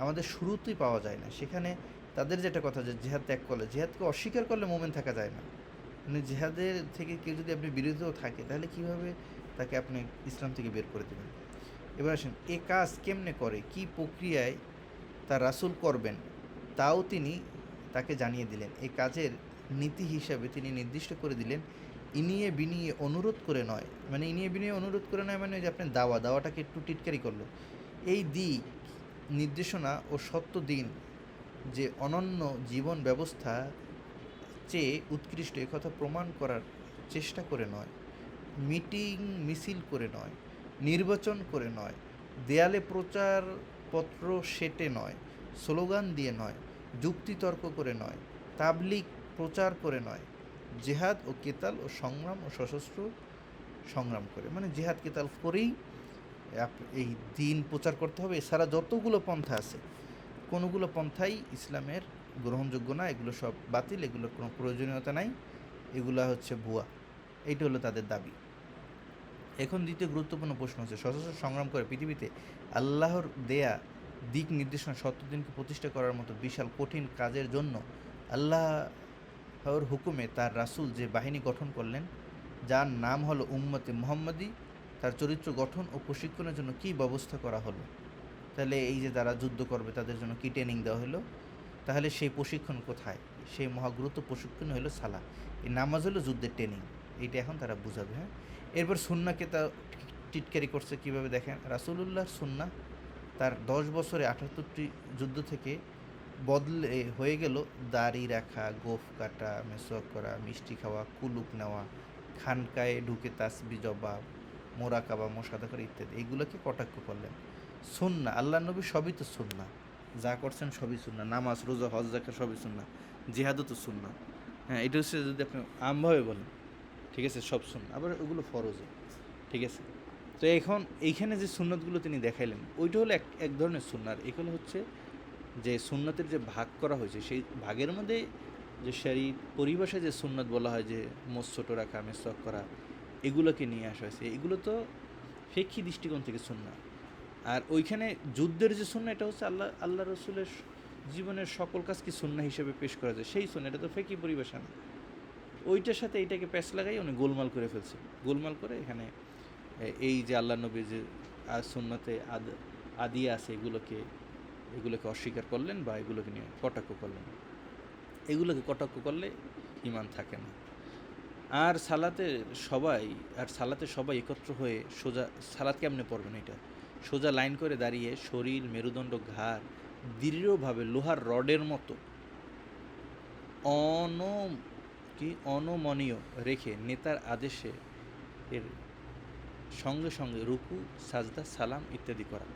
আমাদের শুরুতেই পাওয়া যায় না। সেখানে তাদের যেটা কথা, যে জেহাদ ত্যাগ করলে, জেহাদকে অস্বীকার করলে মোমেন থাকা যায় না। মানে জেহাদের থেকে কেউ যদি আপনি বিরোধীও থাকে, তাহলে কীভাবে তাকে আপনি ইসলাম থেকে বের করে দেবেন? এবার আসেন, এ কাজ কেমনে করে, কি প্রক্রিয়ায় তার রাসূল করবেন, তাও তিনি তাকে জানিয়ে দিলেন। এই কাজের নীতি হিসাবে তিনি নির্দিষ্ট করে দিলেন, ইনিয়ে বিনিয়ে অনুরোধ করে নয়। মানে ইনিয়ে বিনিয়ে অনুরোধ করে নয়, মানে যে আপনি দাওয়াটাকে একটু টিটকারি করলো। এই দিক নির্দেশনা ও সত্য দিন যে অনন্য জীবন ব্যবস্থা চেয়ে উৎকৃষ্ট, একথা প্রমাণ করার চেষ্টা করে নয়, মিটিং মিছিল করে নয়, নির্বাচন করে নয়, দেয়ালে প্রচারপত্র সেটে নয়, স্লোগান দিয়ে নয়, যুক্তিতর্ক করে নয়, তাবলিগ প্রচার করে নয়, জেহাদ ও কেতাল ও সংগ্রাম ও সশস্ত্র সংগ্রাম করে। মানে জেহাদ কেতাল করেই এই দিন প্রচার করতে হবে। এছাড়া যতগুলো পন্থা আছে, কোনোগুলো পন্থাই ইসলামের গ্রহণযোগ্য না, এগুলো সব বাতিল, এগুলোর কোনো প্রয়োজনীয়তা নাই, এগুলো হচ্ছে ভুয়া। এইটা হলো তাদের দাবি। এখন দ্বিতীয় গুরুত্বপূর্ণ প্রশ্ন হচ্ছে, সশস্ত্র সংগ্রাম করে পৃথিবীতে আল্লাহর দেয়া দিক নির্দেশনা সত্য দিনকে প্রতিষ্ঠা করার মতো বিশাল কঠিন কাজের জন্য আল্লাহর হুকুমে তার রাসূল যে বাহিনী গঠন করলেন, যার নাম হলো উম্মতে মুহাম্মাদি, তার চরিত্র গঠন ও প্রশিক্ষণের জন্য কী ব্যবস্থা করা হলো? তাহলে এই যে যারা যুদ্ধ করবে তাদের জন্য কী ট্রেনিং দেওয়া হলো? তাহলে সেই প্রশিক্ষণ কোথায়? সেই মহাগুরুত্ব প্রশিক্ষণ হলো সালাহ। এই নামাজ হলো যুদ্ধের ট্রেনিং। এইটা এখন তারা বুঝাবে। হ্যাঁ, এরপর সুন্নাহকে তা টিটকারি করছে কীভাবে দেখেন। রাসূলুল্লাহর সুন্নাহ তার 10 বছরে 78টি যুদ্ধ থেকে বদলে হয়ে গেল দাড়ি রাখা, গোঁফ কাটা, মেসওয়াক করা, মিষ্টি খাওয়া, কুলুপ নেওয়া, খানকায় ঢুকে তাসবিহ জবাব, মোরাকাবা, মোশাহাদা করা ইত্যাদি। এইগুলোকে কটাক্ষ করলেন। সুন্নাহ, আল্লাহ নবী সবই তো সুন্নাহ, যা করছেন সবই সুন্নাহ। নামাজ, রোজা, হজ, যাকাত সবই সুন্নাহ। জিহাদও তো সুন্নাহ। হ্যাঁ, এটা হচ্ছে যদি আপনি আমভাবে বলেন, ঠিক আছে, সব সুন্নাহ। আবার ওগুলো ফরজও, ঠিক আছে। তো এখন এইখানে যে সুন্নতগুলো তিনি দেখাইলেন, ওইটা হলো এক ধরনের সুন্নাহ। এগুলো হচ্ছে যে সুন্নতের যে ভাগ করা হয়েছে, সেই ভাগের মধ্যে যে শরীর পরিভাষায় যে সুন্নত বলা হয়, যে মোজ ছোটো রাখা, মেসওয়াক করা, এগুলোকে নিয়ে আসা হয়েছে। এগুলো তো ফিকহি দৃষ্টিকোণ থেকে সুন্নাহ। আর ওইখানে যুদ্ধের যে সুন্নাহ এটা হচ্ছে আল্লাহ রসুলের জীবনের সকল কাজকে সুন্নাহ হিসেবে পেশ করা যায়, সেই সুন্নাহ, এটা তো ফেকি পরিবেশন। ওইটার সাথে এইটাকে প্যাচ লাগাই উনি গোলমাল করে ফেলছে। গোলমাল করে এখানে এই যে আল্লাহ নবী যে সুন্নতে আদি আছে এগুলোকে অস্বীকার করলেন বা এগুলোকে নিয়ে কটাক্ষ করলেন। এগুলোকে কটাক্ষ করলে ঈমান থাকে না। আর সালাতে সবাই একত্র হয়ে সোজা সালাত কেমনে পড়বেন, এটা সোজা লাইন করে দাঁড়িয়ে শরীর, মেরুদণ্ড, ঘাড় দৃঢ়ভাবে লোহার রডের মতো অনমনীয় রেখে নেতার আদেশে এর সঙ্গে সঙ্গে রুকু, সাজদা, সালাম ইত্যাদি করা।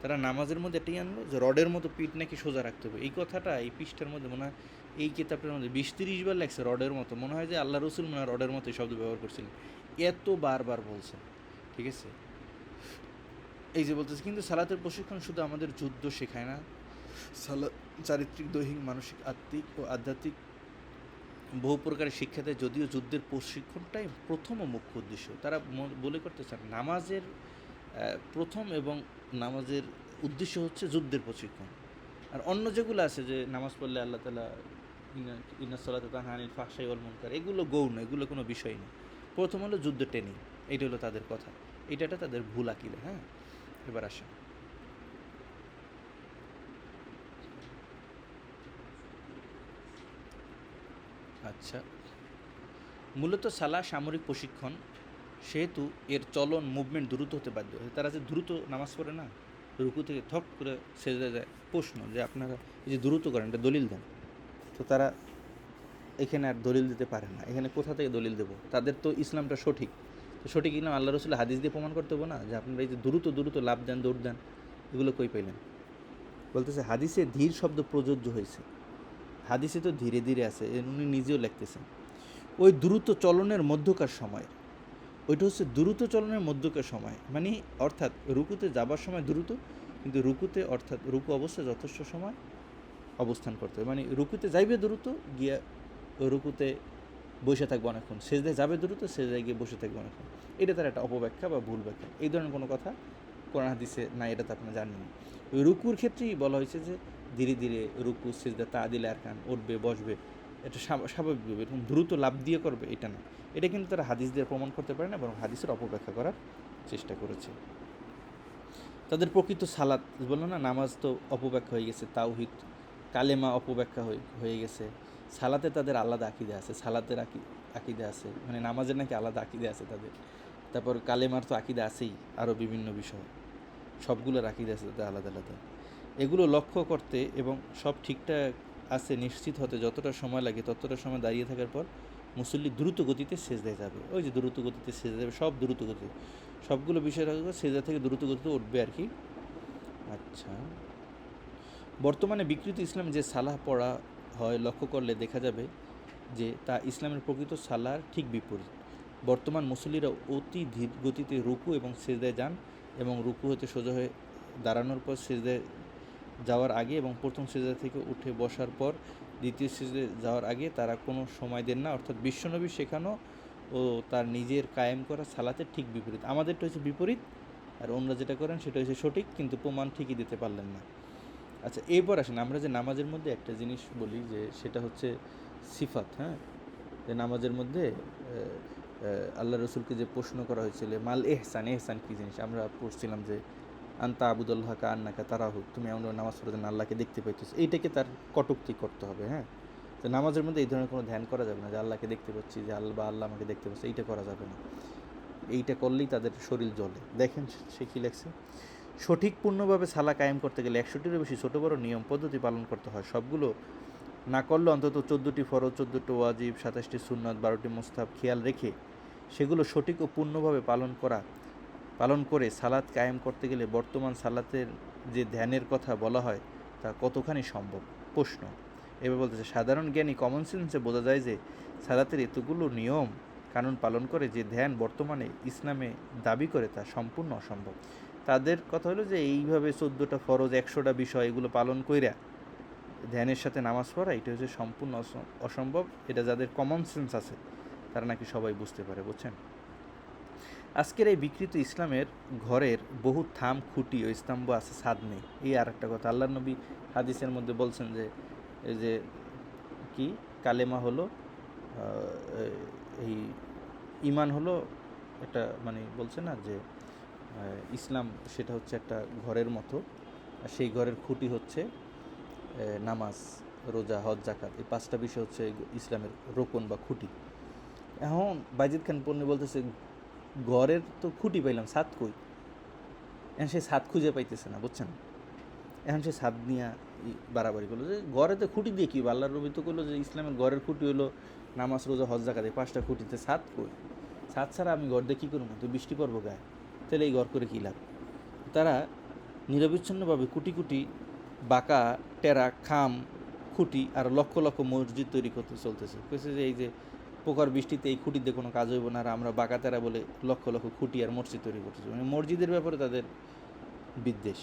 তারা নামাজের মধ্যে এটাই আনলো যে রডের মতো পিঠ নাকি সোজা রাখতে হবে। এই কথাটা এই পৃষ্ঠার মধ্যে মনে হয় এই কিতাবটার মধ্যে 20-30 বার লেখছে রডের মতো। মনে হয় যে আল্লাহ রসুল মনে হয় রডের মতো এই শব্দ ব্যবহার করছিলেন, এত বারবার বলছেন। ঠিক আছে, এই যে বলতেছে কিন্তু সালাতের প্রশিক্ষণ শুধু আমাদের যুদ্ধ শেখায় না, সালাত চারিত্রিক, দৈহিক, মানসিক, আত্মিক ও আধ্যাত্মিক বহু প্রকারের শিক্ষা দেয়। যদিও যুদ্ধের প্রশিক্ষণটাই প্রথম ও মুখ্য উদ্দেশ্য। তারা বলে করতে চান নামাজের প্রথম এবং নামাজের উদ্দেশ্য হচ্ছে যুদ্ধের প্রশিক্ষণ। আর অন্য যেগুলো আছে যে নামাজ পড়লে আল্লাহ তাআলা ইন্না সালাতা তানহা আনিল ফাহশাই ওয়াল মুনকার, এগুলো গৌণ, এগুলো কোনো বিষয় না। প্রথম হলো যুদ্ধ ট্রেনিং, এইটা হলো তাদের কথা, এটা তাদের ভুল আকিদা। হ্যাঁ, এবার আসেন আচ্ছা, মূলত সালা সামরিক প্রশিক্ষণ, সেহেতু এর চলন, মুভমেন্ট দ্রুত হতে বাধ্য। তারা যে দ্রুত নামাজ পড়ে না, রুকু থেকে থক করে সেজদা যায়। প্রশ্ন যে আপনারা এই যে দ্রুত করেন, এটা দলিল দেন। তো তারা এখানে আর দলিল দিতে পারে না। এখানে কোথা থেকে দলিল দেবো? তাদের তো ইসলামটা সঠিক, তো সঠিক ইসলাম আল্লাহ রসুল হাদিস দিয়ে প্রমাণ করতে হবে না যে আপনারা এই যে দ্রুত লাভ দেন, দৌড় দেন, এগুলো কই পাইলেন? বলতেছে হাদিসে ধীর শব্দ প্রযোজ্য হয়েছে, হাদিসে তো ধীরে ধীরে আছে, উনি নিজেও লিখতেছেন। ওই দ্রুত চলনের মধ্যকার সময়, ওইটা হচ্ছে দ্রুত চলনের মধ্যকার সময়, মানে অর্থাৎ রুকুতে যাবার সময় দ্রুত, কিন্তু রুকুতে অর্থাৎ রুকু অবস্থায় যথেষ্ট সময় অবস্থান করতে হবে। মানে রুকুতে যাইবে দ্রুত, গিয়া রুকুতে বসে থাকবে অনেকক্ষণ, সেজদায় যাবে দ্রুত, সেজদায় গিয়ে বসে থাকবে অনেকক্ষণ। এটা তার একটা অপব্যাখ্যা বা ভুল ব্যাখ্যা। এই ধরনের কোনো কথা কোরআন হাদিসে না, এটা তো আপনারা জানেন। রুকুর ক্ষেত্রেই বলা হয়েছে যে ধীরে ধীরে রুকু, সেজদা, তাদিল আরকান, উঠবে, বসবে, এটা স্বাভাবিকভাবে এরকম দ্রুত লাভ দিয়ে করবে, এটা না। এটা কিন্তু তারা হাদিস দিয়ে প্রমাণ করতে পারে না, বরং হাদিসের অপব্যাখ্যা করার চেষ্টা করেছে। তাদের প্রকৃত সালাত বললো না, নামাজ তো অপব্যাখ্যা হয়ে গেছে, তাওহীদ কালেমা অপব্যাখ্যা হয়ে গেছে। সালাতে তাদের আলাদা আকিদা আছে, সালাতের আকিদা আছে, মানে নামাজের নাকি আলাদা আকিদা আছে তাদের। তারপর কালেমার তো আকিদা আছেই, আরও বিভিন্ন বিষয়, সবগুলোর আকিদা আছে তাদের আলাদা আলাদা। এগুলো লক্ষ্য করতে এবং সব ঠিকঠাক আছে নিশ্চিত হতে যতটা সময় লাগে, ততটা সময় দাঁড়িয়ে থাকার পর মুসল্লি দ্রুত গতিতে সেজদায় যাবে। ওই যে দ্রুত গতিতে সেজদা যাবে, সব দ্রুত গতিতে, সবগুলো বিষয় রাখবে, সেজদা থেকে দ্রুত গতিতে উঠবে আর কি। আচ্ছা, বর্তমানে বিকৃত ইসলাম যে সালাহ পড়া হয়, লক্ষ্য করলে দেখা যাবে যে তা ইসলামের প্রকৃত সালাহর ঠিক বিপরীত। বর্তমান মুসল্লিরা অতি ধীর গতিতে রুকু এবং সেজদায় যান, এবং রুকু হতে সোজা হয়ে দাঁড়ানোর পর সেজদায় যাওয়ার আগে এবং প্রথম সেজদা থেকে উঠে বসার পর দ্বিতীয় সেজদায় যাওয়ার আগে তারা কোনো সময় দেন না। অর্থাৎ বিশ্বনবী শেখানো ও তার নিজের কায়েম করা সালাতের ঠিক বিপরীত। আমাদেরটা হচ্ছে বিপরীত, আর অন্যরা যেটা করেন সেটা হচ্ছে সঠিক, কিন্তু প্রমাণ ঠিকই দিতে পারলেন না। আচ্ছা, এরপর আসেন আমরা যে নামাজের মধ্যে একটা জিনিস বলি যে সেটা হচ্ছে সিফাত। হ্যাঁ, যে নামাজের মধ্যে আল্লাহ রসুলকে যে প্রশ্ন করা হয়েছিল মাল এহসান, এহসান কী জিনিস, আমরা পড়ছিলাম যে আন্তা আবুদুল্লাহ কা আন্নাকা তারাহু, তুমি এমন নামাজ পড়ে যেন আল্লাহকে দেখতে পাইতেছ। এইটাকে তার কটূক্তি করতে হবে। হ্যাঁ, তো নামাজের মধ্যে এই ধরনের কোনো ধ্যান করা যাবে না যে আল্লাহকে দেখতে পাচ্ছি, যে আল্লাহ আমাকে দেখতে পাচ্ছে, এইটা করা যাবে না। এইটা করলেই তাদের শরীর জ্বলে। দেখেন সে কী লেখছে, সঠিক পূর্ণভাবে সালা কায়েম করতে গেলে 100টিরও বেশি ছোটো বড় নিয়ম পদ্ধতি পালন করতে হয়। সবগুলো না করলে অন্তত 14টি ফরজ, 14টি ওয়াজিব, 27টি সুন্নাত, 12টি মুস্তাহাব খেয়াল রেখে সেগুলো সঠিক ও পূর্ণভাবে পালন করে সালাত কায়েম করতে গেলে বর্তমান সালাতের যে ধ্যানের কথা বলা হয় তা কতখানি সম্ভব? প্রশ্ন। এবার বলতেছে সাধারণ জ্ঞানী কমন সেন্সে বোঝা যায় যে সালাতের এতগুলো নিয়ম কানুন পালন করে যে ধ্যান বর্তমানে ইসলামে দাবি করে তা সম্পূর্ণ অসম্ভব। তাদের কথা হলো যে এইভাবে 14টা ফরজ, 100টা বিষয় এগুলো পালন কইরা ধ্যানের সাথে নামাজ পড়া, এটা হচ্ছে সম্পূর্ণ অসম্ভব। এটা যাদের কমন সেন্স আছে তারা নাকি সবাই বুঝতে পারে, বুঝছেন? আজকের এই বিকৃত ইসলামের ঘরের বহু থাম খুঁটি ও স্তম্ভ আছে, ছাদ নেই। এই আর একটা কথা, আল্লাহ নবী হাদিসের মধ্যে বলছেন যে এই যে কি কালেমা হলো এই ইমান হলো একটা মানে বলছে না যে ইসলাম সেটা হচ্ছে একটা ঘরের মতো, আর সেই ঘরের খুঁটি হচ্ছে নামাজ, রোজা, হজ, জাকাত। এই 5টা বিষয় হচ্ছে ইসলামের রোকন বা খুঁটি। এখন বাইজিদ খান পন্নী বলতেছে ঘরের তো খুঁটি পাইলাম, ছাদ কই? এখন সে ছাদ খুঁজে পাইতেছে না, বুঝছেন? এখন সে ছাদ নিয়ে বাড়াবাড়ি করলো যে ঘরে তো খুঁটি দিয়ে কি, আল্লাহর নবী তো করলো যে ইসলামের ঘরের খুঁটি হলো নামাজ, রোজা, হজ, জাকাত। এই 5টা খুঁটিতে ছাদ কই? ছাদ ছাড়া আমি ঘর দিয়ে কী করবো? তো বৃষ্টি পড়বো গায়ে, তাহলে এই ঘর করে কী লাভ? তারা নিরবিচ্ছিন্নভাবে কোটি কোটি বাঁকা টেরা খাম খুঁটি আর লক্ষ লক্ষ মসজিদ তৈরি করতে চলতেছে। কেছে যে এই যে পোকার বৃষ্টিতে এই খুঁটিতে কোনো কাজ হইব না, আর আমরা বাঁকা তেরা বলে লক্ষ লক্ষ খুঁটি আর মসজিদ তৈরি করতেছে। মানে মসজিদের ব্যাপারে তাদের বিদ্বেষ।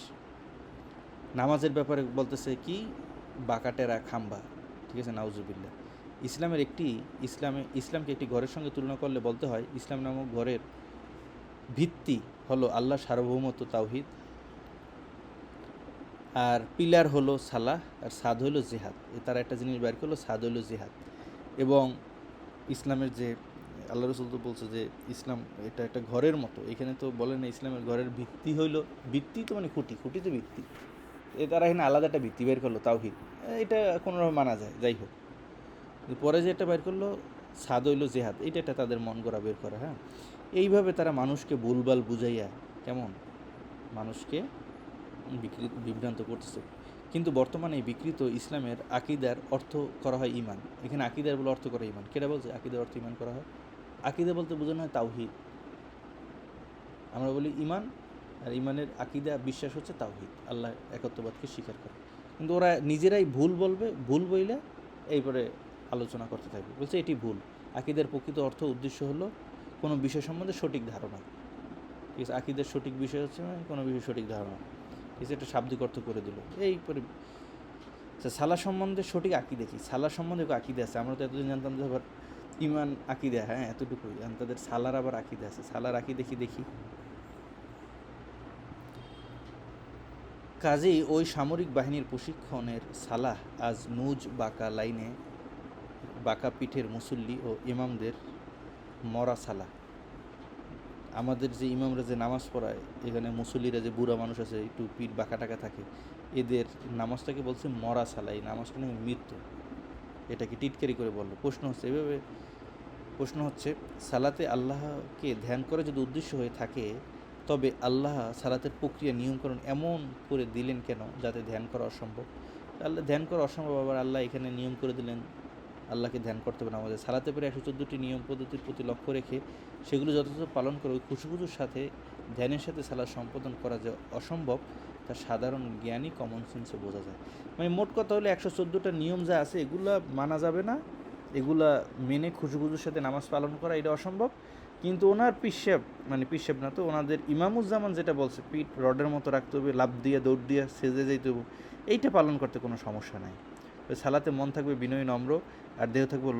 নামাজের ব্যাপারে বলতেছে কি বাঁকা টেরা খাম্বা, ঠিক আছে, নাউজুবিল্লাহ। ইসলামকে একটি ঘরের সঙ্গে তুলনা করলে বলতে হয় ইসলাম নামক ঘরের ভিত্তি হলো আল্লাহ সার্বভৌমত্ব, তাওহীদ, আর পিলার হলো সালাহ, আর সাদ হলো জিহাদ। তারা একটা জিনিস বের করলো, সাদ হলো জিহাদ। এবং ইসলামের যে আল্লাহ রসুল তো বলছে যে ইসলাম এটা একটা ঘরের মতো, এখানে তো বলে না ইসলামের ঘরের ভিত্তি হইল, ভিত্তি তো মানে খুঁটি, খুঁটি তো ভিত্তি। তারা এখানে আলাদা একটা ভিত্তি বের করলো, তাওহীদ। এটা কোনোভাবে মানা যায়, যাই হোক। পরে যে এটা বের করলো সাদ হইল জেহাদ, এটা একটা তাদের মন করা বের করা। হ্যাঁ, এইভাবে তারা মানুষকে ভুলভাল বুঝাইয়া কেমন মানুষকে বিভ্রান্ত করতেছে। কিন্তু বর্তমানে এই বিকৃত ইসলামের আকিদার অর্থ করা হয় ইমান। এখানে আকিদার বলে অর্থ করা ইমান। কেটা বলছে আকিদার অর্থ ইমান করা হয়? আকিদা বলতে বোঝানো হয় তাওহীদ। আমরা বলি ইমান, আর ইমানের আকিদা বিশ্বাস হচ্ছে তাওহীদ, আল্লাহ একত্ববাদকে স্বীকার করে। কিন্তু ওরা নিজেরাই ভুল বলবে, ভুল বইলে এইপরে আলোচনা করতে থাকবে, বলছে এটি ভুল। আকিদার প্রকৃত অর্থ উদ্দেশ্য হলো কোনো বিষয় সম্বন্ধে সঠিক ধারণা, ঠিক আছে। আকিদার সঠিক বিষয় হচ্ছে কোনো বিষয়ে সঠিক ধারণা, ঠিক আছে, এটা শাব্দিক অর্থ করে দিল। এইপরে সালাহ সম্বন্ধে সঠিক আকিদা কি? সালাহ সম্বন্ধে আকিদা আছে, আমরা তো এতদিন জানতাম যে আবার ইমান আকিদা, হ্যাঁ এতটুকুই। তাদের সালার আবার আকিদা আছে, সালার আকিদা কি দেখি। কাজেই ওই সামরিক বাহিনীর প্রশিক্ষণের সালাহ আজ নুজ বাঁকা লাইনে, বাঁকা পিঠের মুসল্লি ও ইমামদের মরা সালাহ। আমাদের যে ইমামরা যে নামাজ পড়ায়, এখানে মুসল্লিরা যে বুড়া মানুষ আছে, একটু পিঠ বাঁকা টাকা থাকে, এদের নামাজটাকে বলছে মরা সালা। এই নামাজটা নাকি মৃত্যু, এটাকে টিটকারি করে বললো। প্রশ্ন হচ্ছে সালাতে আল্লাহকে ধ্যান করে যদি উদ্দেশ্য হয়ে থাকে, তবে আল্লাহ সালাতের প্রক্রিয়া নিয়মকরণ এমন করে দিলেন কেন যাতে ধ্যান করা অসম্ভব? আল্লাহ ধ্যান করা অসম্ভব, আবার আল্লাহ এখানে নিয়ম করে দিলেন আল্লাহকে ধ্যান করতে হবে না। আমাদের সালাতে পরে 114টি নিয়ম পদ্ধতির প্রতি লক্ষ্য রেখে সেগুলো যথাযথ পালন করে ওই খুশুখুশুর সাথে ধ্যানের সাথে সালাদ সম্পাদন করা যে অসম্ভব, তা সাধারণ জ্ঞানী কমন সেন্সে বোঝা যায়। মানে মোট কথা হলে 114টা নিয়ম যা আছে এগুলা মানা যাবে না, এগুলা মেনে খুশুখুশুর সাথে নামাজ পালন করা এটা অসম্ভব। কিন্তু ওনার পিসেব না তো, ওনাদের ইমামুজ্জামান যেটা বলছে পিঠ রডের মতো রাখতে হবে, লাফ দিয়ে দৌড় দিয়ে সেজে যেতে হবে, এইটা পালন করতে কোনো সমস্যা নাই। সালাতে মন থাকবে বিনয়ী নম্র, আর দেহ থাকবে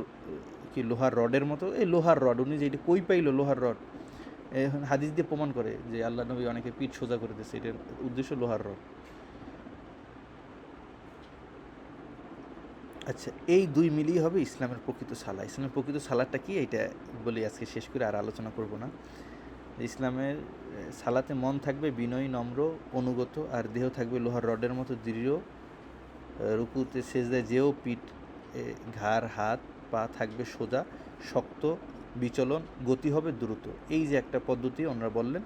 কি লোহার রডের মতো। এই লোহার রড উনি যে এটা কই পাইল, লোহার রড হাদিস দিয়ে প্রমাণ করে যে আল্লাহ নবী অনেকে পিঠ সোজা করে দিয়েছে, এটার উদ্দেশ্য লোহার রড। আচ্ছা, এই দুই মিলিয়ে হবে ইসলামের প্রকৃত সালাহ। ইসলামের প্রকৃত সালাহটা কি এইটা বলে আজকে শেষ করে আর আলোচনা করব না। ইসলামের সালাতে মন থাকবে বিনয়ী নম্র অনুগত, আর দেহ থাকবে লোহার রডের মতো দৃঢ়। রুকুতে সেজদায় যেও পিঠ, ঘাড়, হাত, পা থাকবে সোজা, শক্ত, বিচলন, গতি হবে দ্রুত। এই যে একটা পদ্ধতি ওনারা বললেন,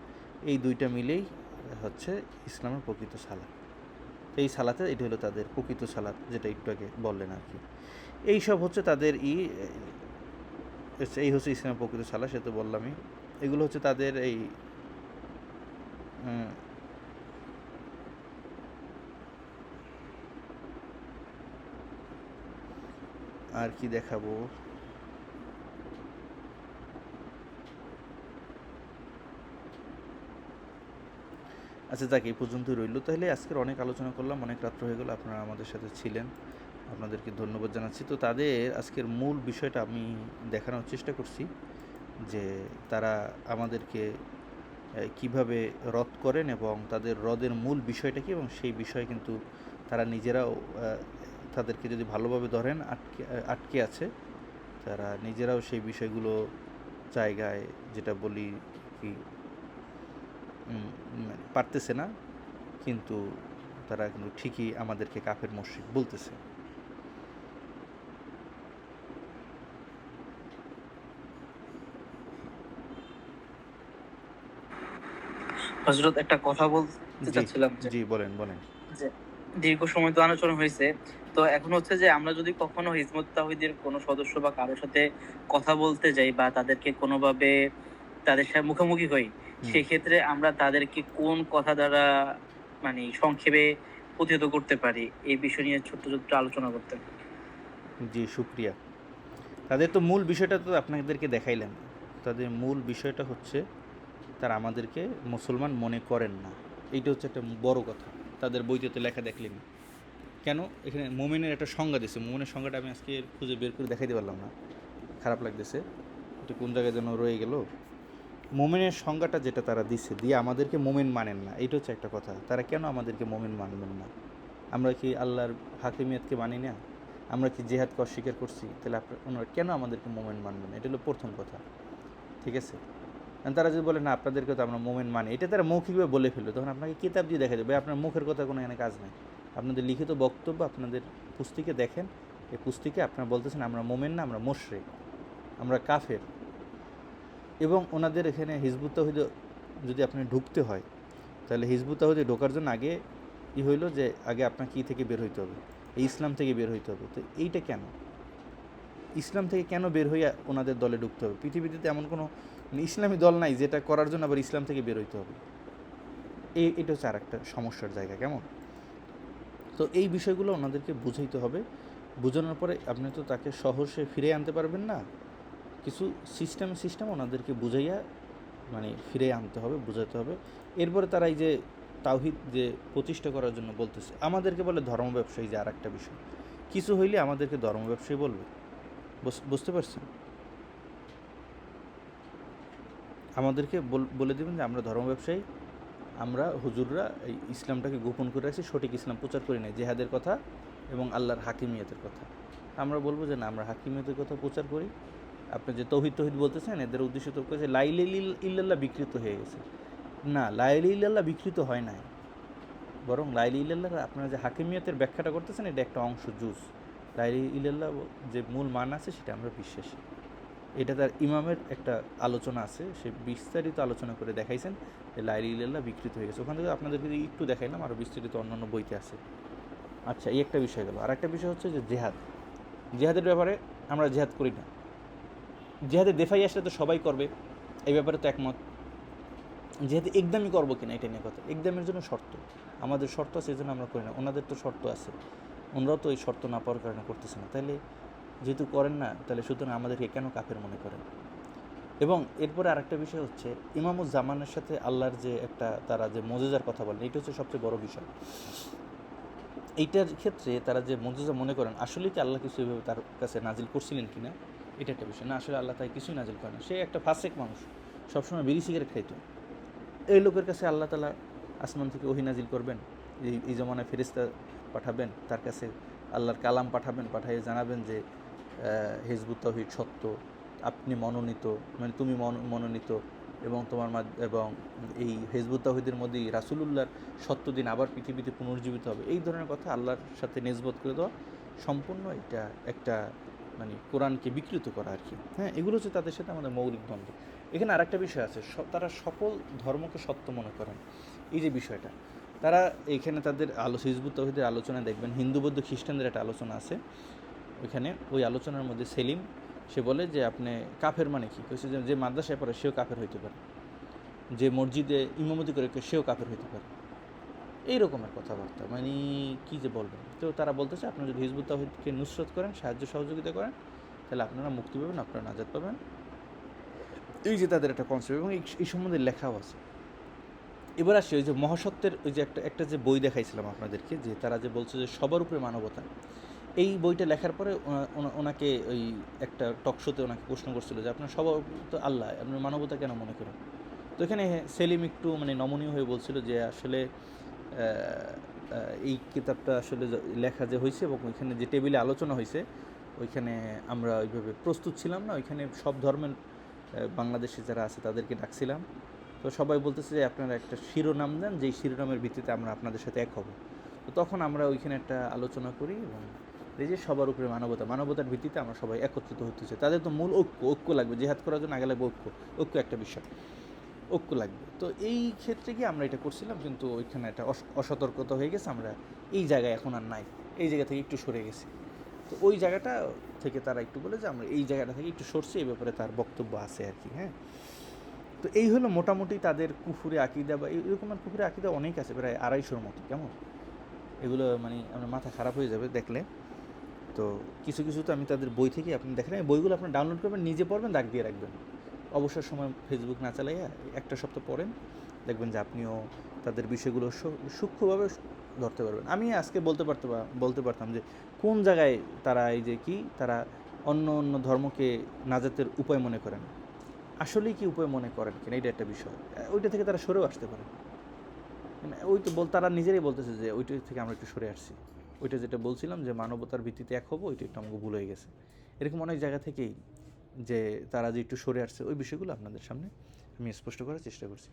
এই দুইটা মিলেই হচ্ছে ইসলামের প্রকৃত সালাত। এই সালাতে এটা হলো তাদের প্রকৃত সালাত, যেটা একটু আগে বললেন আর কি। এইসব হচ্ছে তাদের এই হচ্ছে ইসলামের প্রকৃত সালাত, সে তো বললামই। এগুলো হচ্ছে তাদের এই আর কি দেখাবো। আচ্ছা যাক, এই পর্যন্তই রইল। তাহলে আজকের অনেক আলোচনা করলাম, অনেক রাত্র হয়ে গেল, আপনারা আমাদের সাথে ছিলেন, আপনাদেরকে ধন্যবাদ জানাচ্ছি। তো তাদের আজকের মূল বিষয়টা আমি দেখানোর চেষ্টা করছি যে তারা আমাদেরকে কিভাবে রদ করেন এবং তাদের রদের মূল বিষয়টা কি, এবং সেই বিষয়ে কিন্তু তারা নিজেরাও তাদেরকে যদি ভালোভাবে ধরেন আটকে আছে, তারা নিজেরাও সেই বিষয়গুলো জায়গায় যেটা বলি কি পারতেছে না, কিন্তু তারা কিন্তু ঠিকই আমাদেরকে কাফের মুশরিক বলতেছে। হযরত একটা কথা বলতে জি চাচ্ছিলাম যে জি বলেন বলেন। যে দীর্ঘ সময় তো আলোচনা হয়েছে, তো এখন হচ্ছে যে আমরা যদি কখনো হিজবুত তাওহীদের কোনো সদস্য বা কারোর সাথে কথা বলতে যাই বা তাদেরকে কোনোভাবে তাদের সাথে মুখোমুখি হই, সেক্ষেত্রে আমরা তাদেরকে কোন কথা দ্বারা মানে সংক্ষেপে প্রতিহত করতে পারি, এই বিষয় নিয়ে ছোট্ট ছোট্ট আলোচনা করতেন। জি শুক্রিয়া। তাদের তো মূল বিষয়টা তো আপনাদেরকে দেখাইলাম। তাদের মূল বিষয়টা হচ্ছে তারা আমাদেরকে মুসলমান মনে করেন না। এইটা হচ্ছে একটা বড় কথা। তাদের বইতে লেখা দেখলেন কেন, এখানে মোমেনের একটা সংজ্ঞা দিয়েছে। মোমেনের সংজ্ঞাটা আমি আজকে খুঁজে বের করে দেখাইতে পারলাম না, খারাপ লাগতেছে, এটা কোন জায়গায় যেন রয়ে গেল। মোমেনের সংজ্ঞাটা যেটা তারা দিচ্ছে, দিয়ে আমাদেরকে মোমেন মানেন না, এইটা হচ্ছে একটা কথা। তারা কেন আমাদেরকে মোমেন মানবেন না? আমরা কি আল্লাহর হাকিমিয়তকে মানি না? আমরা কি জেহাদকে অস্বীকার করছি? তাহলে ওনারা কেন আমাদেরকে মোমেন মানবেন? এটা হলো প্রথম কথা, ঠিক আছে? তারা যদি বলে না আপনাদেরকে তো আমরা মোমেন মানি, এটা তারা মৌখিকভাবে বলে ফেললো, তখন আপনাকে কিতাব দিয়ে দেখা যাবে আপনার মুখের কথা কোনো এখানে কাজ নেই। আপনাদের লিখিত বক্তব্য আপনাদের পুস্তিকে দেখেন, এই পুস্তিকে আপনারা বলতেছেন আমরা মোমেন না, আমরা মুশরিক, আমরা কাফের। এবং ওনাদের এখানে হিজবুত তাওহীদে যদি আপনি ঢুকতে হয়, তাহলে হিজবুত তাওহীদে ঢোকার জন্য আগে হইলো যে আগে আপনাকে কী থেকে বের হইতে হবে? এই ইসলাম থেকে বের হইতে হবে। তো এইটা কেন, ইসলাম থেকে কেন বের হইয়া ওনাদের দলে ঢুকতে হবে? পৃথিবীতে এমন কোনো ইসলামী দল নাই যেটা করার জন্য আবার ইসলাম থেকে বের হইতে হবে। এটা হচ্ছে আর একটা সমস্যার জায়গা, কেমন? তো এই বিষয়গুলো ওনাদেরকে বুঝাইতে হবে। বোঝানোর পরে আপনি তো তাকে সহজে ফিরে আনতে পারবেন না, কিছু সিস্টেম ওনাদেরকে বুঝাইয়া মানে ফিরে আনতে হবে, বোঝাতে হবে। এরপরে তারা এই যে তাওহীদ যে প্রতিষ্ঠা করার জন্য বলতেছে, আমাদেরকে বলে ধর্ম ব্যবসায়ী, যে আর একটা বিষয়, কিছু হইলে আমাদেরকে ধর্ম ব্যবসায়ী বলবে, বুঝতে পারছেন? আমাদেরকে বলে দেবেন যে আমরা ধর্ম ব্যবসায়ী, আমরা হুজুররা এই ইসলামটাকে গোপন করে রাখছি, সঠিক ইসলাম প্রচার করি না, জেহাদের কথা এবং আল্লাহর হাকিমিয়তের কথা। আমরা বলবো যে না, আমরা হাকিমিয়তের কথা প্রচার করি। আপনি যে তৌহিদ বলতেছেন, এদের উদ্দেশ্য তো যে লা ইলাহা ইল্লাল্লাহ বিকৃত হয়ে গেছে। না, লা ইলাহা ইল্লাল্লাহ বিকৃত হয় নাই, বরং লা ইলাহা ইল্লাল্লাহ আপনারা যে হাকিমিয়তের ব্যাখ্যাটা করতেছেন, এটা একটা অংশ জুজ। লা ইলাহা ইল্লাল্লাহ যে মূল মান আছে সেটা আমরা বিশ্বাসী। এটা তার ইমামের একটা আলোচনা আছে, সে বিস্তারিত আলোচনা করে দেখাইছেন যে লা ইলাহা ইল্লাল্লাহ বিকৃত হয়ে গেছে। ওখান থেকে আপনাদেরকে একটু দেখাইলাম, আরও বিস্তারিত অন্যান্য বইতে আছে। আচ্ছা, এই একটা বিষয় গেল। আর একটা বিষয় হচ্ছে যে জেহাদের ব্যাপারে আমরা জেহাদ করি না। জেহাদের দেফাই আসলে তো সবাই করবে, এই ব্যাপারে তো একমত। যেহেতু একদমই করবো কিনা এটা নিয়ে কথা, একদমের জন্য শর্ত, আমাদের শর্ত আছে, এই জন্য আমরা করি না। ওনাদের তো শর্ত আছে, ওনারাও তো এই শর্ত না পাওয়ার কারণে করতেছে না। তাইলে যেহেতু করেন না, তাহলে সুতরাং আমাদেরকে কেন কাফের মনে করেন? এবং এরপরে আরেকটা বিষয় হচ্ছে ইমামুজ জামানের সাথে আল্লাহর যে একটা তারা যে মুজিজার কথা বলেন, এটা হচ্ছে সবচেয়ে বড় বিষয়। এইটার ক্ষেত্রে তারা যে মুজিজা মনে করেন, আসলে কি আল্লাহ কিছু এভাবে তার কাছে নাজিল করছিলেন কিনা, এটা একটা বিষয়। না, আসলে আল্লাহ তাই কিছুই নাজিল করে না। সে একটা ফাসেক মানুষ, সবসময় বিড়ি সিগারেট খাইতো। এই লোকের কাছে আল্লাহ তাআলা আসমান থেকে ওহী নাজিল করবেন, এই জমানায় ফেরেশতা পাঠাবেন, তার কাছে আল্লাহর কালাম পাঠাবেন, পাঠিয়ে জানাবেন যে হিজবুত তাওহীদ সত্য, আপনি মনোনীত, মানে তুমি মনোনীত, এবং এবং এই হিজবুত তাওহীদের মধ্যেই রাসূলুল্লাহর সত্য দিন আবার পৃথিবীতে পুনর্জীবিত হবে। এই ধরনের কথা আল্লাহর সাথে নিসবত করে দেওয়া, সম্পূর্ণ এটা একটা মানে কোরআনকে বিকৃত করা আর কি। হ্যাঁ, এগুলো হচ্ছে তাদের সাথে আমাদের মৌলিক দ্বন্দ্ব। এখানে আরেকটা বিষয় আছে, তারা সকল ধর্মকে সত্য মনে করেন, এই যে বিষয়টা। তারা এইখানে তাদের হিজবুত তাওহীদের আলোচনায় দেখবেন, হিন্দু বৌদ্ধ খ্রিস্টানদের একটা আলোচনা আছে, ওইখানে ওই আলোচনার মধ্যে সেলিম সে বলে যে আপনি কাফের মানে কি, কইছে যে মাদ্রাসায় পড়ে সেও কাফের হইতে পারে, যে মসজিদে ইমামতি করে সেও কাফের হইতে পারে, এই রকমের কথাবার্তা, মানে কী যে বলবেন। তো তারা বলতেছে আপনারা যদি হিজবুত তাওহীদকে নুসরত করেন, সাহায্য সহযোগিতা করেন, তাহলে আপনারা মুক্তি পাবেন, আপনারা নাজাত পাবেন। এই যে তাদের একটা কনসেপ্ট, এবং এই সম্বন্ধে লেখাও আছে। এবার আসি ওই যে মহাসত্যের ওই যে একটা যে বই দেখাইছিলাম আপনাদেরকে, যে তারা যে বলছে যে সবার উপরে মানবতা, এই বইটা লেখার পরে ওনাকে ওই একটা টক শোতে ওনাকে প্রশ্ন করছিল যে আপনার সবার তো আল্লাহ, আপনার মানবতা কেন মনে করেন? তো এখানে সেলিম একটু মানে নমনীয় হয়ে বলছিল যে আসলে এই কিতাবটা আসলে লেখা যে হয়েছে এবং ওইখানে যে টেবিলে আলোচনা হয়েছে ওইখানে আমরা ওইভাবে প্রস্তুত ছিলাম না, ওইখানে সব ধর্মের বাংলাদেশে যারা আছে তাদেরকে ডাকছিলাম। তো সবাই বলতেছে যে আপনারা একটা শিরোনাম দেন, যেই শিরোনামের ভিত্তিতে আমরা আপনাদের সাথে এক হব। তো তখন আমরা ওইখানে একটা আলোচনা করি এবং এই যে সবার উপরে মানবতার ভিত্তিতে আমরা সবাই একত্রিত হতেছে। তাদের তো মূল ঐক্য লাগবে, জিহাদ করার জন্য আগে লাগবে ঐক্য একটা বিষয়, ঐক্য লাগবে। তো এই ক্ষেত্রে গিয়ে আমরা এটা করছিলাম, কিন্তু ওইখানে একটা অসতর্কতা হয়ে গেছে, আমরা এই জায়গায় এখন আর নাই, এই জায়গা থেকে একটু সরে গেছি। তো ওই জায়গাটা থেকে তারা একটু বলে যে আমরা এই জায়গাটা থেকে একটু সরছি, এই ব্যাপারে তার বক্তব্য আছে আর কি। হ্যাঁ, তো এই হলো মোটামুটি তাদের কুফুরে আকিদা, বা এরকম আর কুফুরে আকিদা অনেক আছে, প্রায় 250-র মতো। কেমন এগুলো মানে আমার মাথা খারাপ হয়ে যাবে দেখলে। তো কিছু তো আমি তাদের বই থেকে আপনি দেখেন, এই বইগুলো আপনি ডাউনলোড করবেন, নিজে পড়বেন, দাগ দিয়ে রাখবেন, অবসর সময় ফেসবুক না চালাইয়া একটা সপ্তাহ পড়েন, দেখবেন যে আপনিও তাদের বিষয়গুলো সূক্ষ্মভাবে ধরতে পারবেন। আমি আজকে বলতে পারতাম যে কোন জায়গায় তারা এই যে কি তারা অন্য ধর্মকে নাজাতের উপায় মনে করেন, আসলেই কি উপায় মনে করেন কিনা, এটা একটা বিষয়। ওইটা থেকে তারা সরেও আসতে পারে। ওই তো তারা নিজেরাই বলতেছে যে ওইটা থেকে আমরা একটু সরে আসছি, ওইটা যেটা বলছিলাম যে মানবতার ভিত্তিতে এক হবো, ওইটা একটু আমাকে ভুল হয়ে গেছে। এরকম অনেক জায়গা থেকেই যে তারা যে একটু সরে আসছে, ওই বিষয়গুলো আপনাদের সামনে আমি স্পষ্ট করার চেষ্টা করছি।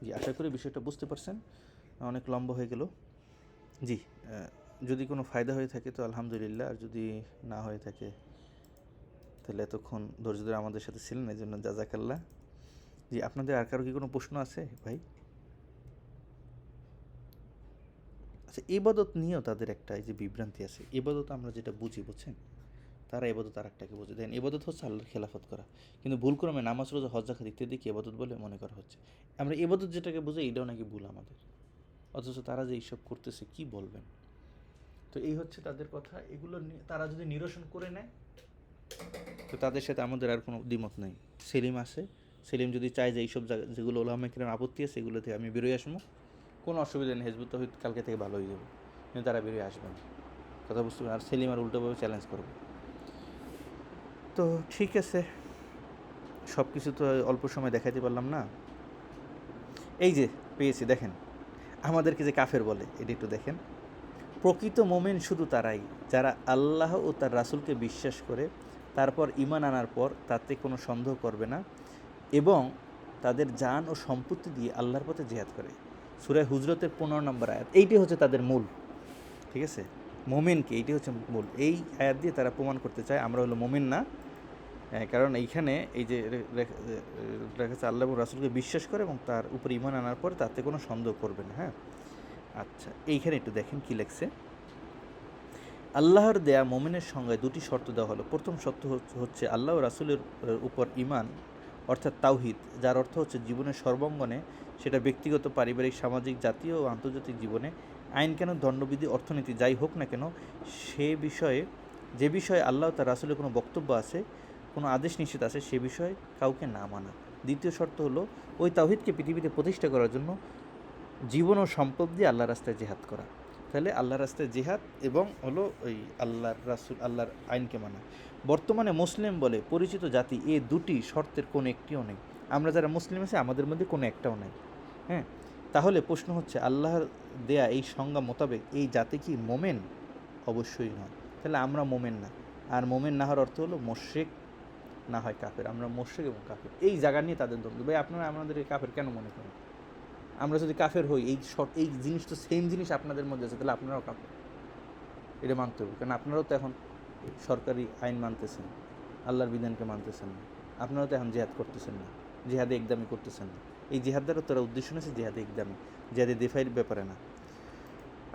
জি, আশা করি বিষয়টা বুঝতে পারছেন। অনেক লম্বা হয়ে গেল। জি, যদি কোনো ফায়দা হয়ে থাকে তো আলহামদুলিল্লাহ, আর যদি না হয়ে থাকে তাহলে এতক্ষণ ধৈর্য ধরে আমাদের সাথে ছিলেন, এই জন্য জাযাকাল্লাহ। জি, আপনাদের আর কারো কি কোনো প্রশ্ন আছে ভাই? আচ্ছা, ইবাদত নিয়েও তাদের একটা এই যে বিভ্রান্তি আছে। ইবাদত আমরা যেটা বুঝছেন, তারা ইবাদত আর একটাকে বুঝে দেন। ইবাদত হচ্ছে আল্লাহর খেলাফত করা, কিন্তু ভুল ক্রমে নামাজ, রোজা, হজ, যাকাত ইত্যাদিকে ইবাদত বলে মনে করা হচ্ছে। আমরা ইবাদত যেটাকে বুঝি এটাও নাকি ভুল আমাদের, অথচ তারা যে এইসব করতেছে কি বলবেন? তো এই হচ্ছে তাদের কথা। এগুলো তারা যদি নিরসন করে নেয় তো তাদের সাথে আমাদের আর কোনো দ্বিমত নেই। সেলিম আছে, সেলিম যদি চায় যে এইসব জায়গা যেগুলো ওলামায়ে কেরাম আপত্তি আছে এগুলো থেকে আমি বেরোয় আসবো, কোনো অসুবিধা নেই, হিজবুত তাওহীদ কালকে থেকে ভালো হয়ে যাবে, কিন্তু তারা বেরোয় আসবে না, কথা বুঝতে পারেন। আর সেলিম আর উল্টোভাবে চ্যালেঞ্জ করবে। তো ঠিক আছে, সব কিছু তো অল্প সময় দেখাইতে পারলাম না। এই যে পেয়েছি, দেখেন আমাদেরকে যে কাফের বলে, এটা একটু দেখেন। প্রকৃত মোমেন শুধু তারাই যারা আল্লাহ ও তার রাসূলকে বিশ্বাস করে, তারপর ঈমান আনার পর তাতে কোনো সন্দেহ করবে না এবং তাদের জান ও সম্পত্তি দিয়ে আল্লাহর পথে জিহাদ করে। সূরা হুজরাতের 15 নম্বর আয়াত। এইটি হচ্ছে তাদের মূল, ঠিক আছে, মোমেনকে এইটি হচ্ছে মূল। এই আয়াত দিয়ে তারা প্রমাণ করতে চায় আমরা হলো মোমেন না। কারণ এইখানে এই যে লেখা আছে আল্লাহ এবং রাসূলকে বিশ্বাস করে এবং তার উপর ঈমান আনার পর তাতে কোনো সন্দেহ করবে না। হ্যাঁ, আচ্ছা, এইখানে একটু দেখেন কি লেখছে। আল্লাহর দেয়া মোমেনের সংজ্ঞায় দুটি শর্ত দেওয়া হলো। প্রথম শর্ত হচ্ছে আল্লাহ ও রাসূলের উপর ঈমান, অর্থাৎ তাওহীদ, যার অর্থ হচ্ছে জীবনের সর্বাঙ্গনে, সেটা ব্যক্তিগত, পারিবারিক, সামাজিক, জাতীয় ও আন্তর্জাতিক জীবনে, আইন কানুন, দণ্ডবিধি, অর্থনীতি যাই হোক না কেন, যে বিষয়ে আল্লাহ তার রাসূলের কোনো বক্তব্য আছে, কোনো আদেশ নিষেধ আছে, সে বিষয়ে কাউকে না মানা। দ্বিতীয় শর্ত হলো ওই তাওহীদকে পৃথিবীতে প্রতিষ্ঠা করার জন্য জীবন ও সম্পদ দিয়ে আল্লাহর রাস্তায় জিহাদ করা। তাহলে আল্লাহর রাস্তায় জিহাদ এবং হলো ওই আল্লাহর রাসূল, আল্লাহর আইনকে মানা। বর্তমানে মুসলিম বলে পরিচিত জাতি এ দুটি শর্তের কোনো একটিও নেই। আমরা যারা মুসলিম আছি আমাদের মধ্যে কোনো একটাও নেই। হ্যাঁ, তাহলে প্রশ্ন হচ্ছে আল্লাহর দেয়া এই সংজ্ঞা মোতাবেক এই জাতি কি মোমেন? অবশ্যই নয়। তাহলে আমরা মোমেন না, আর মোমেন না হওয়ার অর্থ হলো মুশরিক, না হয় কাফের। আমরা মুশরিক এবং কাফের, এই জায়গা নিয়ে তাদের দ্বন্দ্ব। ভাই আপনারা আমাদের কাফের কেন মনে করেন? আমরা যদি কাফের হই, এই জিনিস তো সেম জিনিস আপনাদের মধ্যে আছে, তাহলে আপনারাও কাফের, এটা মানতে হবে। কারণ আপনারাও তো এখন সরকারি আইন মানতেছেন, আল্লাহর বিধানকে মানতেছেন না, আপনারাও তো এখন জিহাদ করতেছেন না, জিহাদে একদমই করতেছেন না। এই জিহাদ দ্বারা তোরা উদ্দেশ্য নিয়েছে জিহাদে একদমই, জিহাদে দেফাইয়ের ব্যাপারে না।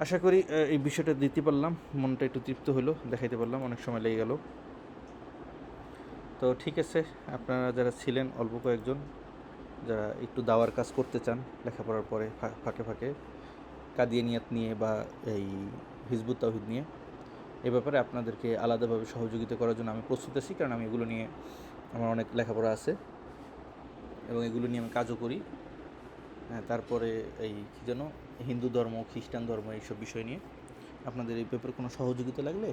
আশা করি এই বিষয়টা দিতে পারলাম, মনটা একটু তৃপ্ত হলো, দেখাইতে পারলাম, অনেক সময় লেগে গেল। তো ঠিক আছে, আপনারা যারা ছিলেন অল্প কয়েকজন যারা একটু দাওয়ার কাজ করতে চান লেখাপড়ার পরে ফাঁকে ফাঁকে কাদিয়ানিয়াত নিয়ে বা এই হিজবুত তাওহীদ নিয়ে, এ ব্যাপারে আপনাদেরকে আলাদাভাবে সহযোগিতা করার জন্য আমি প্রস্তুত আছি। কারণ আমি এগুলো নিয়ে আমার অনেক লেখাপড়া আছে এবং এগুলো নিয়ে আমি কাজও করি। হ্যাঁ, তারপরে এই কী যেন হিন্দু ধর্ম, খ্রিস্টান ধর্ম, এইসব বিষয় নিয়ে আপনাদের এই ব্যাপারে কোনো সহযোগিতা লাগলে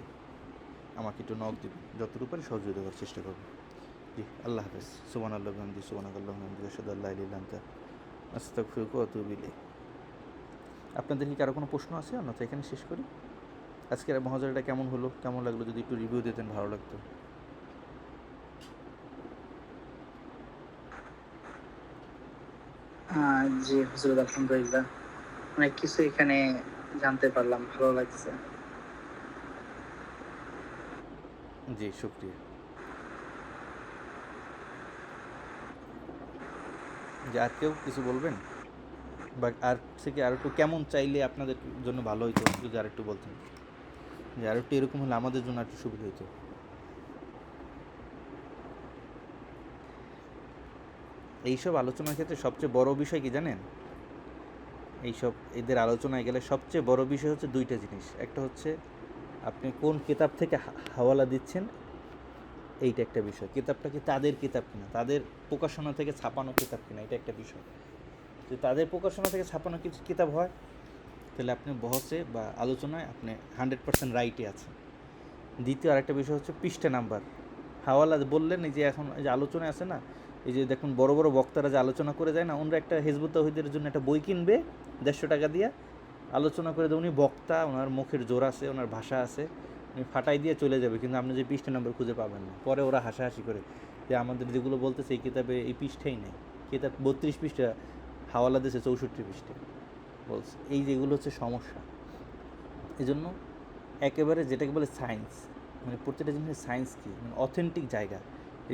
আমাকে একটু নক দিবেন, যতটুকু পারি সহযোগিতা করার চেষ্টা করব। জি, আল্লাহ হাফেজ। সুবহানাল্লাহি ওয়া বিহামদিহি, সুবহানাকাল্লাহুম্মা ওয়া বিহামদিকা, আশহাদু আল্লা ইলাহা ইল্লা আনতা, আস্তাগফিরুকা ওয়া আতুবু ইলাইক। আপনাদের কি কারো কোনো প্রশ্ন আছে? অন্যথা এখানে শেষ করি। আজকের মহাজারাটা কেমন হলো, কেমন লাগলো, যদি একটু রিভিউ দিতেন ভালো লাগতো। জি হুজুর, আলহামদুলিল্লাহ অনেক কিছু এখানে জানতে পারলাম, ভালো লাগছে। জি, শুক্রিয়া। যে আর কেউ কিছু বলবেন, বা আর থেকে আর একটু কেমন চাইলে আপনাদের জন্য ভালো হইতো, যদি আর একটু বলতেন, যে আর একটু এরকম হলে আমাদের জন্য একটু সুবিধা হইতো। এইসব আলোচনার ক্ষেত্রে সবচেয়ে বড় বিষয় কি জানেন? এইসব এদের আলোচনায় গেলে সবচেয়ে বড় বিষয় হচ্ছে দুইটা জিনিস। একটা হচ্ছে আপনি কোন কিতাব থেকে হাওয়ালা দিচ্ছেন, এইটা একটা বিষয়। কিতাবটা কি তাদের কিতাব কিনা, তাদের প্রকাশনা থেকে ছাপানো কিতাব কিনা, এটা একটা বিষয়। যদি তাদের প্রকাশনা থেকে ছাপানো কিছু কিতাব হয়, তাহলে আপনি বহসে বা আলোচনায় আপনি 100% রাইটে আছেন। দ্বিতীয় আরেকটা বিষয় হচ্ছে পৃষ্ঠা নাম্বার। হাওয়ালা বললেন, এই যে এখন এই যে আলোচনায় আছে না, এই যে দেখুন বড় বড় বক্তারা যে আলোচনা করে যায় না, ওনারা একটা হিজবুত তাওহীদের জন্য একটা বই কিনবে 150 টাকা দিয়ে, আলোচনা করে দেয়। উনি বক্তা, ওনার মুখের জোর আছে, ওনার ভাষা আছে, উনি ফাটাই দিয়ে চলে যাবে, কিন্তু আপনি যে পৃষ্ঠা নাম্বার খুঁজে পাবেন না। পরে ওরা হাসাহাসি করে যে আমাদের যেগুলো বলতেছে এই কিতাবে এই পৃষ্ঠাই নেই, কিতাব 32 পৃষ্ঠা, হাওয়ালা দিয়েছে 64 পৃষ্ঠা বলছে। এই যেগুলো হচ্ছে সমস্যা। এই জন্য একেবারে যেটাকে বলে সায়েন্স, মানে প্রত্যেকটা জিনিসের সায়েন্স কী, মানে অথেন্টিক জায়গা,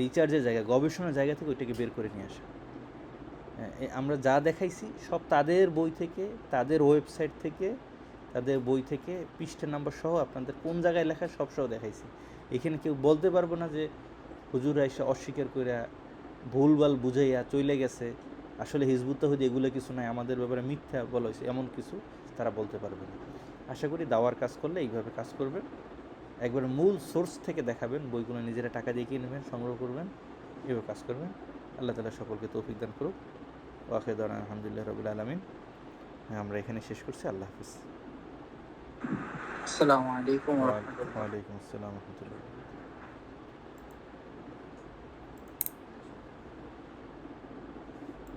রিচার্জের জায়গা, গবেষণার জায়গা থেকে ওইটাকে বের করে নিয়ে আসা। আমরা যা দেখাইছি সব তাদের বই থেকে, তাদের ওয়েবসাইট থেকে, তাদের বই থেকে পৃষ্ঠা নাম্বার সহ আপনাদের কোন জায়গায় লেখা সব সহ দেখাইছি। এখানে কেউ বলতে পারবো না যে হুজুর এসে অস্বীকার করে ভুলভাল বুঝাইয়া চলে গেছে, আসলে হিজবুত তাওহীদ এগুলো কিছু নাই, আমাদের ব্যাপারে মিথ্যা বলা হয়েছে, এমন কিছু তারা বলতে পারবে না। আশা করি দাওয়ার কাজ করলে এইভাবে কাজ করবেন, একবার মূল সোর্স থেকে দেখাবেন, বইগুলো নিজেরা টাকা দিয়ে কিনবেন, সংগ্রহ করবেন, এভাবে কাজ করবেন। আল্লাহ তাআলা সকলকে তৌফিক দান করুক। ওয়া আখিরু দাওয়ানা আলহামদুলিল্লাহি রাব্বিল আলামিন। আমরা এখানে শেষ করছি। আল্লাহ হাফেজ। আসসালামু আলাইকুম ওয়া রাহমাতুল্লাহ। ওয়া আলাইকুম আসসালাম ওয়া রাহমাতুল্লাহ।